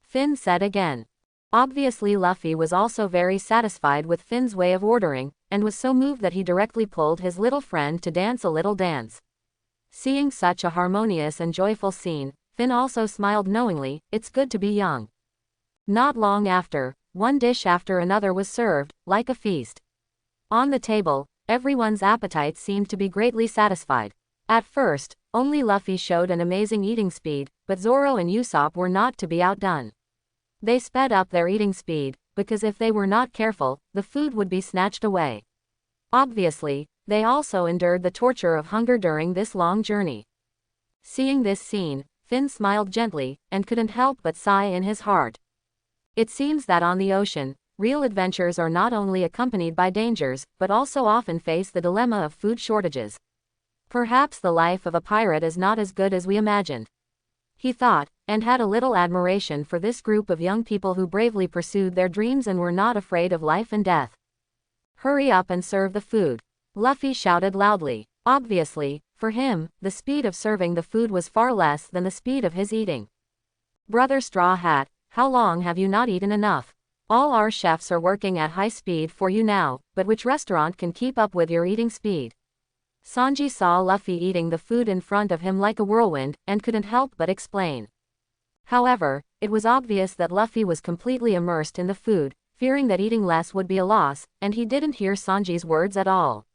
Finn said again. Obviously Luffy was also very satisfied with Finn's way of ordering, and was so moved that he directly pulled his little friend to dance a little dance. Seeing such a harmonious and joyful scene, Finn also smiled knowingly. It's good to be young. Not long after, one dish after another was served, like a feast. On the table, everyone's appetite seemed to be greatly satisfied. At first, only Luffy showed an amazing eating speed, but Zoro and Usopp were not to be outdone. They sped up their eating speed, because if they were not careful, the food would be snatched away. Obviously, they also endured the torture of hunger during this long journey. Seeing this scene, Finn smiled gently, and couldn't help but sigh in his heart. It seems that on the ocean, real adventures are not only accompanied by dangers, but also often face the dilemma of food shortages. Perhaps the life of a pirate is not as good as we imagined. He thought, and had a little admiration for this group of young people who bravely pursued their dreams and were not afraid of life and death. Hurry up and serve the food, Luffy shouted loudly. Obviously, for him, the speed of serving the food was far less than the speed of his eating. Brother Straw Hat, how long have you not eaten enough? All our chefs are working at high speed for you now, but which restaurant can keep up with your eating speed? Sanji saw Luffy eating the food in front of him like a whirlwind, and couldn't help but explain. However, it was obvious that Luffy was completely immersed in the food, fearing that eating less would be a loss, and he didn't hear Sanji's words at all.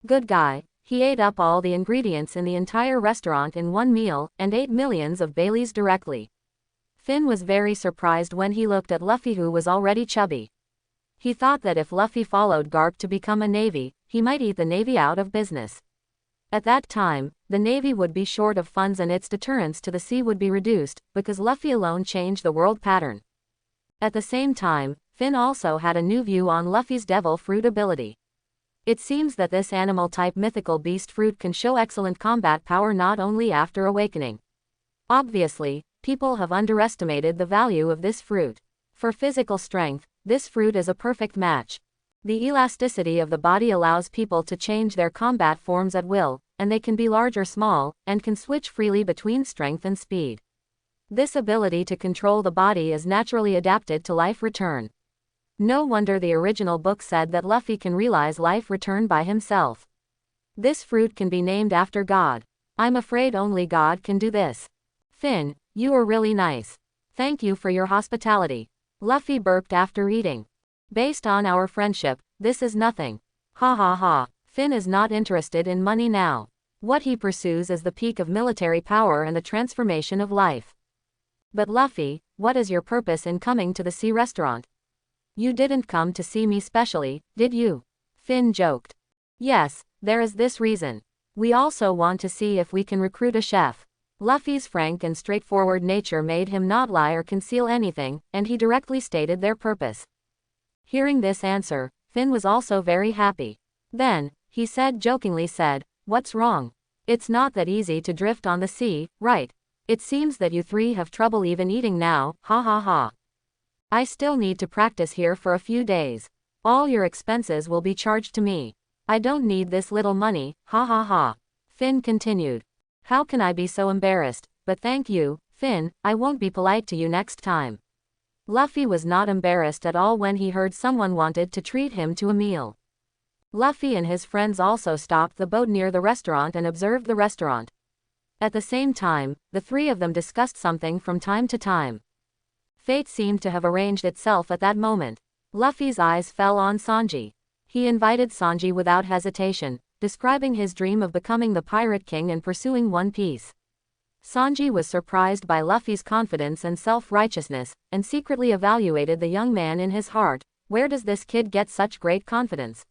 Good guy, he ate up all the ingredients in the entire restaurant in one meal, and ate millions of Baileys directly. Finn was very surprised when he looked at Luffy, who was already chubby. He thought that if Luffy followed Garp to become a navy, he might eat the navy out of business. At that time, the navy would be short of funds and its deterrence to the sea would be reduced, because Luffy alone changed the world pattern. At the same time, Finn also had a new view on Luffy's devil fruit ability. It seems that this animal-type mythical beast fruit can show excellent combat power not only after awakening. Obviously, people have underestimated the value of this fruit. For physical strength, this fruit is a perfect match. The elasticity of the body allows people to change their combat forms at will, and they can be large or small, and can switch freely between strength and speed. This ability to control the body is naturally adapted to Life Return. No wonder the original book said that Luffy can realize Life Return by himself. This fruit can be named after God. I'm afraid only God can do this. Finn, you are really nice. Thank you for your hospitality. Luffy burped after eating. Based on our friendship, this is nothing. Ha ha ha. Finn is not interested in money now. What he pursues is the peak of military power and the transformation of life. But Luffy, what is your purpose in coming to the sea restaurant? You didn't come to see me specially, did you? Finn joked. Yes, there is this reason. We also want to see if we can recruit a chef. Luffy's frank and straightforward nature made him not lie or conceal anything, and he directly stated their purpose. Hearing this answer, Finn was also very happy. Then, he jokingly said, what's wrong? It's not that easy to drift on the sea, right? It seems that you three have trouble even eating now, ha ha ha. I still need to practice here for a few days. All your expenses will be charged to me. I don't need this little money, ha ha ha. Finn continued. How can I be so embarrassed, but thank you, Finn, I won't be polite to you next time. Luffy was not embarrassed at all when he heard someone wanted to treat him to a meal. Luffy and his friends also stopped the boat near the restaurant and observed the restaurant. At the same time, the three of them discussed something from time to time. Fate seemed to have arranged itself at that moment. Luffy's eyes fell on Sanji. He invited Sanji without hesitation, describing his dream of becoming the Pirate King and pursuing One Piece. Sanji was surprised by Luffy's confidence and self-righteousness, and secretly evaluated the young man in his heart. Where does this kid get such great confidence?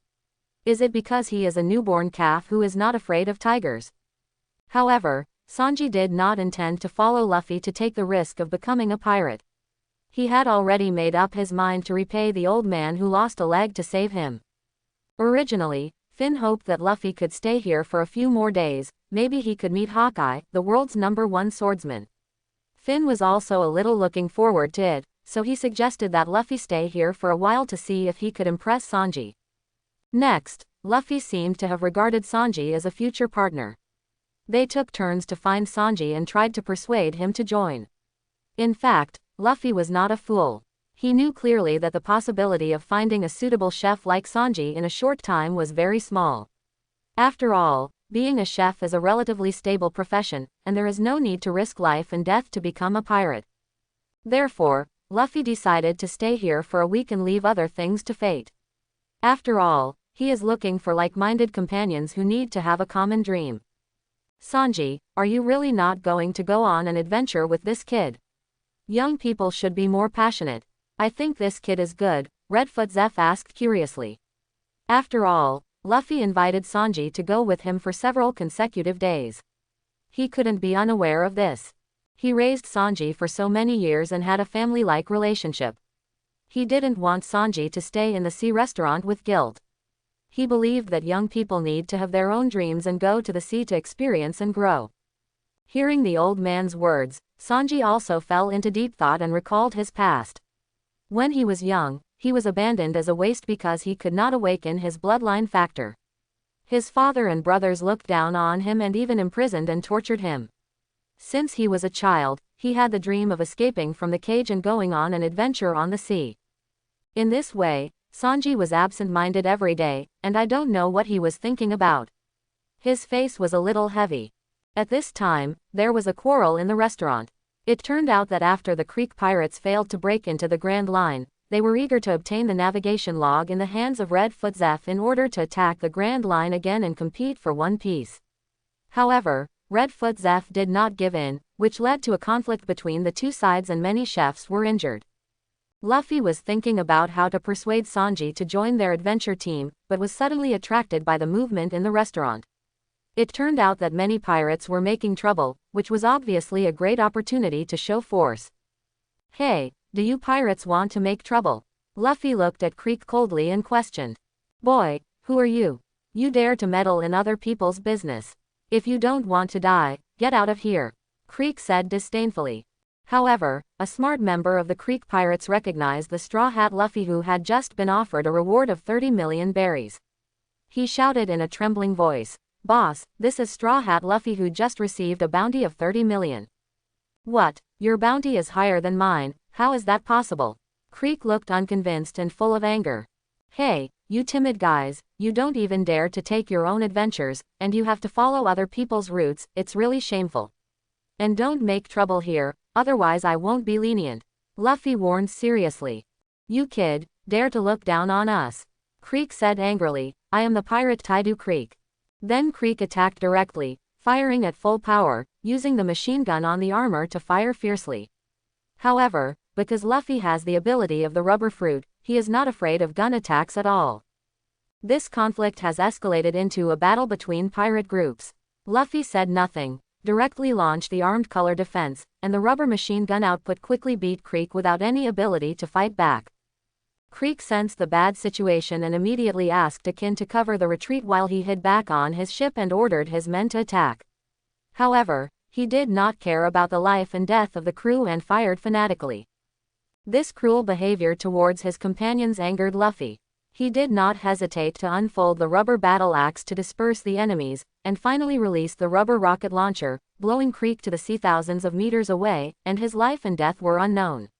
Is it because he is a newborn calf who is not afraid of tigers? However, Sanji did not intend to follow Luffy to take the risk of becoming a pirate. He had already made up his mind to repay the old man who lost a leg to save him. Originally, Finn hoped that Luffy could stay here for a few more days, maybe he could meet Hawkeye, the world's #1 swordsman. Finn was also a little looking forward to it, so he suggested that Luffy stay here for a while to see if he could impress Sanji. Next, Luffy seemed to have regarded Sanji as a future partner. They took turns to find Sanji and tried to persuade him to join. In fact, Luffy was not a fool. He knew clearly that the possibility of finding a suitable chef like Sanji in a short time was very small. After all, being a chef is a relatively stable profession, and there is no need to risk life and death to become a pirate. Therefore, Luffy decided to stay here for a week and leave other things to fate. After all, he is looking for like-minded companions who need to have a common dream. Sanji, are you really not going to go on an adventure with this kid? Young people should be more passionate. I think this kid is good, Redfoot Zeph asked curiously. After all, Luffy invited Sanji to go with him for several consecutive days. He couldn't be unaware of this. He raised Sanji for so many years and had a family-like relationship. He didn't want Sanji to stay in the sea restaurant with guilt. He believed that young people need to have their own dreams and go to the sea to experience and grow. Hearing the old man's words, Sanji also fell into deep thought and recalled his past. When he was young, he was abandoned as a waste because he could not awaken his bloodline factor. His father and brothers looked down on him and even imprisoned and tortured him. Since he was a child, he had the dream of escaping from the cage and going on an adventure on the sea. In this way, Sanji was absent-minded every day, and I don't know what he was thinking about. His face was a little heavy. At this time, there was a quarrel in the restaurant. It turned out that after the Creek pirates failed to break into the Grand Line, they were eager to obtain the navigation log in the hands of Redfoot Zeph in order to attack the Grand Line again and compete for One Piece. However, Redfoot Zeph did not give in, which led to a conflict between the two sides and many chefs were injured. Luffy was thinking about how to persuade Sanji to join their adventure team, but was suddenly attracted by the movement in the restaurant. It turned out that many pirates were making trouble, which was obviously a great opportunity to show force. Hey, do you pirates want to make trouble? Luffy looked at Creek coldly and questioned. Boy, who are you? You dare to meddle in other people's business. If you don't want to die, get out of here, Creek said disdainfully. However, a smart member of the Creek pirates recognized the Straw Hat Luffy who had just been offered a reward of 30 million berries. He shouted in a trembling voice, Boss, this is Straw Hat Luffy who just received a bounty of 30 million. What, your bounty is higher than mine, how is that possible? Creek looked unconvinced and full of anger. Hey, you timid guys, you don't even dare to take your own adventures, and you have to follow other people's routes, it's really shameful. And don't make trouble here, otherwise I won't be lenient, Luffy warned seriously. You kid, dare to look down on us, Creek said angrily, I am the pirate Taidu Creek. Then Creek attacked directly, firing at full power, using the machine gun on the armor to fire fiercely. However, because Luffy has the ability of the rubber fruit, he is not afraid of gun attacks at all. This conflict has escalated into a battle between pirate groups. Luffy said nothing, directly launched the armed color defense, and the rubber machine gun output quickly beat Creek without any ability to fight back. Creek sensed the bad situation and immediately asked Akin to cover the retreat while he hid back on his ship and ordered his men to attack. However, he did not care about the life and death of the crew and fired fanatically. This cruel behavior towards his companions angered Luffy. He did not hesitate to unfold the rubber battle axe to disperse the enemies, and finally released the rubber rocket launcher, blowing Creek to the sea thousands of meters away, and his life and death were unknown.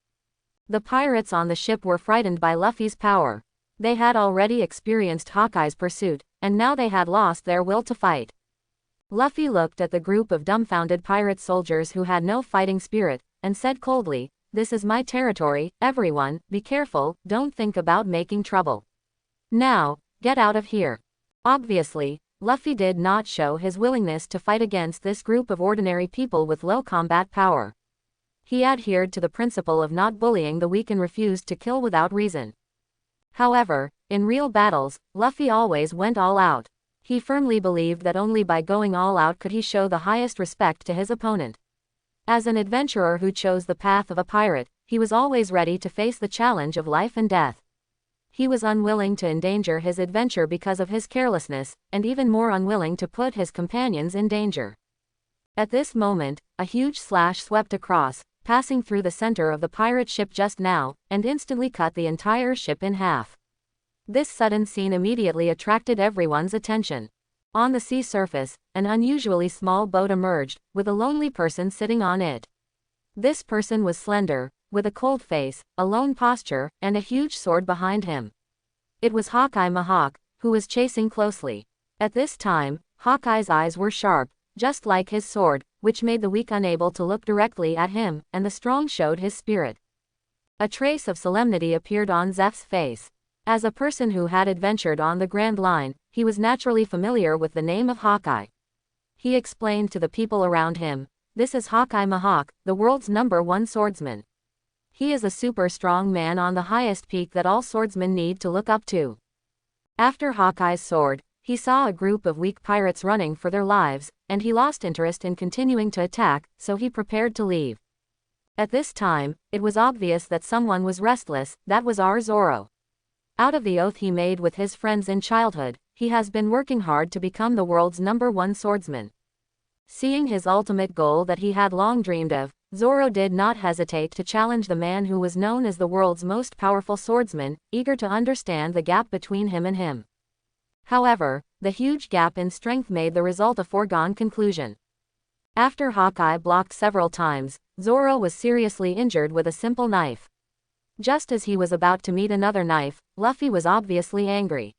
The pirates on the ship were frightened by Luffy's power. They had already experienced Hawkeye's pursuit, and now they had lost their will to fight. Luffy looked at the group of dumbfounded pirate soldiers who had no fighting spirit, and said coldly, This is my territory, everyone, be careful, don't think about making trouble. Now, get out of here. Obviously, Luffy did not show his willingness to fight against this group of ordinary people with low combat power. He adhered to the principle of not bullying the weak and refused to kill without reason. However, in real battles, Luffy always went all out. He firmly believed that only by going all out could he show the highest respect to his opponent. As an adventurer who chose the path of a pirate, he was always ready to face the challenge of life and death. He was unwilling to endanger his adventure because of his carelessness, and even more unwilling to put his companions in danger. At this moment, a huge slash swept across, passing through the center of the pirate ship just now, and instantly cut the entire ship in half. This sudden scene immediately attracted everyone's attention. On the sea surface, an unusually small boat emerged, with a lonely person sitting on it. This person was slender, with a cold face, a lone posture, and a huge sword behind him. It was Hawkeye Mihawk, who was chasing closely. At this time, Hawkeye's eyes were sharp, just like his sword, which made the weak unable to look directly at him, and the strong showed his spirit. A trace of solemnity appeared on Zeph's face. As a person who had adventured on the Grand Line, he was naturally familiar with the name of Hawkeye. He explained to the people around him, "This is Hawkeye Mahawk, the world's #1 swordsman. He is a super strong man on the highest peak that all swordsmen need to look up to." After Hawkeye's sword, he saw a group of weak pirates running for their lives, and he lost interest in continuing to attack, so he prepared to leave. At this time, it was obvious that someone was restless. That was our Zorro. Out of the oath he made with his friends in childhood, he has been working hard to become the world's #1 swordsman. Seeing his ultimate goal that he had long dreamed of, Zorro did not hesitate to challenge the man who was known as the world's most powerful swordsman, eager to understand the gap between him and him. However, the huge gap in strength made the result a foregone conclusion. After Hawkeye blocked several times, Zorro was seriously injured with a simple knife. Just as he was about to meet another knife, Luffy was obviously angry.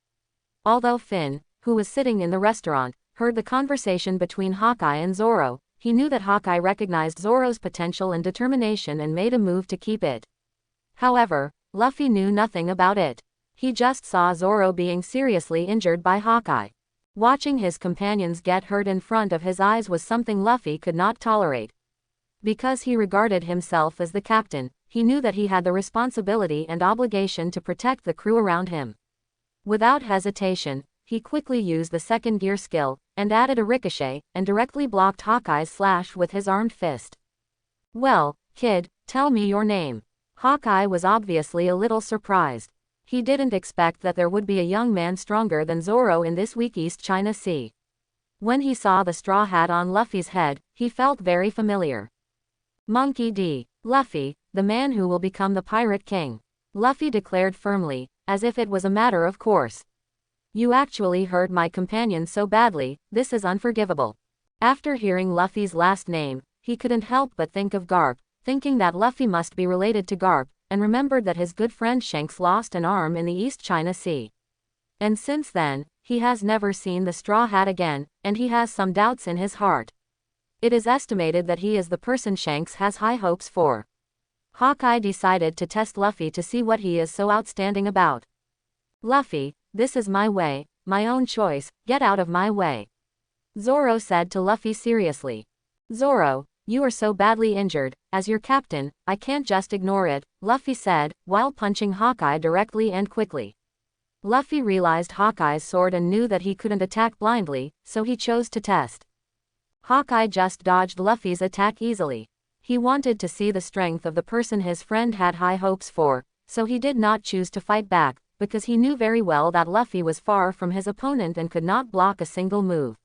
Although Finn, who was sitting in the restaurant, heard the conversation between Hawkeye and Zorro, he knew that Hawkeye recognized Zorro's potential and determination and made a move to keep it. However, Luffy knew nothing about it. He just saw Zorro being seriously injured by Hawkeye. Watching his companions get hurt in front of his eyes was something Luffy could not tolerate. Because he regarded himself as the captain, he knew that he had the responsibility and obligation to protect the crew around him. Without hesitation, he quickly used the second gear skill, and added a ricochet, and directly blocked Hawkeye's slash with his armed fist. "Well, kid, tell me your name." Hawkeye was obviously a little surprised. He didn't expect that there would be a young man stronger than Zorro in this weak East China Sea. When he saw the straw hat on Luffy's head, he felt very familiar. "Monkey D. Luffy, the man who will become the Pirate King," Luffy declared firmly, as if it was a matter of course. "You actually hurt my companion so badly, this is unforgivable." After hearing Luffy's last name, he couldn't help but think of Garp, thinking that Luffy must be related to Garp, and remembered that his good friend Shanks lost an arm in the East China Sea. And since then, he has never seen the Straw Hat again, and he has some doubts in his heart. It is estimated that he is the person Shanks has high hopes for. Hawkeye decided to test Luffy to see what he is so outstanding about. "Luffy, this is my way, my own choice, get out of my way," Zorro said to Luffy seriously. "Zorro, you are so badly injured, as your captain, I can't just ignore it," Luffy said, while punching Hawkeye directly and quickly. Luffy realized Hawkeye's sword and knew that he couldn't attack blindly, so he chose to test. Hawkeye just dodged Luffy's attack easily. He wanted to see the strength of the person his friend had high hopes for, so he did not choose to fight back, because he knew very well that Luffy was far from his opponent and could not block a single move.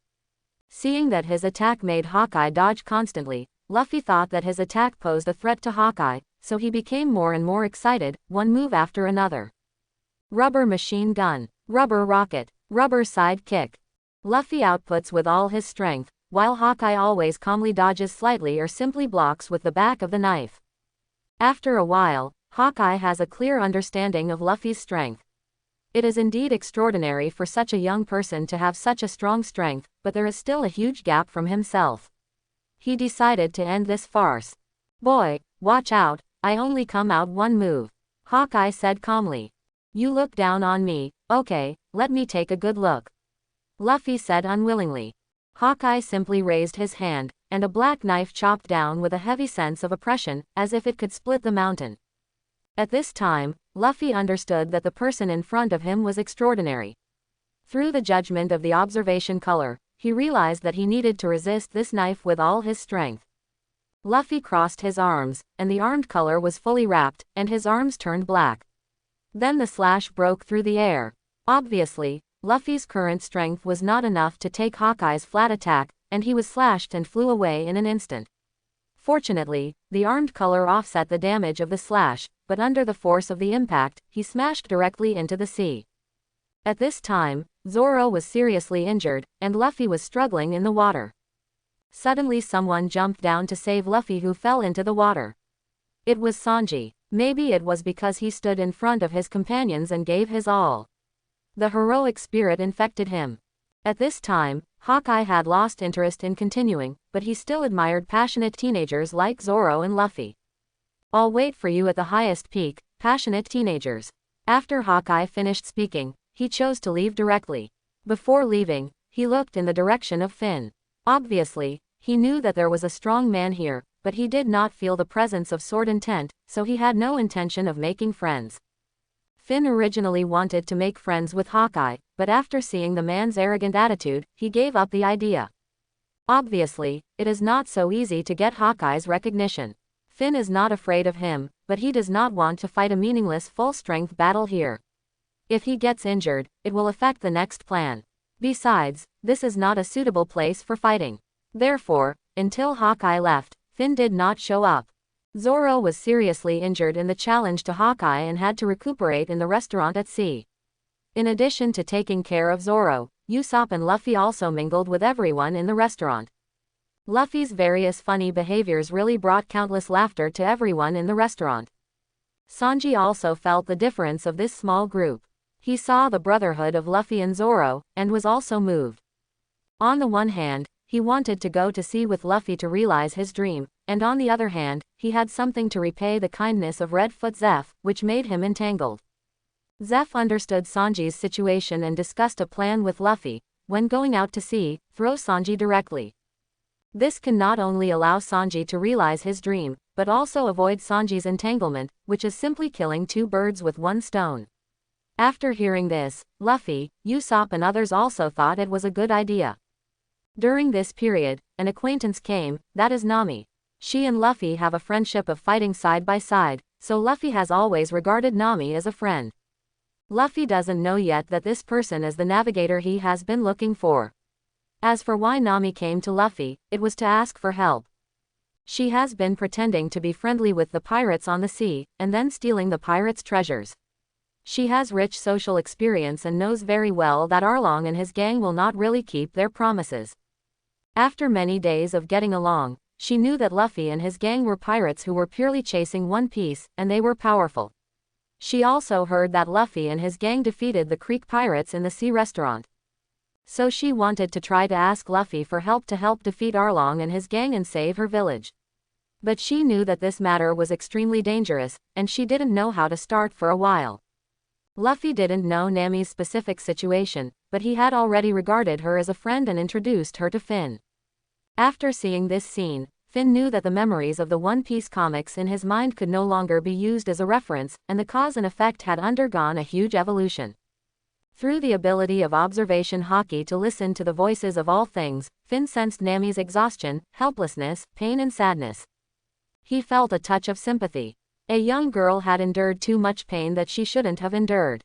Seeing that his attack made Hawkeye dodge constantly, Luffy thought that his attack posed a threat to Hawkeye, so he became more and more excited, one move after another. Rubber machine gun, rubber rocket, rubber side kick. Luffy outputs with all his strength, while Hawkeye always calmly dodges slightly or simply blocks with the back of the knife. After a while, Hawkeye has a clear understanding of Luffy's strength. It is indeed extraordinary for such a young person to have such a strong strength, but there is still a huge gap from himself. He decided to end this farce. "Boy, watch out, I only come out one move," Hawkeye said calmly. "You look down on me, okay, let me take a good look," Luffy said unwillingly. Hawkeye simply raised his hand, and a black knife chopped down with a heavy sense of oppression, as if it could split the mountain. At this time, Luffy understood that the person in front of him was extraordinary. Through the judgment of the observation color, he realized that he needed to resist this knife with all his strength. Luffy crossed his arms, and the armed color was fully wrapped, and his arms turned black. Then the slash broke through the air. Obviously, Luffy's current strength was not enough to take Hawkeye's flat attack, and he was slashed and flew away in an instant. Fortunately, the armed color offset the damage of the slash, but under the force of the impact, he smashed directly into the sea. At this time, Zorro was seriously injured, and Luffy was struggling in the water. Suddenly someone jumped down to save Luffy, who fell into the water. It was Sanji. Maybe it was because he stood in front of his companions and gave his all. The heroic spirit infected him. At this time, Hawkeye had lost interest in continuing, but he still admired passionate teenagers like Zoro and Luffy. "I'll wait for you at the highest peak, passionate teenagers." After Hawkeye finished speaking, he chose to leave directly. Before leaving, he looked in the direction of Finn. Obviously, he knew that there was a strong man here, but he did not feel the presence of sword intent, so he had no intention of making friends. Finn originally wanted to make friends with Hawkeye, but after seeing the man's arrogant attitude, he gave up the idea. Obviously, it is not so easy to get Hawkeye's recognition. Finn is not afraid of him, but he does not want to fight a meaningless full-strength battle here. If he gets injured, it will affect the next plan. Besides, this is not a suitable place for fighting. Therefore, until Hawkeye left, Finn did not show up. Zoro was seriously injured in the challenge to Hawkeye and had to recuperate in the restaurant at sea. In addition to taking care of Zoro, Usopp and Luffy also mingled with everyone in the restaurant. Luffy's various funny behaviors really brought countless laughter to everyone in the restaurant. Sanji also felt the difference of this small group. He saw the brotherhood of Luffy and Zoro, and was also moved. On the one hand, he wanted to go to sea with Luffy to realize his dream, and on the other hand, he had something to repay the kindness of Redfoot Zeph, which made him entangled. Zeph understood Sanji's situation and discussed a plan with Luffy: when going out to sea, throw Sanji directly. This can not only allow Sanji to realize his dream, but also avoid Sanji's entanglement, which is simply killing two birds with one stone. After hearing this, Luffy, Usopp and others also thought it was a good idea. During this period, an acquaintance came, that is Nami. She and Luffy have a friendship of fighting side by side, so Luffy has always regarded Nami as a friend. Luffy doesn't know yet that this person is the navigator he has been looking for. As for why Nami came to Luffy, it was to ask for help. She has been pretending to be friendly with the pirates on the sea, and then stealing the pirates' treasures. She has rich social experience and knows very well that Arlong and his gang will not really keep their promises. After many days of getting along, she knew that Luffy and his gang were pirates who were purely chasing One Piece, and they were powerful. She also heard that Luffy and his gang defeated the Creek pirates in the sea restaurant. So she wanted to try to ask Luffy for help to help defeat Arlong and his gang and save her village. But she knew that this matter was extremely dangerous, and she didn't know how to start for a while. Luffy didn't know Nami's specific situation, but he had already regarded her as a friend and introduced her to Finn. After seeing this scene, Finn knew that the memories of the One Piece comics in his mind could no longer be used as a reference, and the cause and effect had undergone a huge evolution. Through the ability of observation Haki to listen to the voices of all things, Finn sensed Nami's exhaustion, helplessness, pain and sadness. He felt a touch of sympathy. A young girl had endured too much pain that she shouldn't have endured.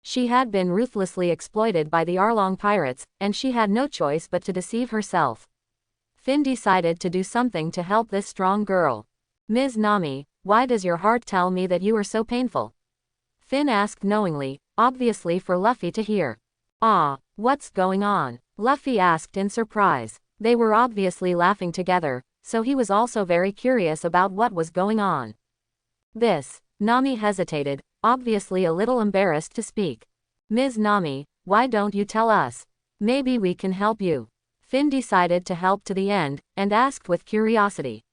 She had been ruthlessly exploited by the Arlong pirates, and she had no choice but to deceive herself. Finn decided to do something to help this strong girl. "Ms. Nami, why does your heart tell me that you are so painful?" Finn asked knowingly, obviously for Luffy to hear. "Ah, what's going on?" Luffy asked in surprise. They were obviously laughing together, so he was also very curious about what was going on. Nami hesitated, obviously a little embarrassed to speak. "Ms. Nami, why don't you tell us? Maybe we can help you." Finn decided to help to the end, and asked with curiosity.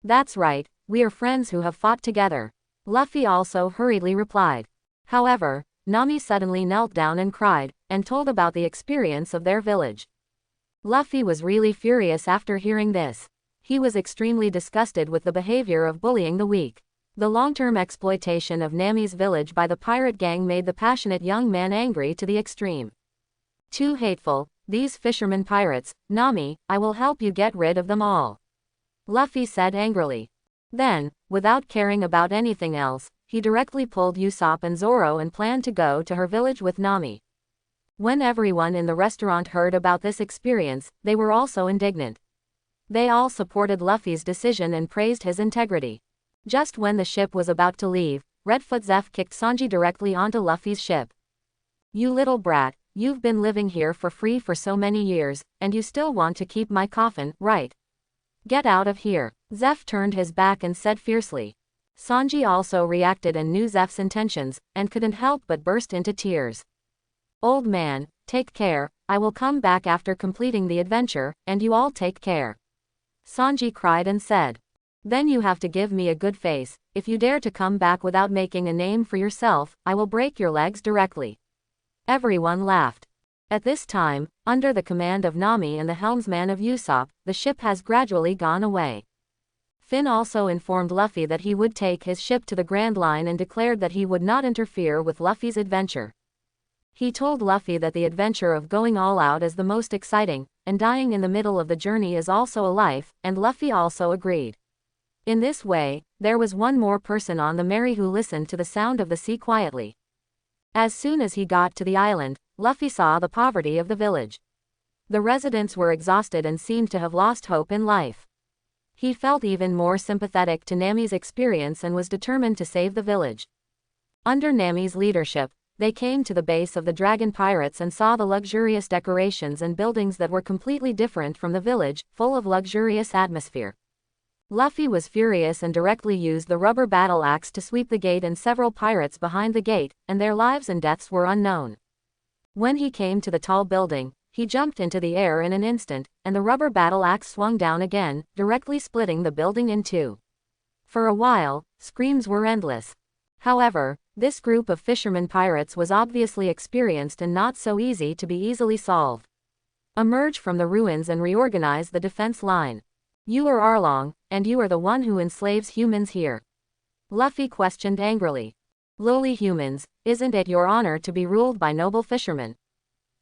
"That's right, we are friends who have fought together." Luffy also hurriedly replied. However, Nami suddenly knelt down and cried, and told about the experience of their village. Luffy was really furious after hearing this. He was extremely disgusted with the behavior of bullying the weak. The long-term exploitation of Nami's village by the pirate gang made the passionate young man angry to the extreme. "Too hateful, these fishermen pirates, Nami, I will help you get rid of them all," Luffy said angrily. Then, without caring about anything else, he directly pulled Usopp and Zoro and planned to go to her village with Nami. When everyone in the restaurant heard about this experience, they were also indignant. They all supported Luffy's decision and praised his integrity. Just when the ship was about to leave, Redfoot Zeph kicked Sanji directly onto Luffy's ship. "You little brat, you've been living here for free for so many years, and you still want to keep my coffin, right? Get out of here." Zeph turned his back and said fiercely. Sanji also reacted and knew Zeph's intentions, and couldn't help but burst into tears. "Old man, take care, I will come back after completing the adventure, and you all take care." Sanji cried and said. "Then you have to give me a good face. If you dare to come back without making a name for yourself, I will break your legs directly." Everyone laughed. At this time, under the command of Nami and the helmsman of Usopp, the ship has gradually gone away. Finn also informed Luffy that he would take his ship to the Grand Line and declared that he would not interfere with Luffy's adventure. He told Luffy that the adventure of going all out is the most exciting, and dying in the middle of the journey is also a life, and Luffy also agreed. In this way, there was one more person on the Merry who listened to the sound of the sea quietly. As soon as he got to the island, Luffy saw the poverty of the village. The residents were exhausted and seemed to have lost hope in life. He felt even more sympathetic to Nami's experience and was determined to save the village. Under Nami's leadership, they came to the base of the dragon pirates and saw the luxurious decorations and buildings that were completely different from the village, full of luxurious atmosphere. Luffy was furious and directly used the rubber battle axe to sweep the gate and several pirates behind the gate, and their lives and deaths were unknown. When he came to the tall building, he jumped into the air in an instant, and the rubber battle axe swung down again, directly splitting the building in two. For a while, screams were endless. However, this group of fishermen pirates was obviously experienced and not so easy to be easily solved. Emerge from the ruins and reorganize the defense line. You are Arlong, and you are the one who enslaves humans here. Luffy questioned angrily. Lowly humans, isn't it your honor to be ruled by noble fishermen?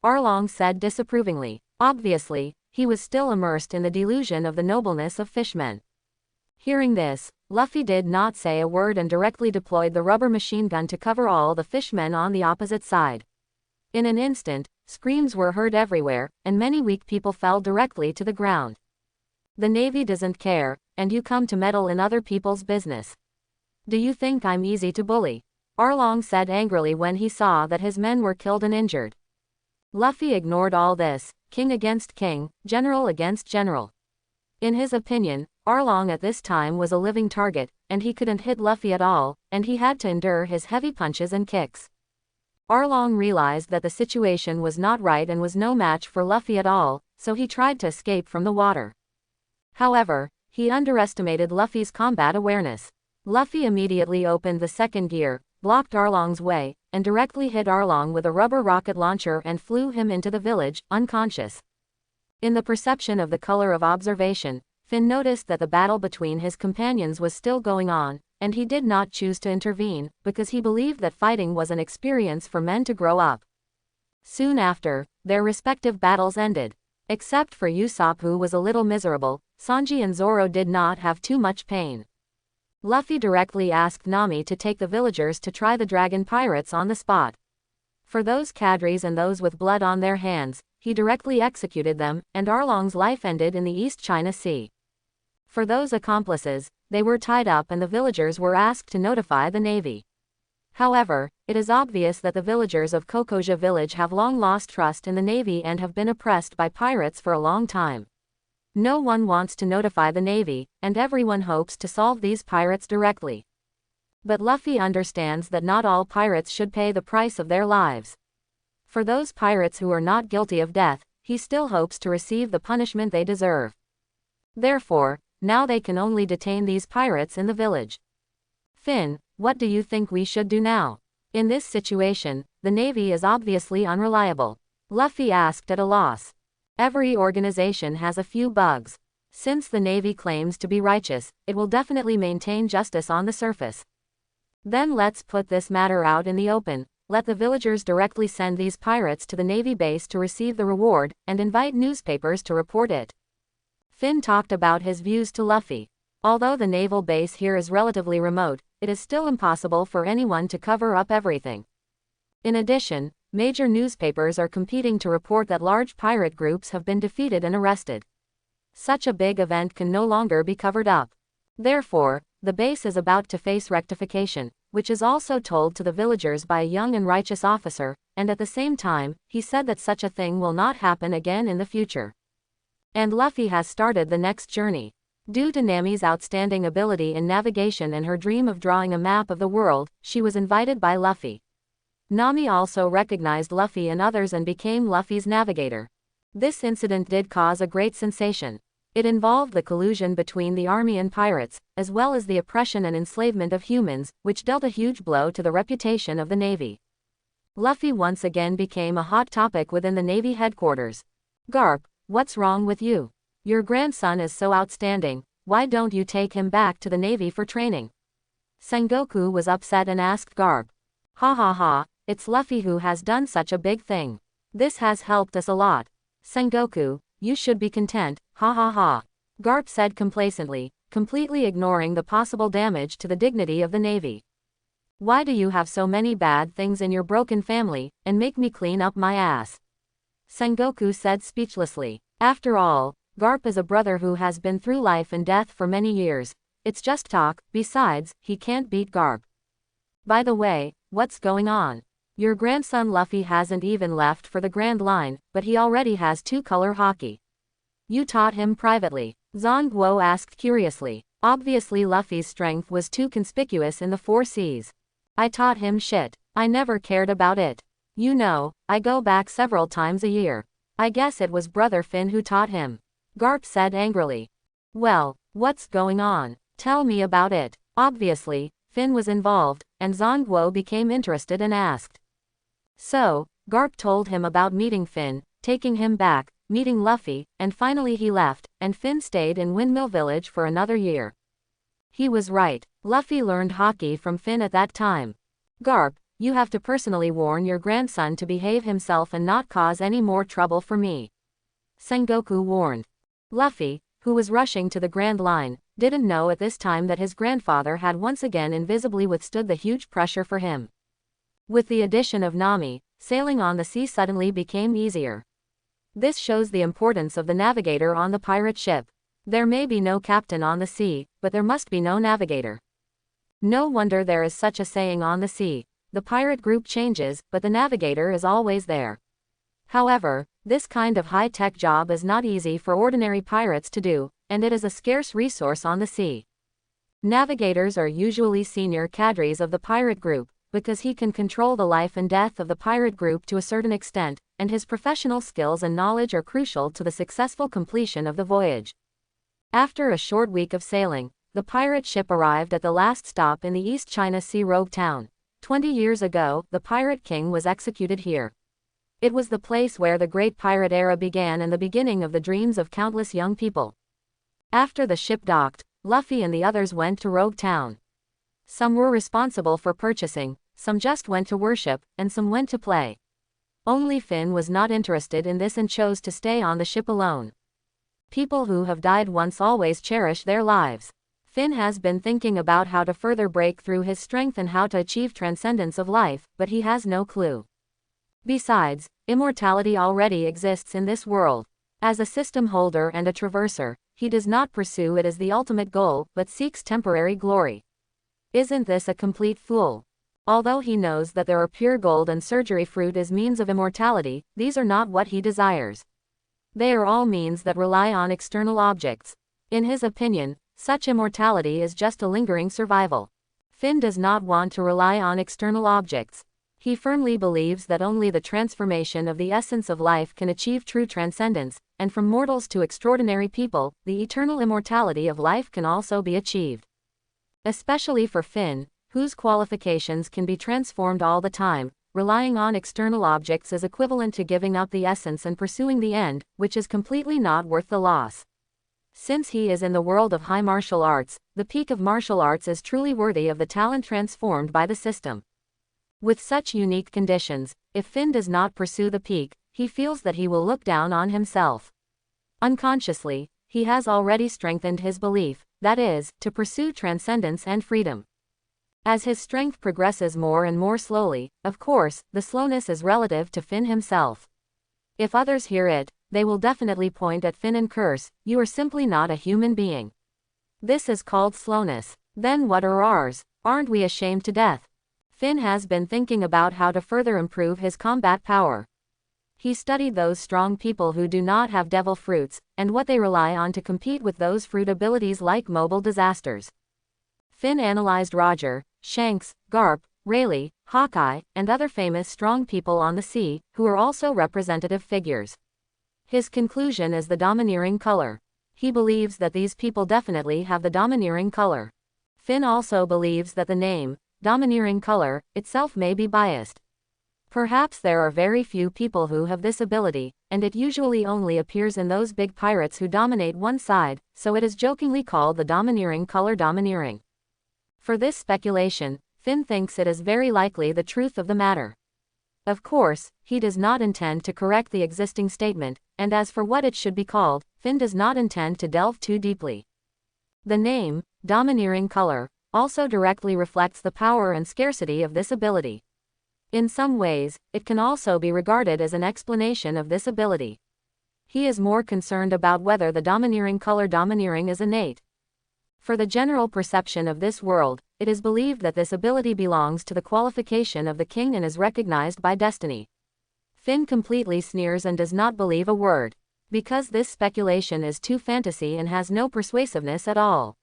Arlong said disapprovingly. Obviously, he was still immersed in the delusion of the nobleness of fishmen. Hearing this, Luffy did not say a word and directly deployed the rubber machine gun to cover all the fishmen on the opposite side. In an instant, screams were heard everywhere, and many weak people fell directly to the ground. The Navy doesn't care, and you come to meddle in other people's business. Do you think I'm easy to bully? Arlong said angrily when he saw that his men were killed and injured. Luffy ignored all this, king against king, general against general. In his opinion, Arlong at this time was a living target, and he couldn't hit Luffy at all, and he had to endure his heavy punches and kicks. Arlong realized that the situation was not right and was no match for Luffy at all, so he tried to escape from the water. However, he underestimated Luffy's combat awareness. Luffy immediately opened the second gear, blocked Arlong's way, and directly hit Arlong with a rubber rocket launcher and flew him into the village, unconscious. In the perception of the color of observation, Finn noticed that the battle between his companions was still going on, and he did not choose to intervene, because he believed that fighting was an experience for men to grow up. Soon after, their respective battles ended. Except for Usopp, who was a little miserable, Sanji and Zoro did not have too much pain. Luffy directly asked Nami to take the villagers to try the dragon pirates on the spot. For those cadres and those with blood on their hands, he directly executed them, and Arlong's life ended in the East China Sea. For those accomplices, they were tied up and the villagers were asked to notify the Navy. However, it is obvious that the villagers of Kokoja village have long lost trust in the Navy and have been oppressed by pirates for a long time. No one wants to notify the Navy, and everyone hopes to solve these pirates directly. But Luffy understands that not all pirates should pay the price of their lives. For those pirates who are not guilty of death, he still hopes to receive the punishment they deserve. Therefore, now they can only detain these pirates in the village. Finn, what do you think we should do now? In this situation, the Navy is obviously unreliable. Luffy asked at a loss. Every organization has a few bugs. Since the Navy claims to be righteous, it will definitely maintain justice on the surface. Then let's put this matter out in the open, let the villagers directly send these pirates to the Navy base to receive the reward, and invite newspapers to report it. Finn talked about his views to Luffy. Although the naval base here is relatively remote, it is still impossible for anyone to cover up everything. In addition, major newspapers are competing to report that large pirate groups have been defeated and arrested. Such a big event can no longer be covered up. Therefore, the base is about to face rectification, which is also told to the villagers by a young and righteous officer, and at the same time, he said that such a thing will not happen again in the future. And Luffy has started the next journey. Due to Nami's outstanding ability in navigation and her dream of drawing a map of the world, she was invited by Luffy. Nami also recognized Luffy and others and became Luffy's navigator. This incident did cause a great sensation. It involved the collusion between the army and pirates, as well as the oppression and enslavement of humans, which dealt a huge blow to the reputation of the Navy. Luffy once again became a hot topic within the Navy headquarters. Garp, what's wrong with you? Your grandson is so outstanding, why don't you take him back to the Navy for training? Sengoku was upset and asked Garp. Ha ha ha, it's Luffy who has done such a big thing. This has helped us a lot. Sengoku, you should be content, ha ha ha. Garp said complacently, completely ignoring the possible damage to the dignity of the Navy. Why do you have so many bad things in your broken family, and make me clean up my ass? Sengoku said speechlessly. After all, Garp is a brother who has been through life and death for many years. It's just talk, besides, he can't beat Garp. By the way, what's going on? Your grandson Luffy hasn't even left for the Grand Line, but he already has two-color hockey. You taught him privately? Zhang asked curiously. Obviously Luffy's strength was too conspicuous in the 4 seas. I taught him shit. I never cared about it. You know, I go back several times a year. I guess it was Brother Finn who taught him. Garp said angrily. Well, what's going on? Tell me about it. Obviously, Finn was involved, and Zhang became interested and asked. So, Garp told him about meeting Finn, taking him back, meeting Luffy, and finally he left, and Finn stayed in Windmill Village for another year. He was right. Luffy learned hockey from Finn at that time. Garp, you have to personally warn your grandson to behave himself and not cause any more trouble for me. Sengoku warned. Luffy, who was rushing to the Grand Line, didn't know at this time that his grandfather had once again invisibly withstood the huge pressure for him. With the addition of Nami, sailing on the sea suddenly became easier. This shows the importance of the navigator on the pirate ship. There may be no captain on the sea, but there must be no navigator. No wonder there is such a saying on the sea. The pirate group changes, but the navigator is always there. However, this kind of high-tech job is not easy for ordinary pirates to do, and it is a scarce resource on the sea. Navigators are usually senior cadres of the pirate group, because he can control the life and death of the pirate group to a certain extent, and his professional skills and knowledge are crucial to the successful completion of the voyage. After a short week of sailing, the pirate ship arrived at the last stop in the East China Sea rogue town. 20 years ago, the Pirate King was executed here. It was the place where the Great Pirate Era began and the beginning of the dreams of countless young people. After the ship docked, Luffy and the others went to Rogue Town. Some were responsible for purchasing, some just went to worship, and some went to play. Only Finn was not interested in this and chose to stay on the ship alone. People who have died once always cherish their lives. Finn has been thinking about how to further break through his strength and how to achieve transcendence of life, but he has no clue. Besides, immortality already exists in this world. As a system holder and a traverser, he does not pursue it as the ultimate goal, but seeks temporary glory. Isn't this a complete fool? Although he knows that there are pure gold and surgery fruit as means of immortality, these are not what he desires. They are all means that rely on external objects. In his opinion, such immortality is just a lingering survival. Finn does not want to rely on external objects. He firmly believes that only the transformation of the essence of life can achieve true transcendence, and from mortals to extraordinary people, the eternal immortality of life can also be achieved. Especially for Finn, whose qualifications can be transformed all the time, relying on external objects is equivalent to giving up the essence and pursuing the end, which is completely not worth the loss. Since he is in the world of high martial arts, the peak of martial arts is truly worthy of the talent transformed by the system. With such unique conditions, if Finn does not pursue the peak, he feels that he will look down on himself. Unconsciously, he has already strengthened his belief, that is, to pursue transcendence and freedom. As his strength progresses more and more slowly, of course, the slowness is relative to Finn himself. If others hear it, they will definitely point at Finn and curse, "You are simply not a human being." This is called slowness. Then what are ours? Aren't we ashamed to death? Finn has been thinking about how to further improve his combat power. He studied those strong people who do not have devil fruits, and what they rely on to compete with those fruit abilities like mobile disasters. Finn analyzed Roger, Shanks, Garp, Rayleigh, Hawkeye, and other famous strong people on the sea, who are also representative figures. His conclusion is the domineering color. He believes that these people definitely have the domineering color. Finn also believes that the name, domineering color, itself may be biased. Perhaps there are very few people who have this ability, and it usually only appears in those big pirates who dominate one side, so it is jokingly called the domineering color domineering. For this speculation, Finn thinks it is very likely the truth of the matter. Of course, he does not intend to correct the existing statement, and as for what it should be called, Finn does not intend to delve too deeply. The name, domineering color, also directly reflects the power and scarcity of this ability. In some ways, it can also be regarded as an explanation of this ability. He is more concerned about whether the domineering color domineering is innate. For the general perception of this world, it is believed that this ability belongs to the qualification of the king and is recognized by destiny. Finn completely sneers and does not believe a word, because this speculation is too fantasy and has no persuasiveness at all.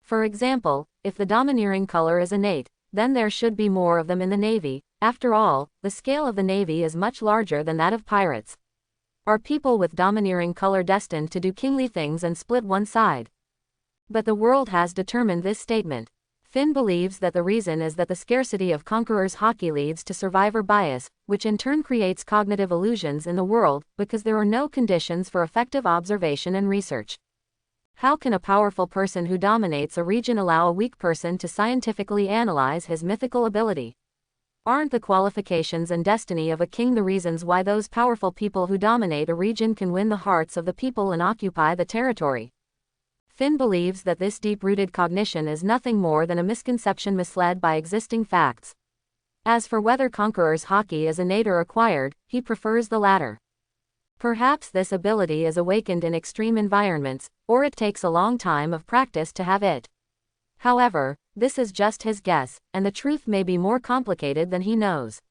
For example, if the domineering color is innate, then there should be more of them in the Navy. After all, the scale of the Navy is much larger than that of pirates. Are people with domineering color destined to do kingly things and split one side? But the world has determined this statement. Finn believes that the reason is that the scarcity of conquerors' hockey leads to survivor bias, which in turn creates cognitive illusions in the world, because there are no conditions for effective observation and research. How can a powerful person who dominates a region allow a weak person to scientifically analyze his mythical ability? Aren't the qualifications and destiny of a king the reasons why those powerful people who dominate a region can win the hearts of the people and occupy the territory? Finn believes that this deep-rooted cognition is nothing more than a misconception misled by existing facts. As for whether conquerors' hockey is innate or acquired, he prefers the latter. Perhaps this ability is awakened in extreme environments, or it takes a long time of practice to have it. However, this is just his guess, and the truth may be more complicated than he knows.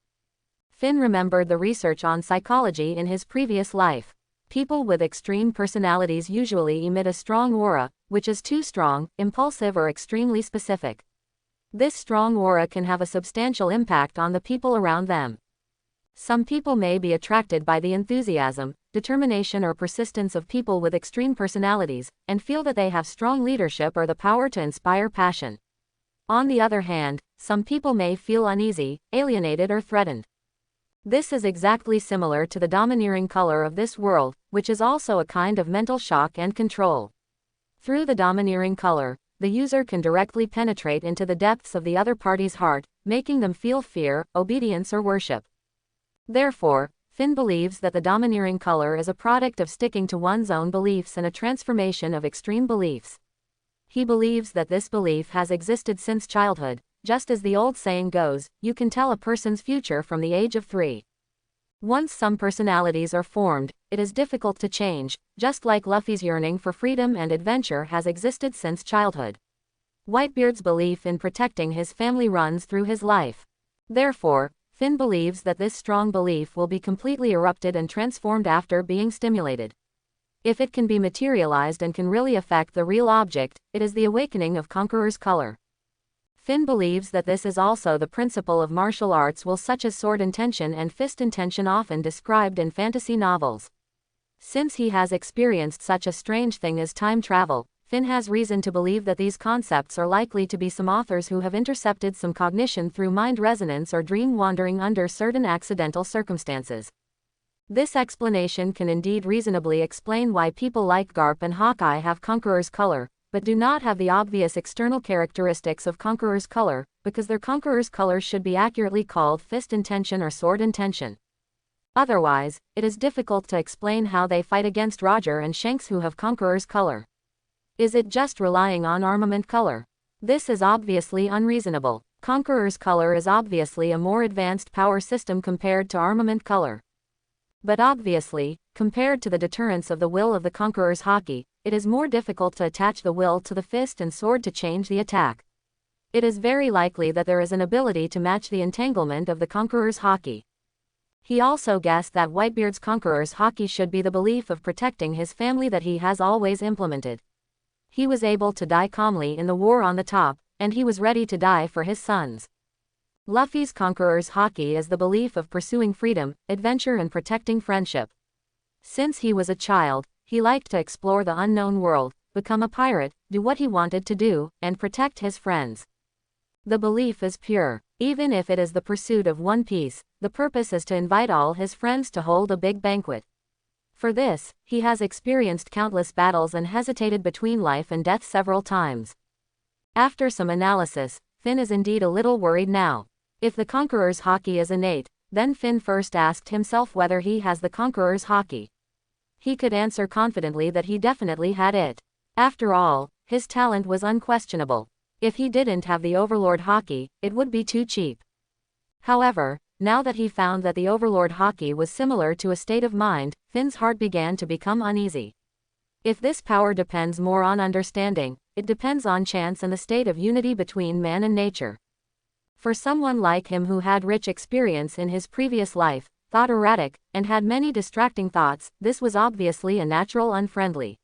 Finn remembered the research on psychology in his previous life. People with extreme personalities usually emit a strong aura, which is too strong, impulsive or extremely specific. This strong aura can have a substantial impact on the people around them. Some people may be attracted by the enthusiasm, determination or persistence of people with extreme personalities, and feel that they have strong leadership or the power to inspire passion. On the other hand, some people may feel uneasy, alienated or threatened. This is exactly similar to the domineering color of this world, which is also a kind of mental shock and control. Through the domineering color, the user can directly penetrate into the depths of the other party's heart, making them feel fear, obedience or worship. Therefore, Finn believes that the domineering color is a product of sticking to one's own beliefs and a transformation of extreme beliefs. He believes that this belief has existed since childhood, just as the old saying goes, you can tell a person's future from the age of 3. Once some personalities are formed, it is difficult to change, just like Luffy's yearning for freedom and adventure has existed since childhood. Whitebeard's belief in protecting his family runs through his life. Therefore, Finn believes that this strong belief will be completely erupted and transformed after being stimulated. If it can be materialized and can really affect the real object, it is the awakening of conqueror's color. Finn believes that this is also the principle of martial arts such as sword intention and fist intention often described in fantasy novels. Since he has experienced such a strange thing as time travel, Finn has reason to believe that these concepts are likely to be some authors who have intercepted some cognition through mind resonance or dream wandering under certain accidental circumstances. This explanation can indeed reasonably explain why people like Garp and Hawkeye have conqueror's color, but do not have the obvious external characteristics of conqueror's color, because their conqueror's color should be accurately called fist intention or sword intention. Otherwise, it is difficult to explain how they fight against Roger and Shanks who have conqueror's color. Is it just relying on armament color? This is obviously unreasonable. Conqueror's color is obviously a more advanced power system compared to armament color. But obviously, compared to the deterrence of the will of the conqueror's hockey, it is more difficult to attach the will to the fist and sword to change the attack. It is very likely that there is an ability to match the entanglement of the conqueror's hockey. He also guessed that Whitebeard's conqueror's hockey should be the belief of protecting his family that he has always implemented. He was able to die calmly in the war on the top, and he was ready to die for his sons. Luffy's conqueror's haki is the belief of pursuing freedom, adventure and protecting friendship. Since he was a child, he liked to explore the unknown world, become a pirate, do what he wanted to do, and protect his friends. The belief is pure. Even if it is the pursuit of One Piece, the purpose is to invite all his friends to hold a big banquet. For this, he has experienced countless battles and hesitated between life and death several times. After some analysis, Finn is indeed a little worried now. If the conqueror's haki is innate, then Finn first asked himself whether he has the conqueror's haki. He could answer confidently that he definitely had it. After all, his talent was unquestionable. If he didn't have the Overlord haki, it would be too cheap. However, now that he found that the Overlord haki was similar to a state of mind, Finn's heart began to become uneasy. If this power depends more on understanding, it depends on chance and the state of unity between man and nature. For someone like him who had rich experience in his previous life, thought erratic, and had many distracting thoughts, this was obviously a natural unfriendly.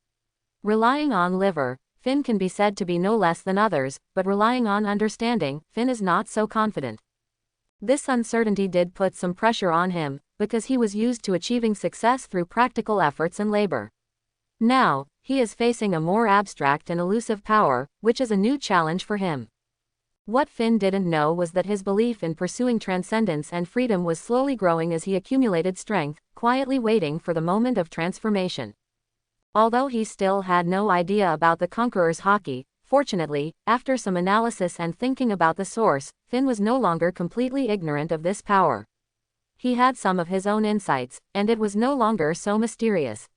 Relying on liver, Finn can be said to be no less than others, but relying on understanding, Finn is not so confident. This uncertainty did put some pressure on him, because he was used to achieving success through practical efforts and labor. Now, he is facing a more abstract and elusive power, which is a new challenge for him. What Finn didn't know was that his belief in pursuing transcendence and freedom was slowly growing as he accumulated strength, quietly waiting for the moment of transformation. Although he still had no idea about the conqueror's haki, fortunately, after some analysis and thinking about the source, Finn was no longer completely ignorant of this power. He had some of his own insights, and it was no longer so mysterious.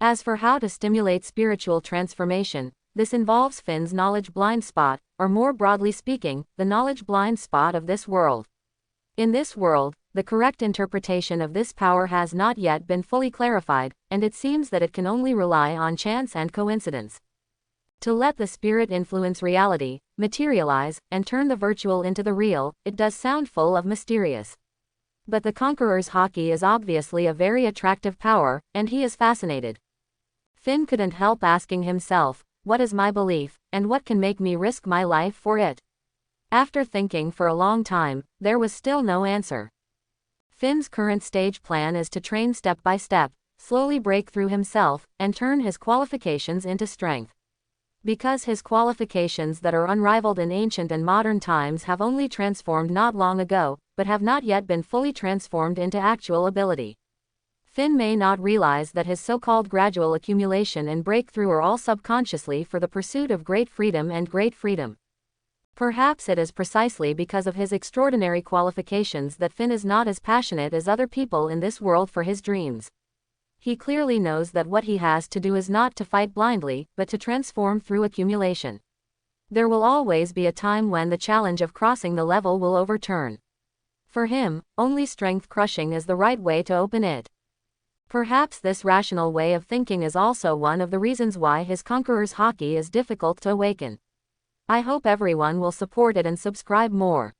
As for how to stimulate spiritual transformation, this involves Finn's knowledge blind spot, or more broadly speaking, the knowledge blind spot of this world. In this world, the correct interpretation of this power has not yet been fully clarified, and it seems that it can only rely on chance and coincidence. To let the spirit influence reality, materialize, and turn the virtual into the real, it does sound full of mysterious. But the conqueror's haki is obviously a very attractive power, and he is fascinated. Finn couldn't help asking himself, what is my belief, and what can make me risk my life for it? After thinking for a long time, there was still no answer. Finn's current stage plan is to train step by step, slowly break through himself, and turn his qualifications into strength. Because his qualifications that are unrivaled in ancient and modern times have only transformed not long ago, but have not yet been fully transformed into actual ability. Finn may not realize that his so-called gradual accumulation and breakthrough are all subconsciously for the pursuit of great freedom and great freedom. Perhaps it is precisely because of his extraordinary qualifications that Finn is not as passionate as other people in this world for his dreams. He clearly knows that what he has to do is not to fight blindly, but to transform through accumulation. There will always be a time when the challenge of crossing the level will overturn. For him, only strength crushing is the right way to open it. Perhaps this rational way of thinking is also one of the reasons why his conqueror's haki is difficult to awaken. I hope everyone will support it and subscribe more.